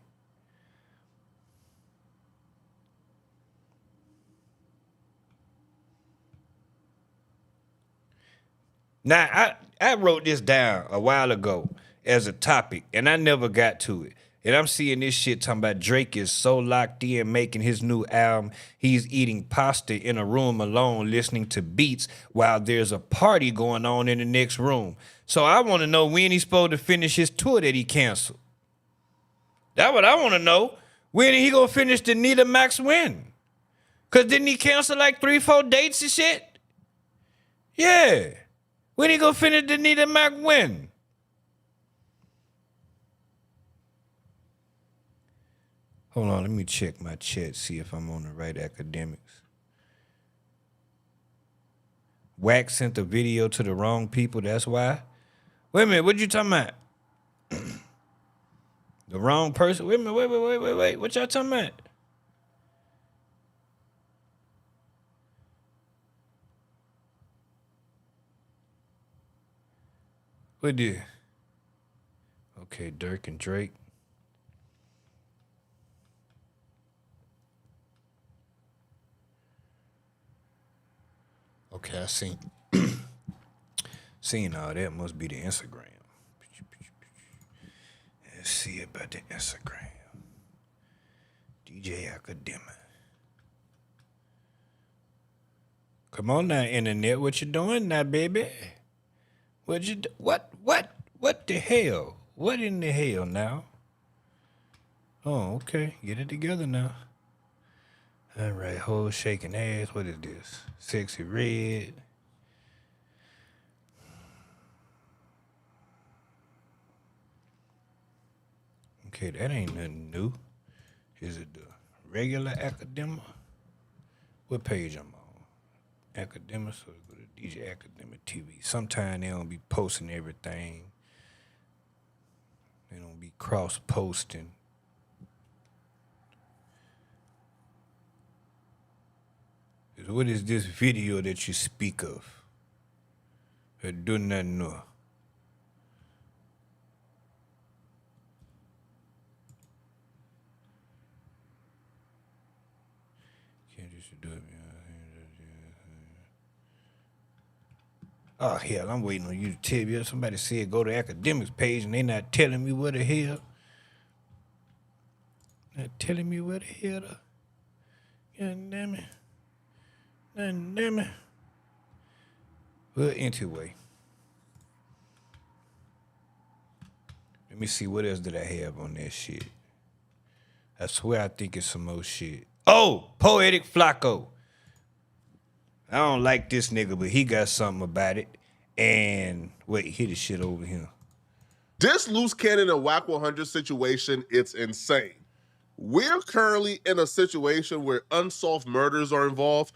Speaker 4: Now, I wrote this down a while ago as a topic, and I never got to it. And I'm seeing this shit talking about Drake is so locked in making his new album, he's eating pasta in a room alone listening to beats while there's a party going on in the next room. So I want to know when he's supposed to finish his tour that he canceled. That's what I want to know. When he gonna finish the Nita Max when? Because didn't he cancel like 3-4 dates and shit? Yeah. When he gonna finish the Nita Mac when? Hold on, let me check my chat, see if I'm on the right academics. Wack sent the video to the wrong people, that's why? Wait a minute, what you talking about? The wrong person? Wait a minute, wait. What y'all talking about? What did? Okay, Dirk and Drake. Okay, I seen all that. Must be the Instagram. Let's see about the Instagram. DJ Academic. Come on now, internet. What you doing now, baby? What the hell? What in the hell now? Oh, okay. Get it together now. All right, whole shaking ass. What is this? Sexy red. Okay, that ain't nothing new. Is it the regular Academic? What page I'm on? Academic, so go to DJ Academic TV. Sometimes they don't be posting everything. They don't be cross-posting. What is this video that you speak of? I do not know. Can't just do it. Oh, hell, I'm waiting on you to tell me. Somebody said go to academics page and they not telling me where the hell. Not telling me where the hell. God damn it. God damn it. Well, anyway. Let me see what else did I have on that shit. I swear I think it's some more shit. Oh, Poetic Flacco. I don't like this nigga, but he got something about it. And wait, hit his shit over here.
Speaker 1: This Luce Cannon and Wack 100 situation, it's insane. We're currently in a situation where unsolved murders are involved,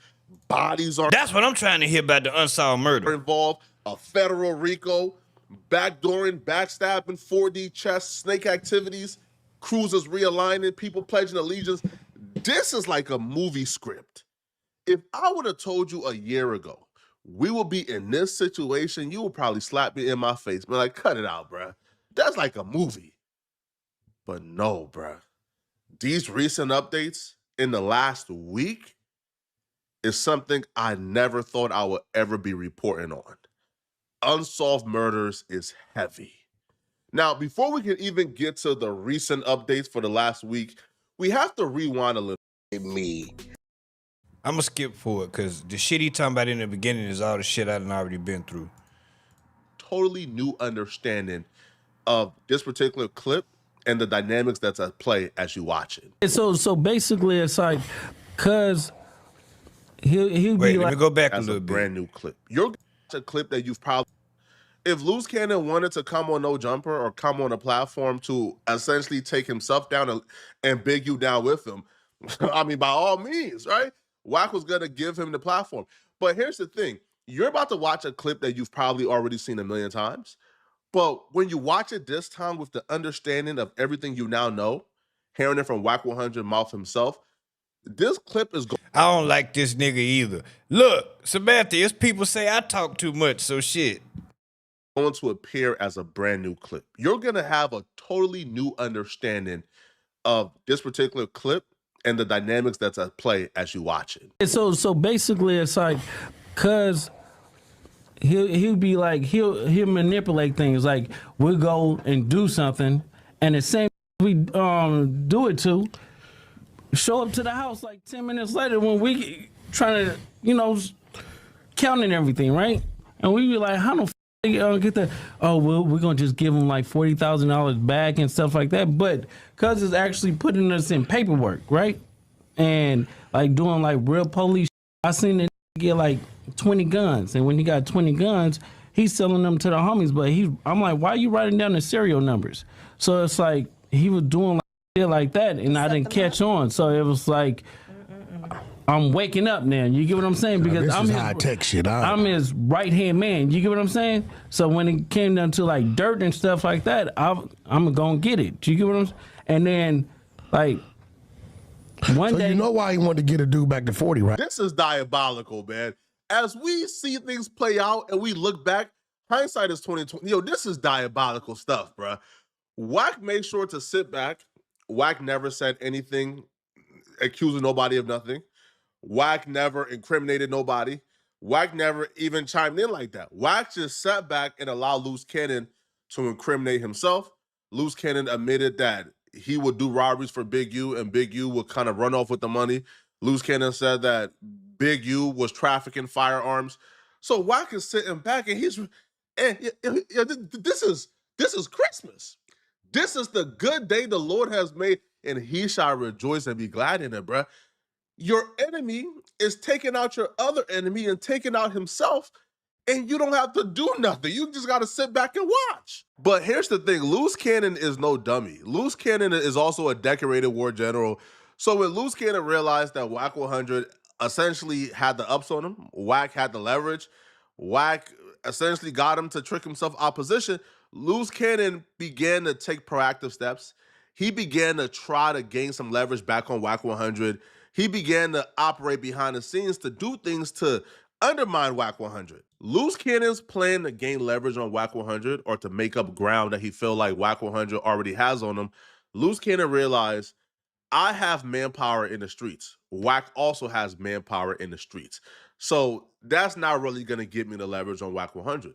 Speaker 1: bodies are...
Speaker 4: That's what I'm trying to hear about, the unsolved murder.
Speaker 1: ...involved, a federal RICO, backdooring, backstabbing, 4D chess, snake activities, cruisers realigning, people pledging allegiance. This is like a movie script. If I would have told you a year ago we will be in this situation, you would probably slap me in my face. But like, cut it out, bruh. That's like a movie. But no, bruh. These recent updates in the last week is something I never thought I would ever be reporting on. Unsolved murders is heavy. Now, before we can even get to the recent updates for the last week, we have to rewind a little.
Speaker 4: I'm gonna skip forward because the shit he talking about in the beginning is all the shit I done already been through.
Speaker 1: Totally new understanding of this particular clip and the dynamics that's at play as you watch it.
Speaker 7: So basically, it's like, cause he'll
Speaker 1: Wait,
Speaker 7: be
Speaker 1: let
Speaker 7: like,
Speaker 1: me go back a little bit. Brand new clip. You're a clip that you've probably. If Luce Cannon wanted to come on No Jumper or come on a platform to essentially take himself down and big you down with him, I mean, by all means, right? Wack was gonna give him the platform. But here's the thing. You're about to watch a clip that you've probably already seen a million times. But when you watch it this time with the understanding of everything you now know, hearing it from Wack 100 mouth himself, this clip is going.
Speaker 4: I don't like this nigga either. Look, Samantha, it's people say I talk too much, so shit.
Speaker 1: Going to appear as a brand new clip. You're gonna have a totally new understanding of this particular clip and the dynamics that's at play as you watch it.
Speaker 7: So basically, it's like, cause he'll be like, he'll manipulate things. Like, we'll go and do something, and the same we do it to, show up to the house like 10 minutes later when we trying to, counting everything, right? And we be like, how the get that? Oh, well, we're gonna just give them like $40,000 back and stuff like that. But cause it's actually putting us in paperwork, right? And like doing like real police. I seen it get like 20 guns, and when he got 20 guns, he's selling them to the homies. But I'm like, why are you writing down the serial numbers? So it's like he was doing like shit like that, and I didn't catch on. So it was like, I'm waking up now. You get what I'm saying? Because I'm
Speaker 23: high-tech shit.
Speaker 7: I'm his right-hand man. You get what I'm saying? So when it came down to like dirt and stuff like that, I'm gonna get it. You get what I'm saying? And then like one day,
Speaker 23: you know why he wanted to get a dude back to 40, right?
Speaker 1: This is diabolical, man. As we see things play out and we look back, hindsight is 2020. Yo, this is diabolical stuff, bruh. Wack made sure to sit back. Wack never said anything accusing nobody of nothing. Wack never incriminated nobody. Wack never even chimed in like that. Wack just sat back and allowed Luce Cannon to incriminate himself. Luce Cannon admitted that he would do robberies for Big U, and Big U would kind of run off with the money. Luce Cannon said that Big U was trafficking firearms. So Wack is sitting back and this is Christmas. This is the good day the Lord has made, and he shall rejoice and be glad in it, bruh. Your enemy is taking out your other enemy and taking out himself, and you don't have to do nothing. You just got to sit back and watch. But here's the thing. Luce Cannon is no dummy. Luce Cannon is also a decorated war general. So when Luce Cannon realized that Wack 100 essentially had the ups on him, Wack had the leverage, Wack essentially got him to trick himself opposition, Luce Cannon began to take proactive steps. He began to try to gain some leverage back on Wack 100. he began to operate behind the scenes to do things to undermine Wack 100. Luce Cannon's plan to gain leverage on Wack 100 or to make up ground that he felt like Wack 100 already has on him, Luce Cannon realized, I have manpower in the streets. Wack also has manpower in the streets. So that's not really going to get me the leverage on Wack 100.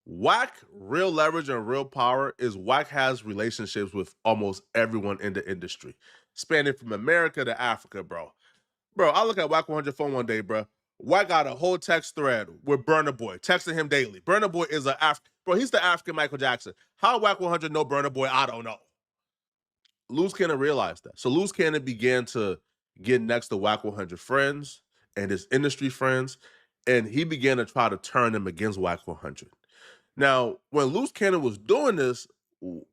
Speaker 1: Wack, real leverage and real power is Wack has relationships with almost everyone in the industry, spanning from America to Africa, bro. Bro, I look at Wack 100 phone one day, bro. Wack got a whole text thread with Burna Boy, texting him daily. Burna Boy is he's the African Michael Jackson. How Wack 100 know Burna Boy? I don't know. Luce Cannon realized that. So Luce Cannon began to get next to Wack 100 friends and his industry friends, and he began to try to turn them against Wack 100. Now, when Luce Cannon was doing this,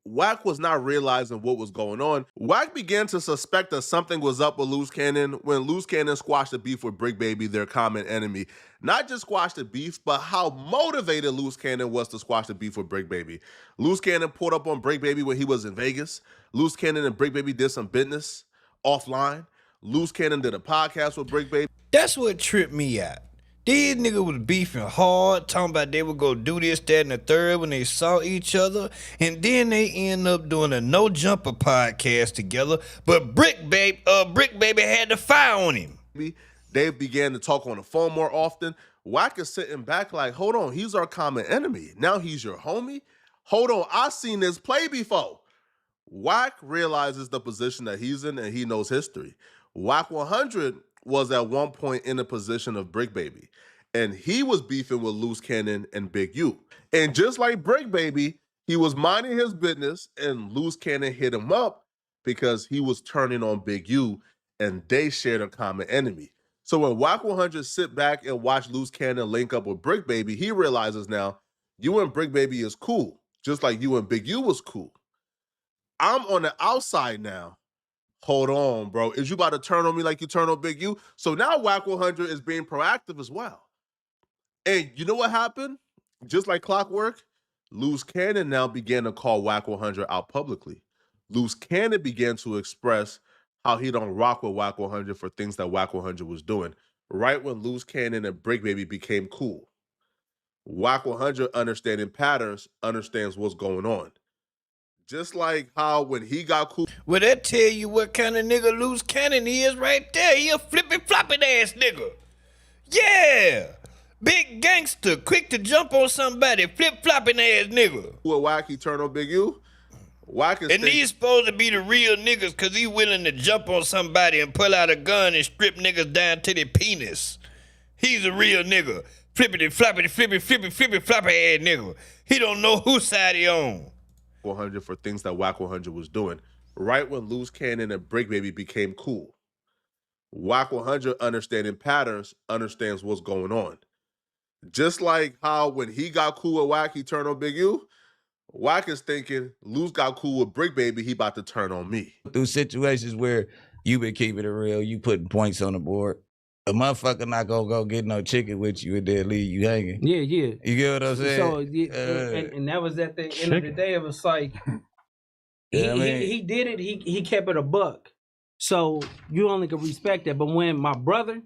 Speaker 1: Wack was not realizing what was going on. Wack began to suspect that something was up with Luce Cannon when Luce Cannon squashed the beef with Brick Baby, their common enemy. Not just squashed the beef, but how motivated Luce Cannon was to squash the beef with Brick Baby. Luce Cannon pulled up on Brick Baby when he was in Vegas. Luce Cannon and Brick Baby did some business offline. Luce Cannon did a podcast with Brick Baby.
Speaker 4: That's what tripped me out. These niggas was beefing hard, talking about they would go do this, that, and the third when they saw each other, and then they end up doing a No Jumper podcast together, but Brick Baby had the fire on him.
Speaker 1: They began to talk on the phone more often. Wack is sitting back like, hold on, he's our common enemy. Now he's your homie? Hold on, I've seen this play before. Wack realizes the position that he's in and he knows history. Wack 100 was at one point in the position of Brick Baby, and he was beefing with Luce Cannon and Big U. And just like Brick Baby, he was minding his business, and Luce Cannon hit him up because he was turning on Big U, and they shared a common enemy. So when Wack 100 sit back and watch Luce Cannon link up with Brick Baby, he realizes now, you and Brick Baby is cool, just like you and Big U was cool. I'm on the outside now. Hold on, bro. Is you about to turn on me like you turn on Big U? So now Wack 100 is being proactive as well. And you know what happened? Just like clockwork, Luce Cannon now began to call Wack 100 out publicly. Luce Cannon began to express how he don't rock with Wack 100 for things that Wack 100 was doing. Right when Luce Cannon and Brick Baby became cool. Wack 100, understanding patterns, understands what's going on. Just like how when he got cool.
Speaker 4: Well, that tell you what kind of nigga Luce Cannon is right there. He a flippin' ass nigga. Yeah. Big gangster, quick to jump on somebody, flip-flopping ass nigga.
Speaker 1: Well, Wack, he turn on Big U? Wack is
Speaker 4: and he's supposed to be the real niggas because he willing to jump on somebody and pull out a gun and strip niggas down to their penis. He's a real nigga. Flippity-floppity, flippity-floppy ass nigga. He don't know whose side he on.
Speaker 1: 100 for things that Wack 100 was doing. Right when Luce Cannon and Brick Baby became cool. Wack 100, understanding patterns, understands what's going on. Just like how when he got cool with Wack, he turned on Big U. Wack is thinking, Luce got cool with Brick Baby, he about to turn on me.
Speaker 18: Through situations where you been keeping it real, you putting points on the board. A motherfucker not gonna go get no chicken with you and then leave you hanging.
Speaker 7: Yeah, yeah.
Speaker 18: You get what I'm saying?
Speaker 7: So, and that was at the end of the day. It was like, he did it. He kept it a buck. So you only could respect that. But when my brother,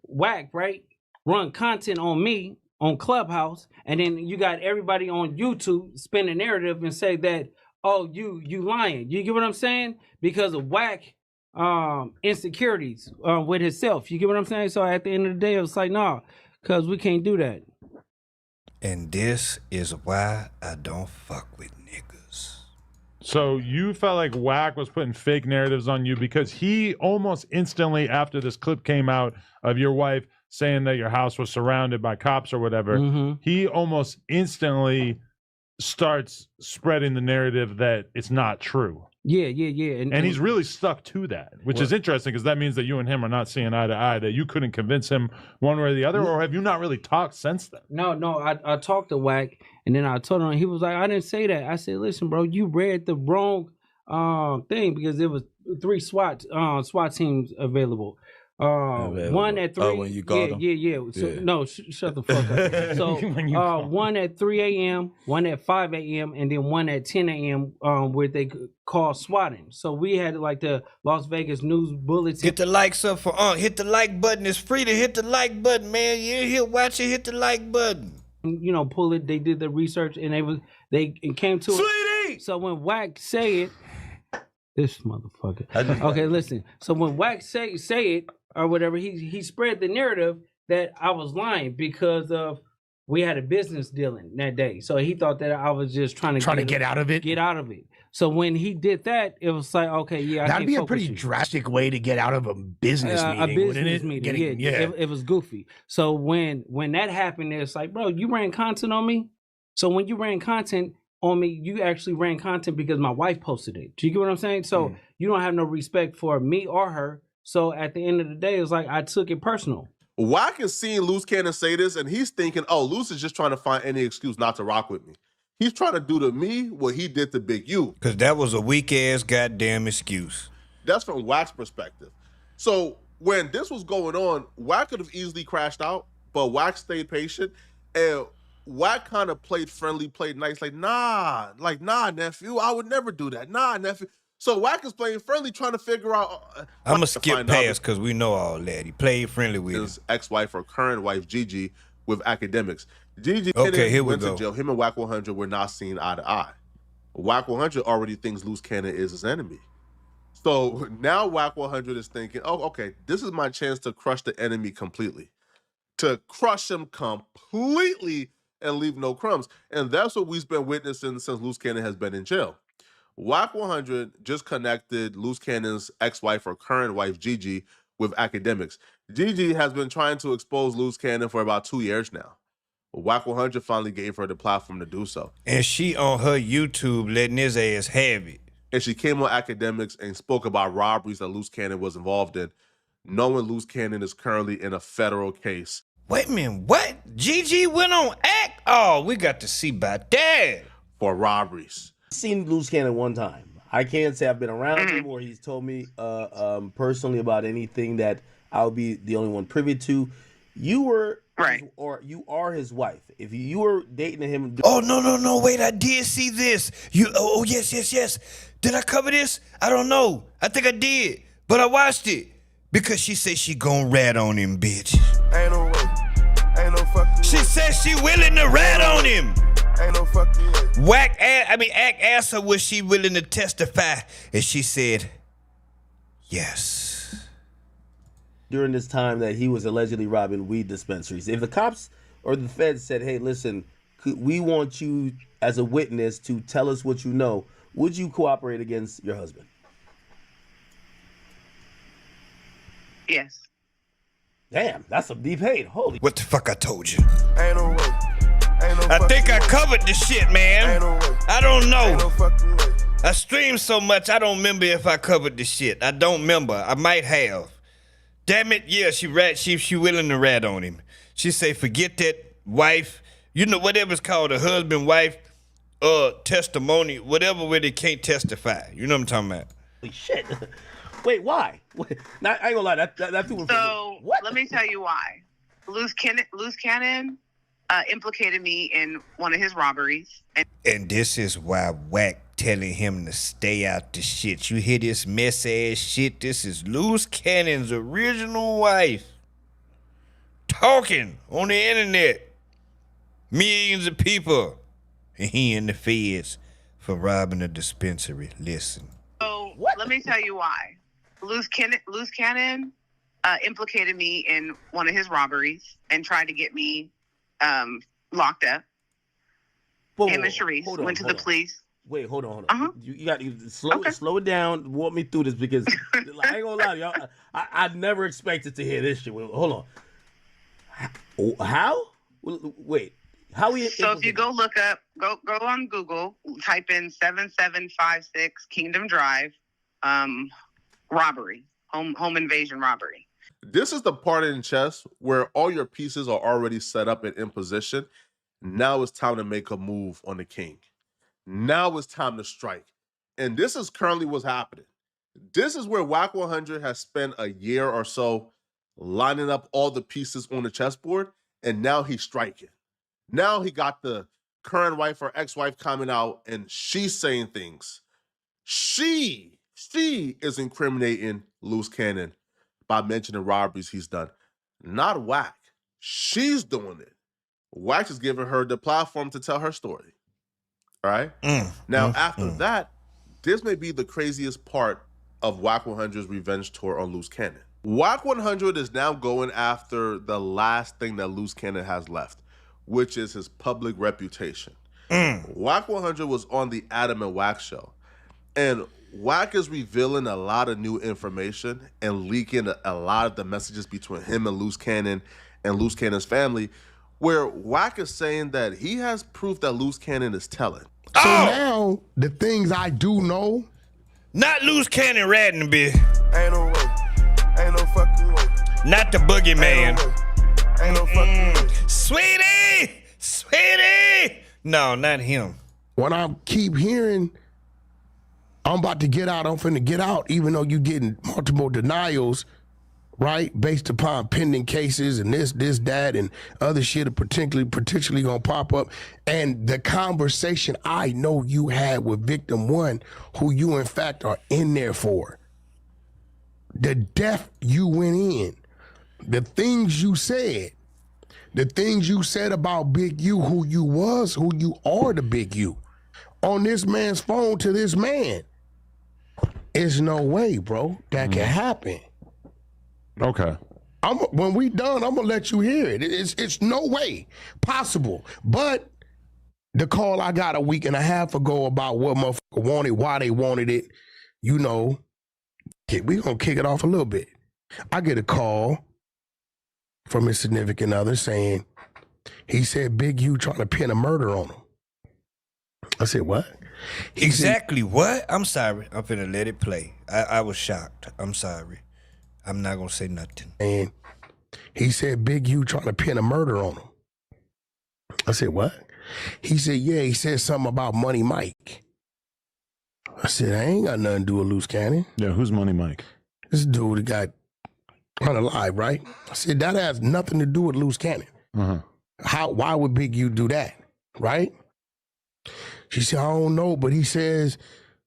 Speaker 7: Wack, right, run content on me on Clubhouse, and then you got everybody on YouTube spin a narrative and say that, oh, you lying. You get what I'm saying? Because of Wack insecurities with himself. You get what I'm saying? So at the end of the day, it was like, nah, because we can't do that.
Speaker 4: And this is why I don't fuck with niggas.
Speaker 20: So you felt like Wack was putting fake narratives on you because he almost instantly after this clip came out of your wife saying that your house was surrounded by cops or whatever, he almost instantly starts spreading the narrative that it's not true.
Speaker 7: Yeah.
Speaker 20: And he's really stuck to that, which is interesting because that means that you and him are not seeing eye to eye, that you couldn't convince him one way or the other, or have you not really talked since then?
Speaker 7: No, I talked to Wack, and then I told him, he was like, I didn't say that. I said, listen, bro, you read the wrong thing because there was 3 SWAT teams available. One at 3.
Speaker 18: Oh, when you called him?
Speaker 7: Yeah. So,
Speaker 18: Yeah.
Speaker 7: no, shut the fuck up. So one at 3 a.m., one at 5 a.m., and then one at 10 a.m. Where they call swatting. So we had like the Las Vegas News Bulletin.
Speaker 4: Get the likes up for hit the like button. It's free to hit the like button, man. You ain't here watching, hit the like button.
Speaker 7: You know, pull it. They did the research and they came to it. So when Wack say it, this motherfucker. Okay, listen. So when Wack say it or whatever, he spread the narrative that I was lying because of we had a business dealing that day. So he thought that I was just trying to
Speaker 23: get out of it.
Speaker 7: Get out of it. So when he did that, it was like, okay, yeah,
Speaker 23: That'd be a pretty drastic way to get out of a business meeting,
Speaker 7: a business
Speaker 23: wouldn't it?
Speaker 7: meeting. It was goofy. So when that happened, it's like, bro, you ran content on me. So when you ran content on me, you actually ran content because my wife posted it. Do you get what I'm saying? So you don't have no respect for me or her. So at the end of the day, it's like I took it personal.
Speaker 1: Wack is seeing Luce Cannon say this, and he's thinking, oh, Luce is just trying to find any excuse not to rock with me. He's trying to do to me what he did to Big U.
Speaker 4: Because that was a weak-ass goddamn excuse.
Speaker 1: That's from Wack's perspective. So when this was going on, Wack could have easily crashed out, but Wack stayed patient, and Wack kind of played friendly, played nice, like, nah, nephew, I would never do that. Nah, nephew. So Wack is playing friendly, trying to figure out.
Speaker 4: I'm going to skip past because we know all that. He played friendly with
Speaker 1: his ex-wife or current wife, Gigi, with academics. Gigi
Speaker 4: here we
Speaker 1: went
Speaker 4: go.
Speaker 1: to jail. Him and Wack 100 were not seen eye to eye. Wack 100 already thinks Luce Cannon is his enemy. So now Wack 100 is thinking, oh, okay, this is my chance to crush the enemy completely. To crush him completely and leave no crumbs. And that's what we've been witnessing since Luce Cannon has been in jail. Wack 100 just connected Luce Cannon's ex-wife or current wife, Gigi, with academics. Gigi has been trying to expose Luce Cannon for about 2 years now. Wack 100 finally gave her the platform to do so.
Speaker 4: And she on her YouTube letting his ass have it.
Speaker 1: And she came on academics and spoke about robberies that Luce Cannon was involved in, knowing Luce Cannon is currently in a federal case.
Speaker 4: Wait a minute, what? Gigi went on act? Oh, we got to see about that.
Speaker 1: For robberies.
Speaker 8: I've seen Luce Cannon one time. I can't say I've been around him or he's told me personally about anything that I would be the only one privy to. You were or you are his wife. If you were dating him.
Speaker 4: Oh, no. Wait, I did see this. Yes. Did I cover this? I don't know. I think I did. But I watched it. Because she said she gon' rat on him, bitch.
Speaker 5: Ain't no way. Ain't no fucking
Speaker 4: She said she willing to rat on him.
Speaker 5: Ain't no fucking way.
Speaker 4: Ack asked her was she willing to testify. And she said, yes.
Speaker 8: During this time that he was allegedly robbing weed dispensaries. If the cops or the feds said, hey, listen, we want you as a witness to tell us what you know, would you cooperate against your husband?
Speaker 16: Yes.
Speaker 8: Damn, that's a deep hate. Holy.
Speaker 4: What the fuck I told you?
Speaker 5: Ain't no way. Ain't no
Speaker 4: I think I covered the shit, man.
Speaker 5: Ain't no way.
Speaker 4: I don't know.
Speaker 5: Ain't no fucking way.
Speaker 4: I streamed so much, I don't remember if I covered the shit. I don't remember. I might have. Damn it, yeah, she willing to rat on him. She say, forget that wife, you know, whatever it's called, a husband, wife, testimony, whatever where they can't testify. You know what I'm talking about?
Speaker 8: Holy shit. Wait, why? Wait, I ain't gonna lie, that people.
Speaker 16: So let me tell you why. Luce Cannon implicated me in one of his robberies.
Speaker 4: And this is why Wack telling him to stay out the shit. You hear this mess ass shit? This is Luce Cannon's original wife talking on the internet. Millions of people. And he in the feds for robbing a dispensary. Listen.
Speaker 16: So let me tell you why. Luce Cannon implicated me in one of his robberies and tried to get me locked up. Him and Sharice went to the police.
Speaker 8: Wait, hold on. You got to slow it down. Walk me through this because I ain't gonna lie to y'all. I never expected to hear this shit. Hold on. How? Wait. How we?
Speaker 16: So if you go look up, go on Google, type in 7756 Kingdom Drive, robbery, home invasion robbery.
Speaker 1: This is the part in chess where all your pieces are already set up and in position. Now it's time to make a move on the king. Now it's time to strike. And this is currently what's happening. This is where Wack 100 has spent a year or so lining up all the pieces on the chessboard, and now he's striking. Now he got the current wife or ex-wife coming out, and she's saying things. She is incriminating Luce Cannon by mentioning robberies he's done. Not Wack. She's doing it. Wack is giving her the platform to tell her story. All right? Now, after that, this may be the craziest part of Wack 100's revenge tour on Luce Cannon. Wack 100 is now going after the last thing that Luce Cannon has left, which is his public reputation. Wack 100 was on the Adam and Wack show, and Wack is revealing a lot of new information and leaking a lot of the messages between him and Luce Cannon and Luce Cannon's family, where Wack is saying that he has proof that Luce Cannon is telling.
Speaker 23: So now, the things I do know.
Speaker 4: Not Luce Cannon ratting a bit.
Speaker 5: Ain't no way. Ain't no fucking way.
Speaker 4: Not the boogeyman.
Speaker 5: Ain't no fucking way.
Speaker 4: Sweetie! Sweetie! No, not him.
Speaker 23: When I keep hearing, I'm about to get out, I'm finna get out, even though you're getting multiple denials, right? Based upon pending cases and this, that, and other shit are potentially gonna pop up. And the conversation I know you had with victim one, who you in fact are in there for, the depth you went in, the things you said about Big U, who you was, who you are to Big U, on this man's phone to this man. There's no way, bro, that can happen.
Speaker 20: Okay.
Speaker 23: When we done, I'm gonna let you hear it. It's no way possible. But the call I got a week and a half ago about what motherfucker wanted, why they wanted it, you know, we gonna kick it off a little bit. I get a call from his significant other saying, he said Big U trying to pin a murder on him. I said, what?
Speaker 4: Exactly what? I'm sorry. I'm finna let it play. I was shocked. I'm sorry. I'm not gonna say nothing.
Speaker 23: And he said Big U trying to pin a murder on him. I said, what? He said, yeah, he said something about Money Mike. I said, I ain't got nothing to do with Luce Cannon.
Speaker 20: Yeah, who's Money Mike?
Speaker 23: This dude that got unalive, right? I said, that has nothing to do with Luce Cannon. Why would Big U do that, right? She said, I don't know, but he says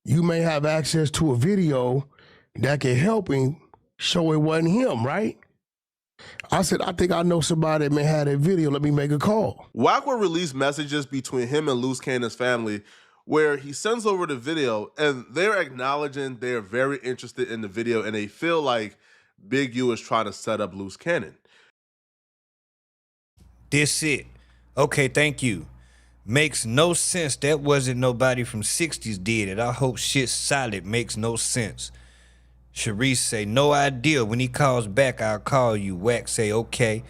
Speaker 23: you may have access to a video that can help him show it wasn't him, right? I said, I think I know somebody that may have that video. Let me make a call.
Speaker 1: Wack will release messages between him and Luce Cannon's family where he sends over the video, and they're acknowledging they're very interested in the video, and they feel like Big U is trying to set up Luce Cannon.
Speaker 4: This it. Okay, thank you. Makes no sense. That wasn't nobody from 60s did it. I hope shit's solid. Makes no sense. Sharice say, no idea. When he calls back, I'll call you. Wack say, okay.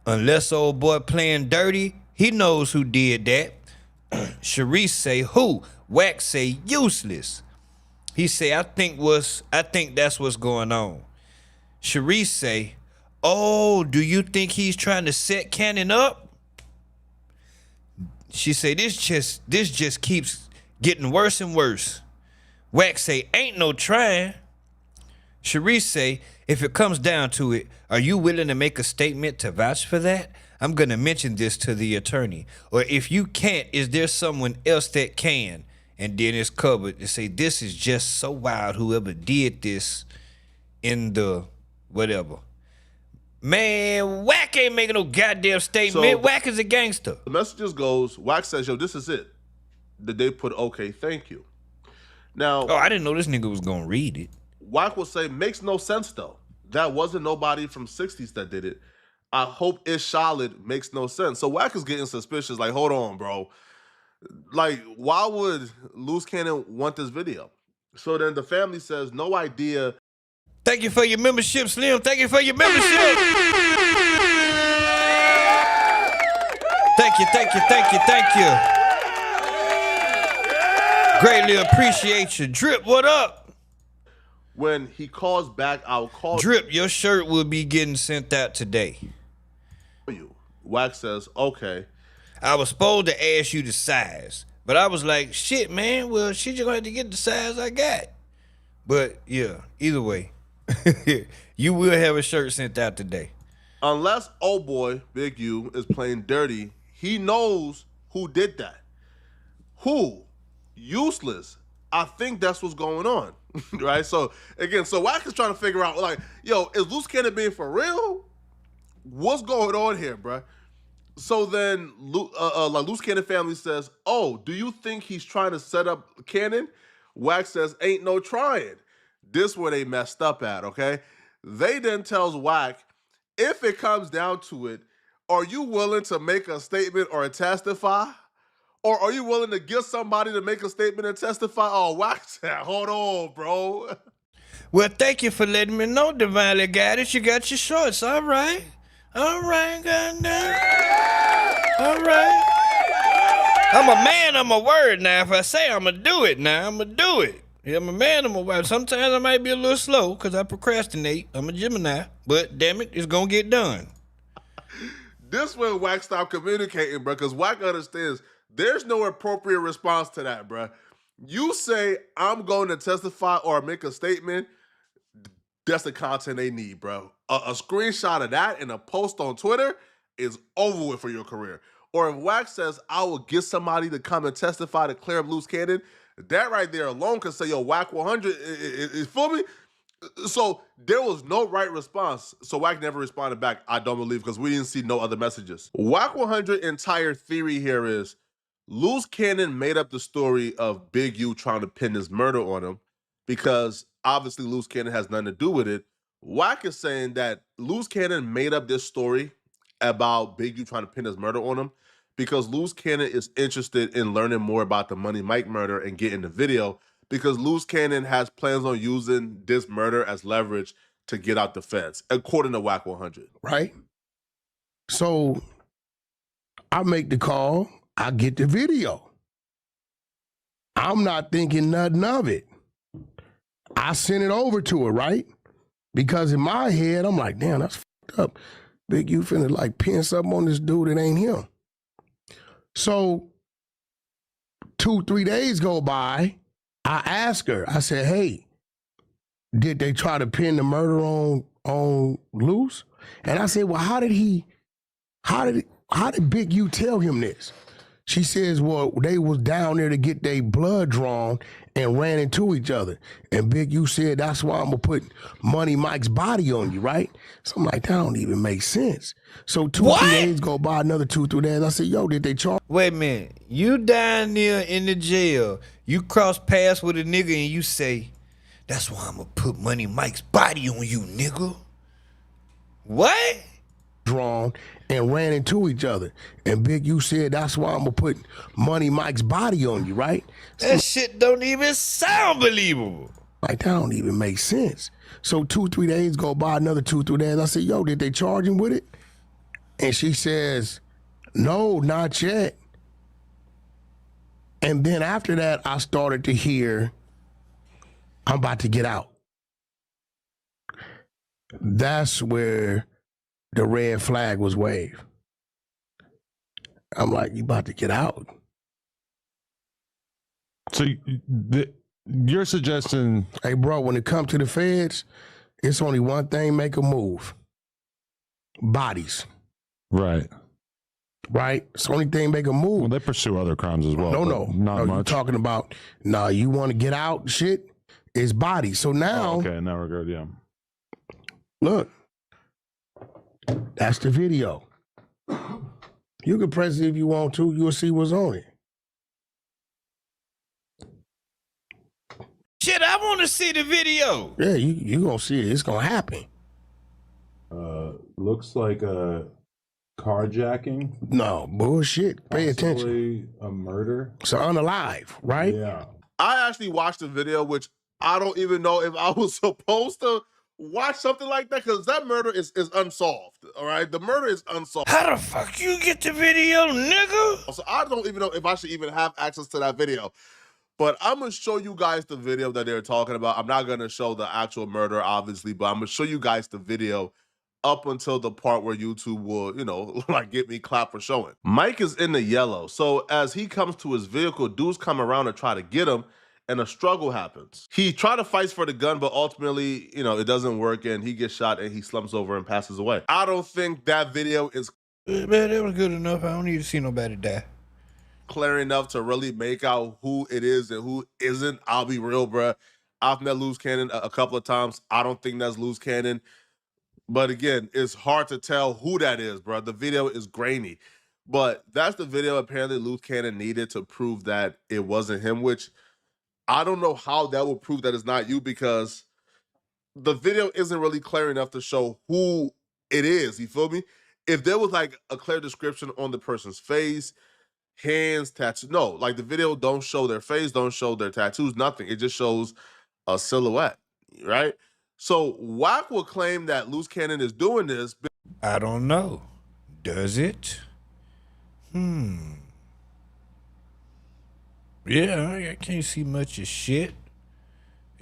Speaker 4: Unless old boy playing dirty, he knows who did that. Sharice say, who? Wack say, useless. He say, I think that's what's going on. Sharice say, oh, do you think he's trying to set Cannon up? She say, this just keeps getting worse and worse. Wack say, ain't no trying. Sharice say, if it comes down to it, are you willing to make a statement to vouch for that? I'm going to mention this to the attorney. Or if you can't, is there someone else that can? And then it's covered to say, this is just so wild, whoever did this in the whatever. Man, Wack ain't making no goddamn statement.
Speaker 1: So,
Speaker 4: Wack is a gangster.
Speaker 1: The messages goes, Wack says, yo, this is it. Did they put, okay, thank you. Now,
Speaker 4: I didn't know this nigga was going to read it.
Speaker 1: Wack will say, makes no sense though. That wasn't nobody from 60s that did it. I hope it's solid, makes no sense. So Wack is getting suspicious, like, hold on, bro. Like, why would Luce Cannon want this video? So then the family says, no idea.
Speaker 4: Thank you for your membership, Slim. Thank you for your membership. Thank you, thank you, thank you, thank you. Greatly appreciate you. Drip, what up?
Speaker 1: When he calls back, I'll call
Speaker 4: Drip, your shirt will be getting sent out today.
Speaker 1: You. Wack says, okay.
Speaker 4: I was supposed to ask you the size, but I was like, shit, man, well, she just gonna have to get the size I got. But yeah, either way. You will have a shirt sent out today.
Speaker 1: Unless old boy Big U is playing dirty, he knows who did that. Who? Useless. I think that's what's going on, right? So again, so Wack is trying to figure out, like, yo, is Luce Cannon being for real? What's going on here, bruh? So then, like Luce Cannon family says, "Oh, do you think he's trying to set up Cannon?" Wack says, "Ain't no trying." This where they messed up at, okay? They then tells Wack, if it comes down to it, are you willing to make a statement or testify? Or are you willing to get somebody to make a statement and testify? Oh, Wack said, hold on, bro.
Speaker 4: Well, thank you for letting me know, Divinely Guided. You got your shorts. All right. All right, goddamn. All right. I'm a man of my word now. If I say I'm going to do it now, I'm going to do it. Yeah, I'm a man of my word. Sometimes I might be a little slow because I procrastinate. I'm a Gemini. But damn it, it's going to get done.
Speaker 1: This when Wack stopped communicating, bro, because Wack understands there's no appropriate response to that, bro. You say, I'm going to testify or make a statement, that's the content they need, bro. A screenshot of that and a post on Twitter is over with for your career. Or if Wack says, I will get somebody to come and testify to clear up Luce Cannon, that right there alone can say, yo, Wack 100, is feel me? So there was no right response. So Wack never responded back, I don't believe, because we didn't see no other messages. Wack 100 entire theory here is Luce Cannon made up the story of Big U trying to pin this murder on him because obviously Luce Cannon has nothing to do with it. Wack is saying that Luce Cannon made up this story about Big U trying to pin his murder on him because Luce Cannon is interested in learning more about the Money Mike murder and getting the video because Luce Cannon has plans on using this murder as leverage to get out the feds, according to Wack 100.
Speaker 23: Right? So I make the call, I get the video. I'm not thinking nothing of it. I sent it over to her, right? Because in my head, I'm like, damn, that's fucked up. Big U finna like pin something on this dude that ain't him. So 2-3 days go by, I ask her, I said, hey, did they try to pin the murder on Luce? And I said, well, how did Big U tell him this? She says, well, they was down there to get their blood drawn and ran into each other. And Big U said, that's why I'm going to put Money Mike's body on you, right? So I'm like, that don't even make sense. So 2-3 days go by, another 2-3 days. I said, yo, did they charge?
Speaker 4: Wait a minute. You down there in the jail, you cross paths with a nigga and you say, that's why I'm going to put Money Mike's body on you, nigga. What?
Speaker 23: Drawn and ran into each other. And Big U said, that's why I'm going to put Money Mike's body on you, right? So
Speaker 4: that shit don't even sound believable.
Speaker 23: Like, that don't even make sense. So 2-3 days go by, another 2-3 days. I said, yo, did they charge him with it? And she says, no, not yet. And then after that, I started to hear, I'm about to get out. That's where the red flag was waved. I'm like, you about to get out?
Speaker 20: So you're suggesting...
Speaker 23: Hey, bro, when it comes to the feds, it's only one thing make a move. Bodies.
Speaker 20: Right.
Speaker 23: Right? It's the only thing make a move.
Speaker 20: Well, they pursue other crimes as well.
Speaker 23: No.
Speaker 20: Not much.
Speaker 23: You're talking about, you want to get out shit? It's bodies. So now...
Speaker 20: okay, in that regard, yeah.
Speaker 23: Look. That's the video. You can press it if you want to. You'll see what's on it.
Speaker 4: Shit, I want to see the video.
Speaker 23: Yeah, you gonna see it. It's gonna happen.
Speaker 20: Looks like a carjacking.
Speaker 23: No, bullshit. Pay attention.
Speaker 20: A murder.
Speaker 23: So unalive, right?
Speaker 20: Yeah.
Speaker 1: I actually watched the video, which I don't even know if I was supposed to watch something like that, because that murder is unsolved, all right? The murder is unsolved.
Speaker 4: How the fuck you get the video, nigga?
Speaker 1: So I don't even know if I should even have access to that video. But I'm going to show you guys the video that they're talking about. I'm not going to show the actual murder, obviously, but I'm going to show you guys the video up until the part where YouTube will, like get me clapped for showing. Mike is in the yellow. So as he comes to his vehicle, dudes come around and try to get him. and a struggle happens. He tried to fight for the gun, but ultimately, it doesn't work, and he gets shot, and he slumps over and passes away. I don't think that video is
Speaker 4: Man, that was good enough. I don't need to see nobody die.
Speaker 1: clear enough to really make out who it is and who isn't. I'll be real, bruh. I've met Luce Cannon a couple of times. I don't think that's Luce Cannon. But again, it's hard to tell who that is, bro. The video is grainy. But that's the video apparently Luce Cannon needed to prove that it wasn't him, which I don't know how that will prove that it's not you, because the video isn't really clear enough to show who it is. You feel me? If there was like a clear description on the person's face, hands, tattoos. No, like the video don't show their face, don't show their tattoos, nothing. It just shows a silhouette, right? So Wack will claim that Luce Cannon is doing this.
Speaker 4: I don't know. Does it? Yeah, I can't see much of shit.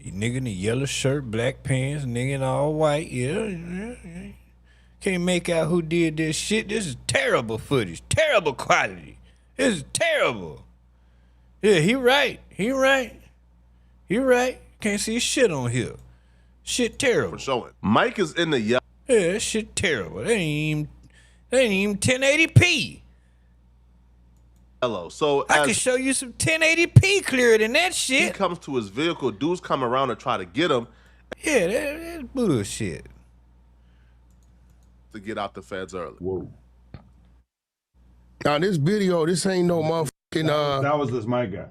Speaker 4: Nigga in the yellow shirt, black pants, nigga in all white. Yeah. Can't make out who did this shit. This is terrible footage. Terrible quality. This is terrible. Yeah, he right. Can't see shit on here. Shit terrible.
Speaker 1: For showing. Mike is in the yellow.
Speaker 4: Yeah, that shit terrible. They ain't even 1080p.
Speaker 1: So
Speaker 4: I can show you some 1080p clearer than that shit.
Speaker 1: He comes to his vehicle, dudes come around and try to get him.
Speaker 4: Yeah, that's bullshit.
Speaker 1: To get out the feds early.
Speaker 23: Whoa. Now this video, this ain't no motherfucking
Speaker 20: That was this Mike guy.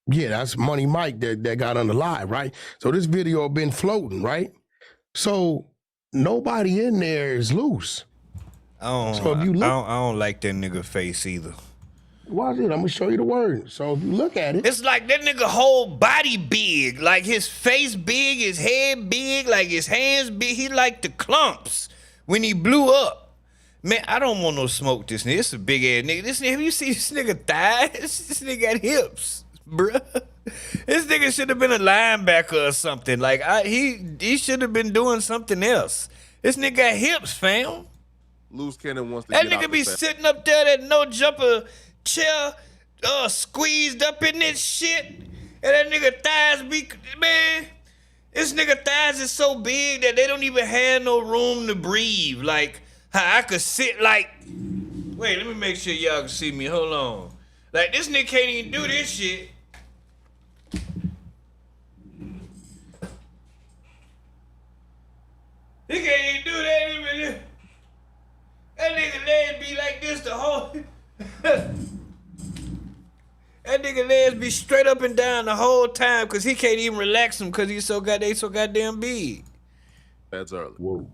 Speaker 23: Yeah, that's Money Mike that got on the live, right? So this video been floating, right? So nobody in there is loose.
Speaker 4: I don't like that nigga face either.
Speaker 23: Watch it. I'm gonna show you the word. So if you look at it,
Speaker 4: it's like that nigga whole body big, like his face big, his head big, like his hands big. He like the clumps when he blew up. Man, I don't want no smoke. This nigga, it's a big ass nigga. Have you seen this nigga thighs? This nigga got hips, bruh. This nigga should have been a linebacker or something. Like he should have been doing something else. This nigga got hips, fam.
Speaker 1: Luce Cannon wants to
Speaker 4: that
Speaker 1: get
Speaker 4: nigga
Speaker 1: out
Speaker 4: be
Speaker 1: the feds.
Speaker 4: sitting up there, that no jumper chair, squeezed up in this shit, and that nigga thighs be, man, this nigga thighs is so big that they don't even have no room to breathe. Like, how I could sit like, wait, let me make sure y'all can see me, hold on. Like, this nigga can't even do this shit. He can't even do that. That nigga legs be like this the whole... That nigga legs be straight up and down the whole time because he can't even relax them because he's so goddamn big.
Speaker 1: That's early.
Speaker 23: Whoa.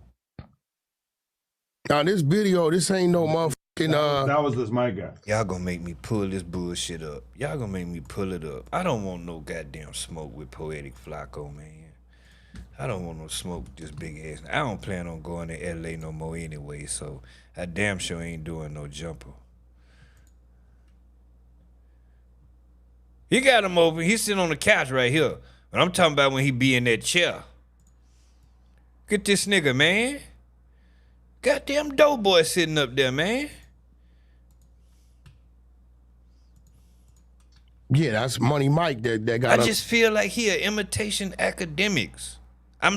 Speaker 23: Now this video, this ain't no motherfucking
Speaker 20: That was this Mike guy.
Speaker 4: Y'all gonna make me pull this bullshit up. Y'all gonna make me pull it up. I don't want no goddamn smoke with Poetic Flacco, man. I don't want no smoke with this big ass. I don't plan on going to LA no more anyway, so I damn sure ain't doing no jumper. He got him open. He's sitting on the couch right here. But I'm talking about when he be in that chair. Get this nigga, man. Goddamn doughboy sitting up there, man.
Speaker 23: Yeah, that's Money Mike that got
Speaker 4: I just feel like he a imitation academics. I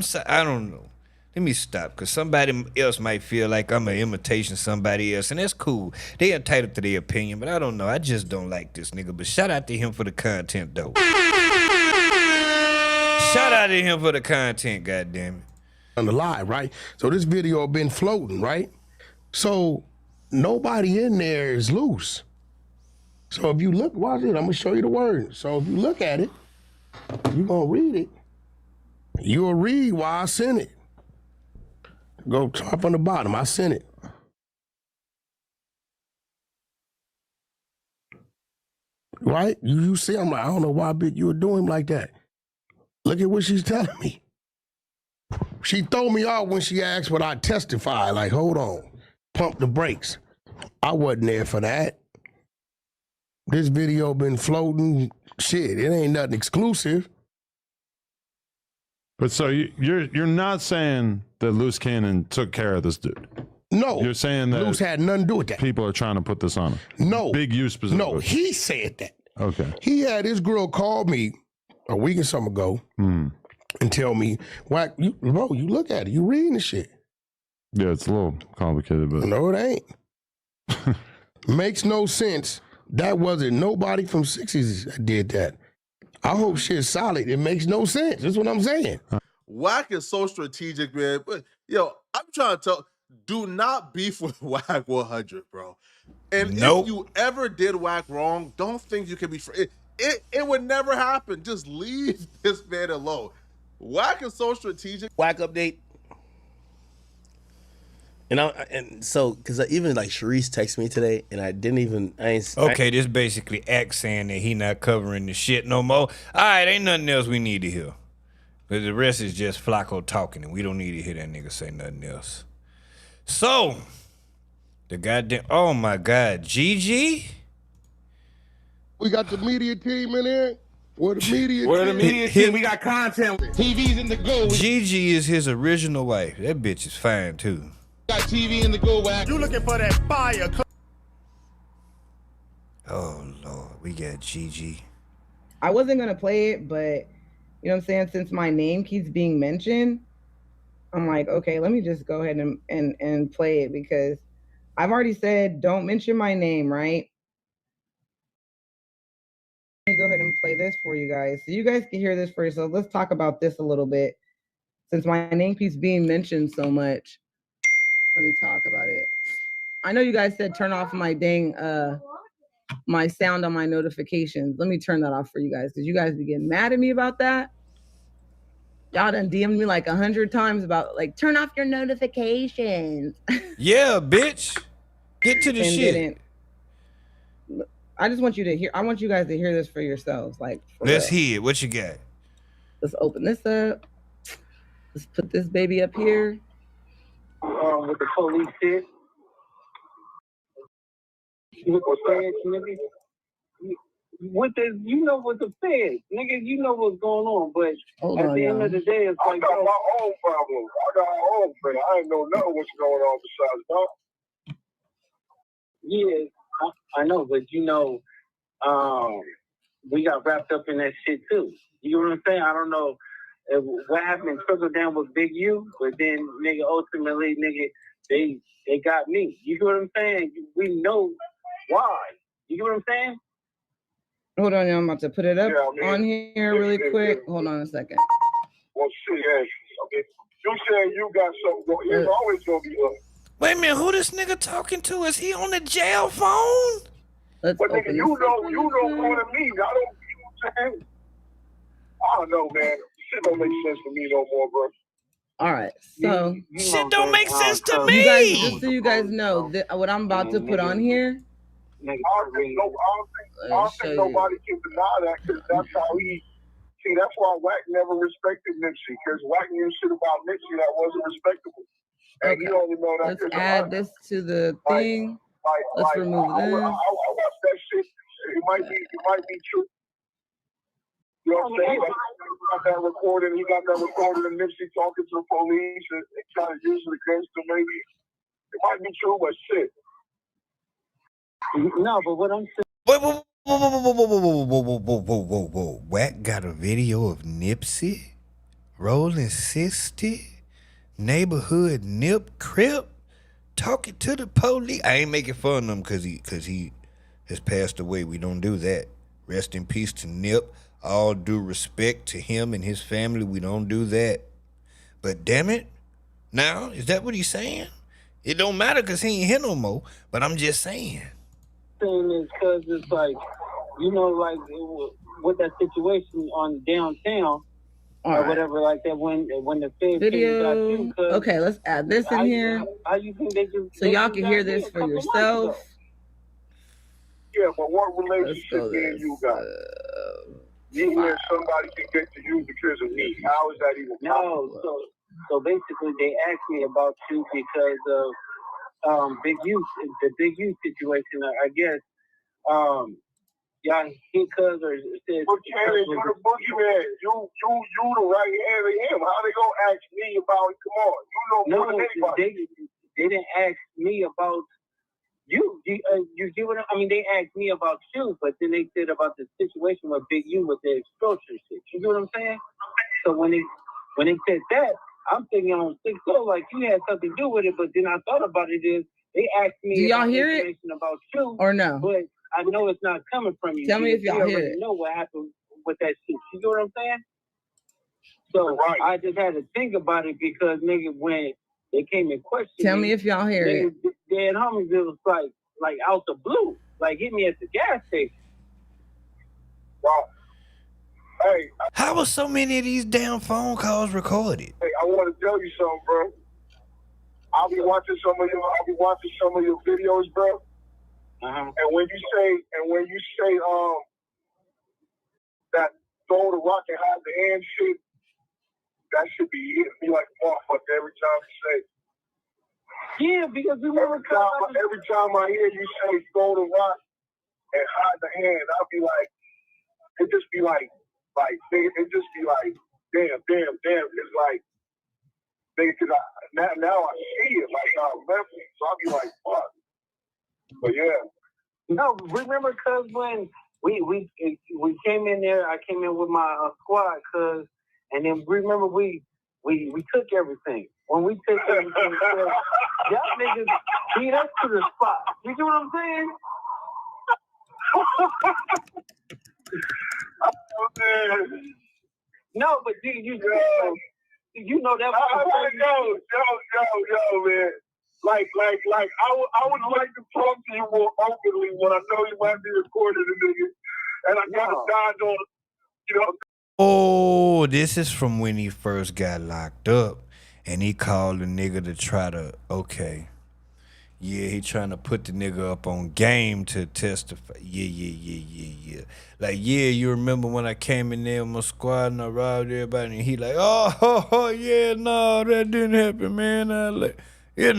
Speaker 4: don't know. Let me stop, because somebody else might feel like I'm an imitation somebody else, and that's cool. They entitled to their opinion, but I don't know. I just don't like this nigga. But shout out to him for the content, though. Shout out to him for the content, goddammit.
Speaker 23: On the live, right? So this video been floating, right? So nobody in there is loose. So if you look, watch it. I'm gonna show you the word. So if you look at it, you're gonna read it. You'll read why I sent it. Go top on the bottom. I sent it. Right? You see, I'm like, I don't know why, bitch, you would do him like that. Look at what she's telling me. She throw me off when she asked what I testify. Like, hold on. Pump the brakes. I wasn't there for that. This video been floating. Shit, it ain't nothing exclusive.
Speaker 20: But so you're not saying that Luce Cannon took care of this dude?
Speaker 23: No.
Speaker 20: You're saying that
Speaker 23: Luce had nothing to do with that.
Speaker 20: People are trying to put this on him?
Speaker 23: No.
Speaker 20: Big use specifically?
Speaker 23: No, he said that.
Speaker 20: Okay.
Speaker 23: He had his girl call me a week or something ago and tell me, Wack, you look at it, you reading the shit.
Speaker 20: Yeah, it's a little complicated, but
Speaker 23: no, it ain't. Makes no sense. That wasn't nobody from 60s that did that. I hope shit's solid. It makes no sense. That's what I'm saying.
Speaker 1: Wack is so strategic, man. But I'm trying to tell. Do not beef with Wack 100, bro. And if you ever did Wack wrong, don't think you can be free. It would never happen. Just leave this man alone. Wack is so strategic.
Speaker 8: Wack update. And so because even like Sharice texted me today, and I ain't.
Speaker 4: Okay, this basically X saying that he not covering the shit no more. All right, ain't nothing else we need to hear. But the rest is just Flacco talking, and we don't need to hear that nigga say nothing else. So, the goddamn, oh my God, Gigi?
Speaker 23: We got the media team in here. Where the media
Speaker 4: team?
Speaker 23: We got content. TV's in the go.
Speaker 4: Gigi is his original wife. That bitch is fine too.
Speaker 23: Got TV in the go, Wack. You looking for that fire?
Speaker 4: Oh Lord, we got Gigi.
Speaker 2: I wasn't gonna play it, but you know what I'm saying? Since my name keeps being mentioned, I'm like, okay, let me just go ahead and play it because I've already said don't mention my name, right? Let me go ahead and play this for you guys so you guys can hear this for yourself. Let's talk about this a little bit. Since my name keeps being mentioned so much, let me talk about it. I know you guys said turn off my dang my sound on my notifications. Let me turn that off for you guys because you guys be getting mad at me about that. Y'all done DM'd me like 100 times about like turn off your notifications.
Speaker 4: Yeah, bitch. Get to the shit.
Speaker 2: I just want you to hear. I want you guys to hear this for yourselves. Like,
Speaker 4: let's hear it. What you got?
Speaker 2: Let's open this up. Let's put this baby up here.
Speaker 15: With the police shit. With the feds, nigga. With the, you know, with the feds, nigga, you know what's going on. But at the end of the day, it's like,
Speaker 6: I got my own problems. I got my own thing. I ain't know nothing what's going on besides that.
Speaker 15: Yeah, I know, but you know, we got wrapped up in that shit too. You know what I'm saying? I don't know what happened trickled down with Big U, but then nigga, ultimately, nigga, they got me. You know what I'm saying? We know why. You know what I'm saying?
Speaker 2: Hold on, I'm about to put it up on here really quick. Hold on a second.
Speaker 6: Well, shit, okay. You said you got something going. It's always gonna be up.
Speaker 4: Wait a minute, who this nigga talking to? Is he on the jail phone?
Speaker 6: But nigga, you know more than me. I don't, you know what I'm saying? I don't know, man. Shit don't make sense to me no more, bro.
Speaker 2: All right, so
Speaker 4: shit don't make sense to me.
Speaker 2: You guys, just so you guys know, what I'm about to put on here.
Speaker 6: I don't think nobody can deny that because that's how he. See, that's why Wack never respected Nipsey because Wack knew shit about Nipsey that wasn't respectable. And you only know that.
Speaker 2: Let's add this to the thing. Let's remove this.
Speaker 6: I watch that shit. It might be true. You know what I'm saying? Like, he got that recording of Nipsey talking to the police and trying to use it against him. Maybe it might be true, but shit.
Speaker 15: No, but what I'm saying.
Speaker 4: Whoa. Wack got a video of Nipsey, Rolling 60, Neighborhood Nip Crip, talking to the police. I ain't making fun of him because he has passed away. We don't do that. Rest in peace to Nip. All due respect to him and his family. We don't do that. But damn it, now, is that what he's saying? It don't matter because he ain't here no more, but I'm just saying.
Speaker 15: Thing is because it's like, you know, like with that situation on downtown or whatever, like that when the feds
Speaker 2: video.
Speaker 15: Came got you,
Speaker 2: okay, let's add this in here
Speaker 15: how you think they just,
Speaker 2: so y'all can hear this for yourself.
Speaker 6: Yeah, but what relationship me and you got? Me and somebody can get to you because of me. How is that even possible?
Speaker 15: No, so basically they asked me about you because of Big U, the Big U situation. I guess y'all hit cuz or said.
Speaker 6: But Cannon, you the boogeyman. You the right hand of him. How they gonna ask me about it? Come on, you know more than anybody.
Speaker 15: They didn't ask me about you see what I mean? They asked me about you, but then they said about the situation with Big U with the extortion shit. You see what I'm saying? So when they said that, I'm thinking on 6-0 like you had something to do with it. But then I thought about it is they asked me
Speaker 2: Do y'all
Speaker 15: about
Speaker 2: hear it?
Speaker 15: information about you
Speaker 2: Or no?
Speaker 15: but I know it's not coming from you.
Speaker 2: Tell me if
Speaker 15: because
Speaker 2: y'all
Speaker 15: we
Speaker 2: hear
Speaker 15: already
Speaker 2: it.
Speaker 15: know what happened with that shit. You know what I'm saying? So I just had to think about it because nigga, when they came and questioned
Speaker 2: Tell me if y'all hear it.
Speaker 15: Dead homies, it was like out the blue, like hit me at the gas station.
Speaker 5: Wow. Hey,
Speaker 4: How was so many of these damn phone calls recorded?
Speaker 5: hey, I want to tell you something, bro. I'll be watching some of your videos, bro. And when you say that throw the rock and hide the hand shit, that should be hitting me like a motherfucker every time you say it.
Speaker 15: Yeah, because we were
Speaker 5: every time I hear you say throw the rock and hide the hand, I'll be like, it just be like, it just be like, damn. It's like, because now I see it, like I remember it, so I'll be like, fuck. But yeah.
Speaker 15: No, remember, cuz when we came in there, I came in with my squad, cuz, and then remember we took everything. When we took everything, y'all niggas beat us to the spot. You see what I'm saying? No, but you know that was
Speaker 5: Yo, man. Like, I would like to talk to you more openly when I know you might be recording a nigga, and I gotta dodge on, you know.
Speaker 4: Oh, this is from when he first got locked up, and he called the nigga to try to, okay. Yeah, he trying to put the nigga up on game to testify. Yeah. Like, yeah, you remember when I came in there with my squad and I robbed everybody, and he like, oh yeah, no, that didn't happen, man. They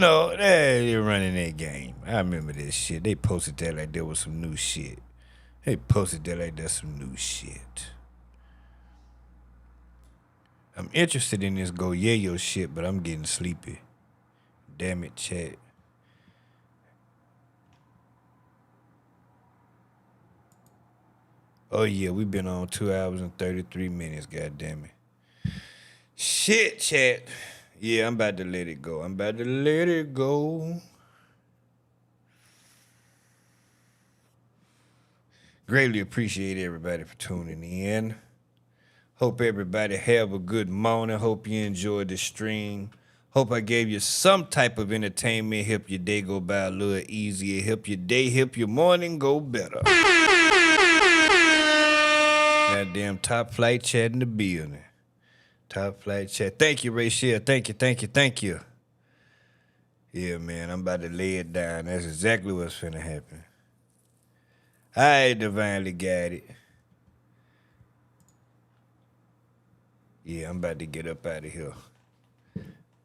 Speaker 4: running that game. I remember this shit. They posted that like there was some new shit. Some new shit. I'm interested in this Go Yayo shit, but I'm getting sleepy. Damn it, chat. Oh yeah, we've been on 2 hours and 33 minutes, goddamn it. Shit, chat. Yeah, I'm about to let it go. Greatly appreciate everybody for tuning in. Hope everybody have a good morning. Hope you enjoyed the stream. Hope I gave you some type of entertainment. Help your day go by a little easier. Help your morning go better. Goddamn top flight chat in the building. Top flight chat. Thank you, Rachel. Thank you. Yeah, man, I'm about to lay it down. That's exactly what's finna happen. I divinely got it. Yeah, I'm about to get up out of here.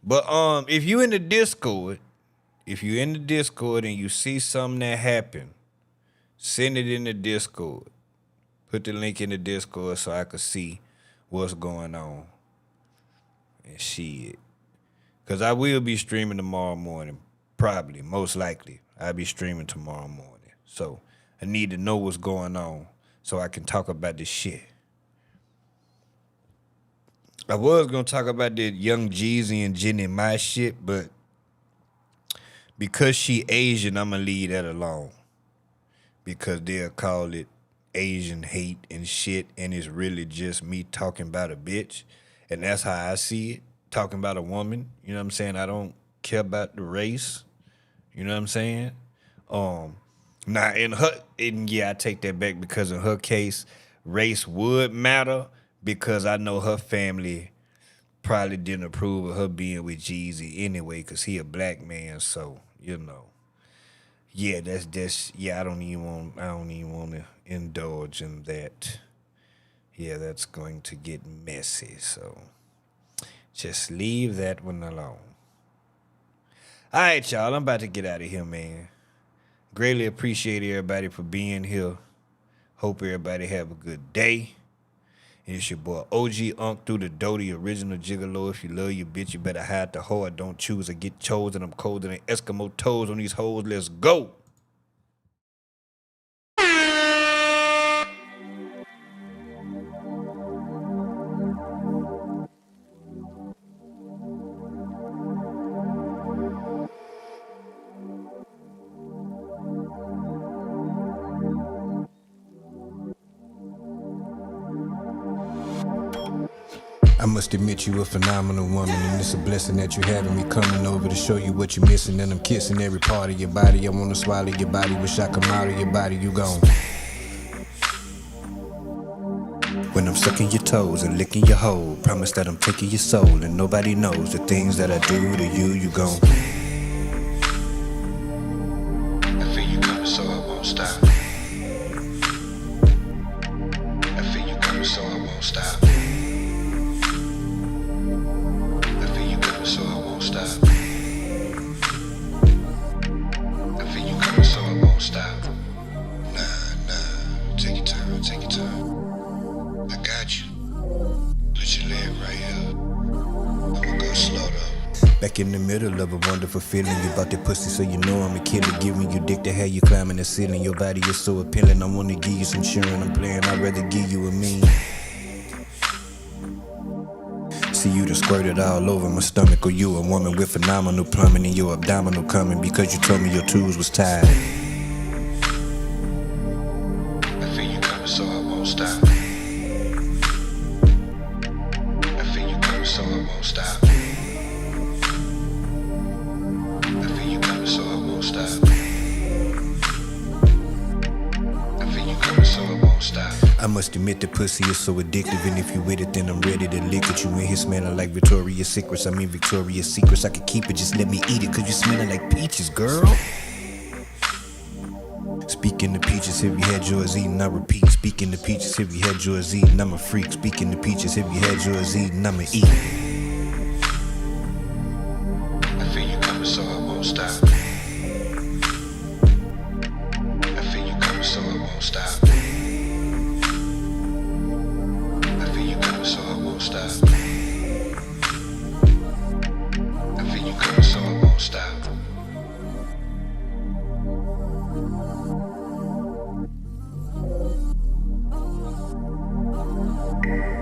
Speaker 4: But if you in the Discord, and you see something that happened, send it in the Discord. Put the link in the Discord so I can see what's going on. And shit. Because I will be streaming tomorrow morning. Probably, most likely. I'll be streaming tomorrow morning. So I need to know what's going on so I can talk about this shit. I was going to talk about the Young Jeezy and Jenny My shit, but because she Asian, I'm going to leave that alone. Because they'll call it Asian hate and shit, and it's really just me talking about a bitch. And that's how I see it, talking about a woman. You know what I'm saying? I don't care about the race. You know what I'm saying? Now, I take that back because in her case, race would matter because I know her family probably didn't approve of her being with Jeezy anyway because he a black man, so, you know. Yeah, I don't even want to indulge in that. Yeah, that's going to get messy, so just leave that one alone. All right, y'all, I'm about to get out of here, man. Greatly appreciate everybody for being here. Hope everybody have a good day. And it's your boy OG Unk through the Doty, original gigolo. If you love your bitch, you better hide the hoe. Don't choose or get chosen. I'm colder than Eskimo toes on these hoes. Let's go.
Speaker 19: I must admit you a phenomenal woman, and it's a blessing that you're having me coming over to show you what you're missing. And I'm kissing every part of your body. I wanna swallow your body, wish I come out of your body. You gone. When I'm sucking your toes and licking your hole, promise that I'm taking your soul, and nobody knows the things that I do to you. You gone.
Speaker 21: I feel you coming, so I won't stop. I feel you coming, so I won't stop. I feel you coming, so I won't stop. I feel you coming, so I won't stop. Nah, take your time, take your time. I got you. Put your leg right here. I'ma go slow though.
Speaker 19: Back in the middle of a wonderful feeling, you bought that pussy, so you know I'm a killer. Giving you dick to have you climbing the ceiling. Your body is so appealing, I wanna give you some cheering. I'm playing, I'd rather give you a mean. See you done squirted all over my stomach, or you a woman with phenomenal plumbing in your abdominal coming because you told me your tubes was tied.
Speaker 21: I feel you coming, so I won't stop. I feel you coming, so I won't stop. I feel you coming, so I won't stop. I feel you coming, so I won't stop.
Speaker 19: I must admit the pussy is so addictive, and if you with it, then I'm ready to lick it. You in here smelling like Victoria's Secrets. I mean Victoria's Secrets. I could keep it, just let me eat it, cause you smelling like peaches, girl. Speaking of peaches, have you had yours eaten? I repeat. Speaking of peaches, have you had yours eaten? I'm a freak. Speaking of peaches, have you had yours eaten? I'ma eat.
Speaker 21: I feel you coming, so I won't stop. I feel you coming, so I won't stop. I feel you coming, so I won't stop. I feel you coming, so I won't stop.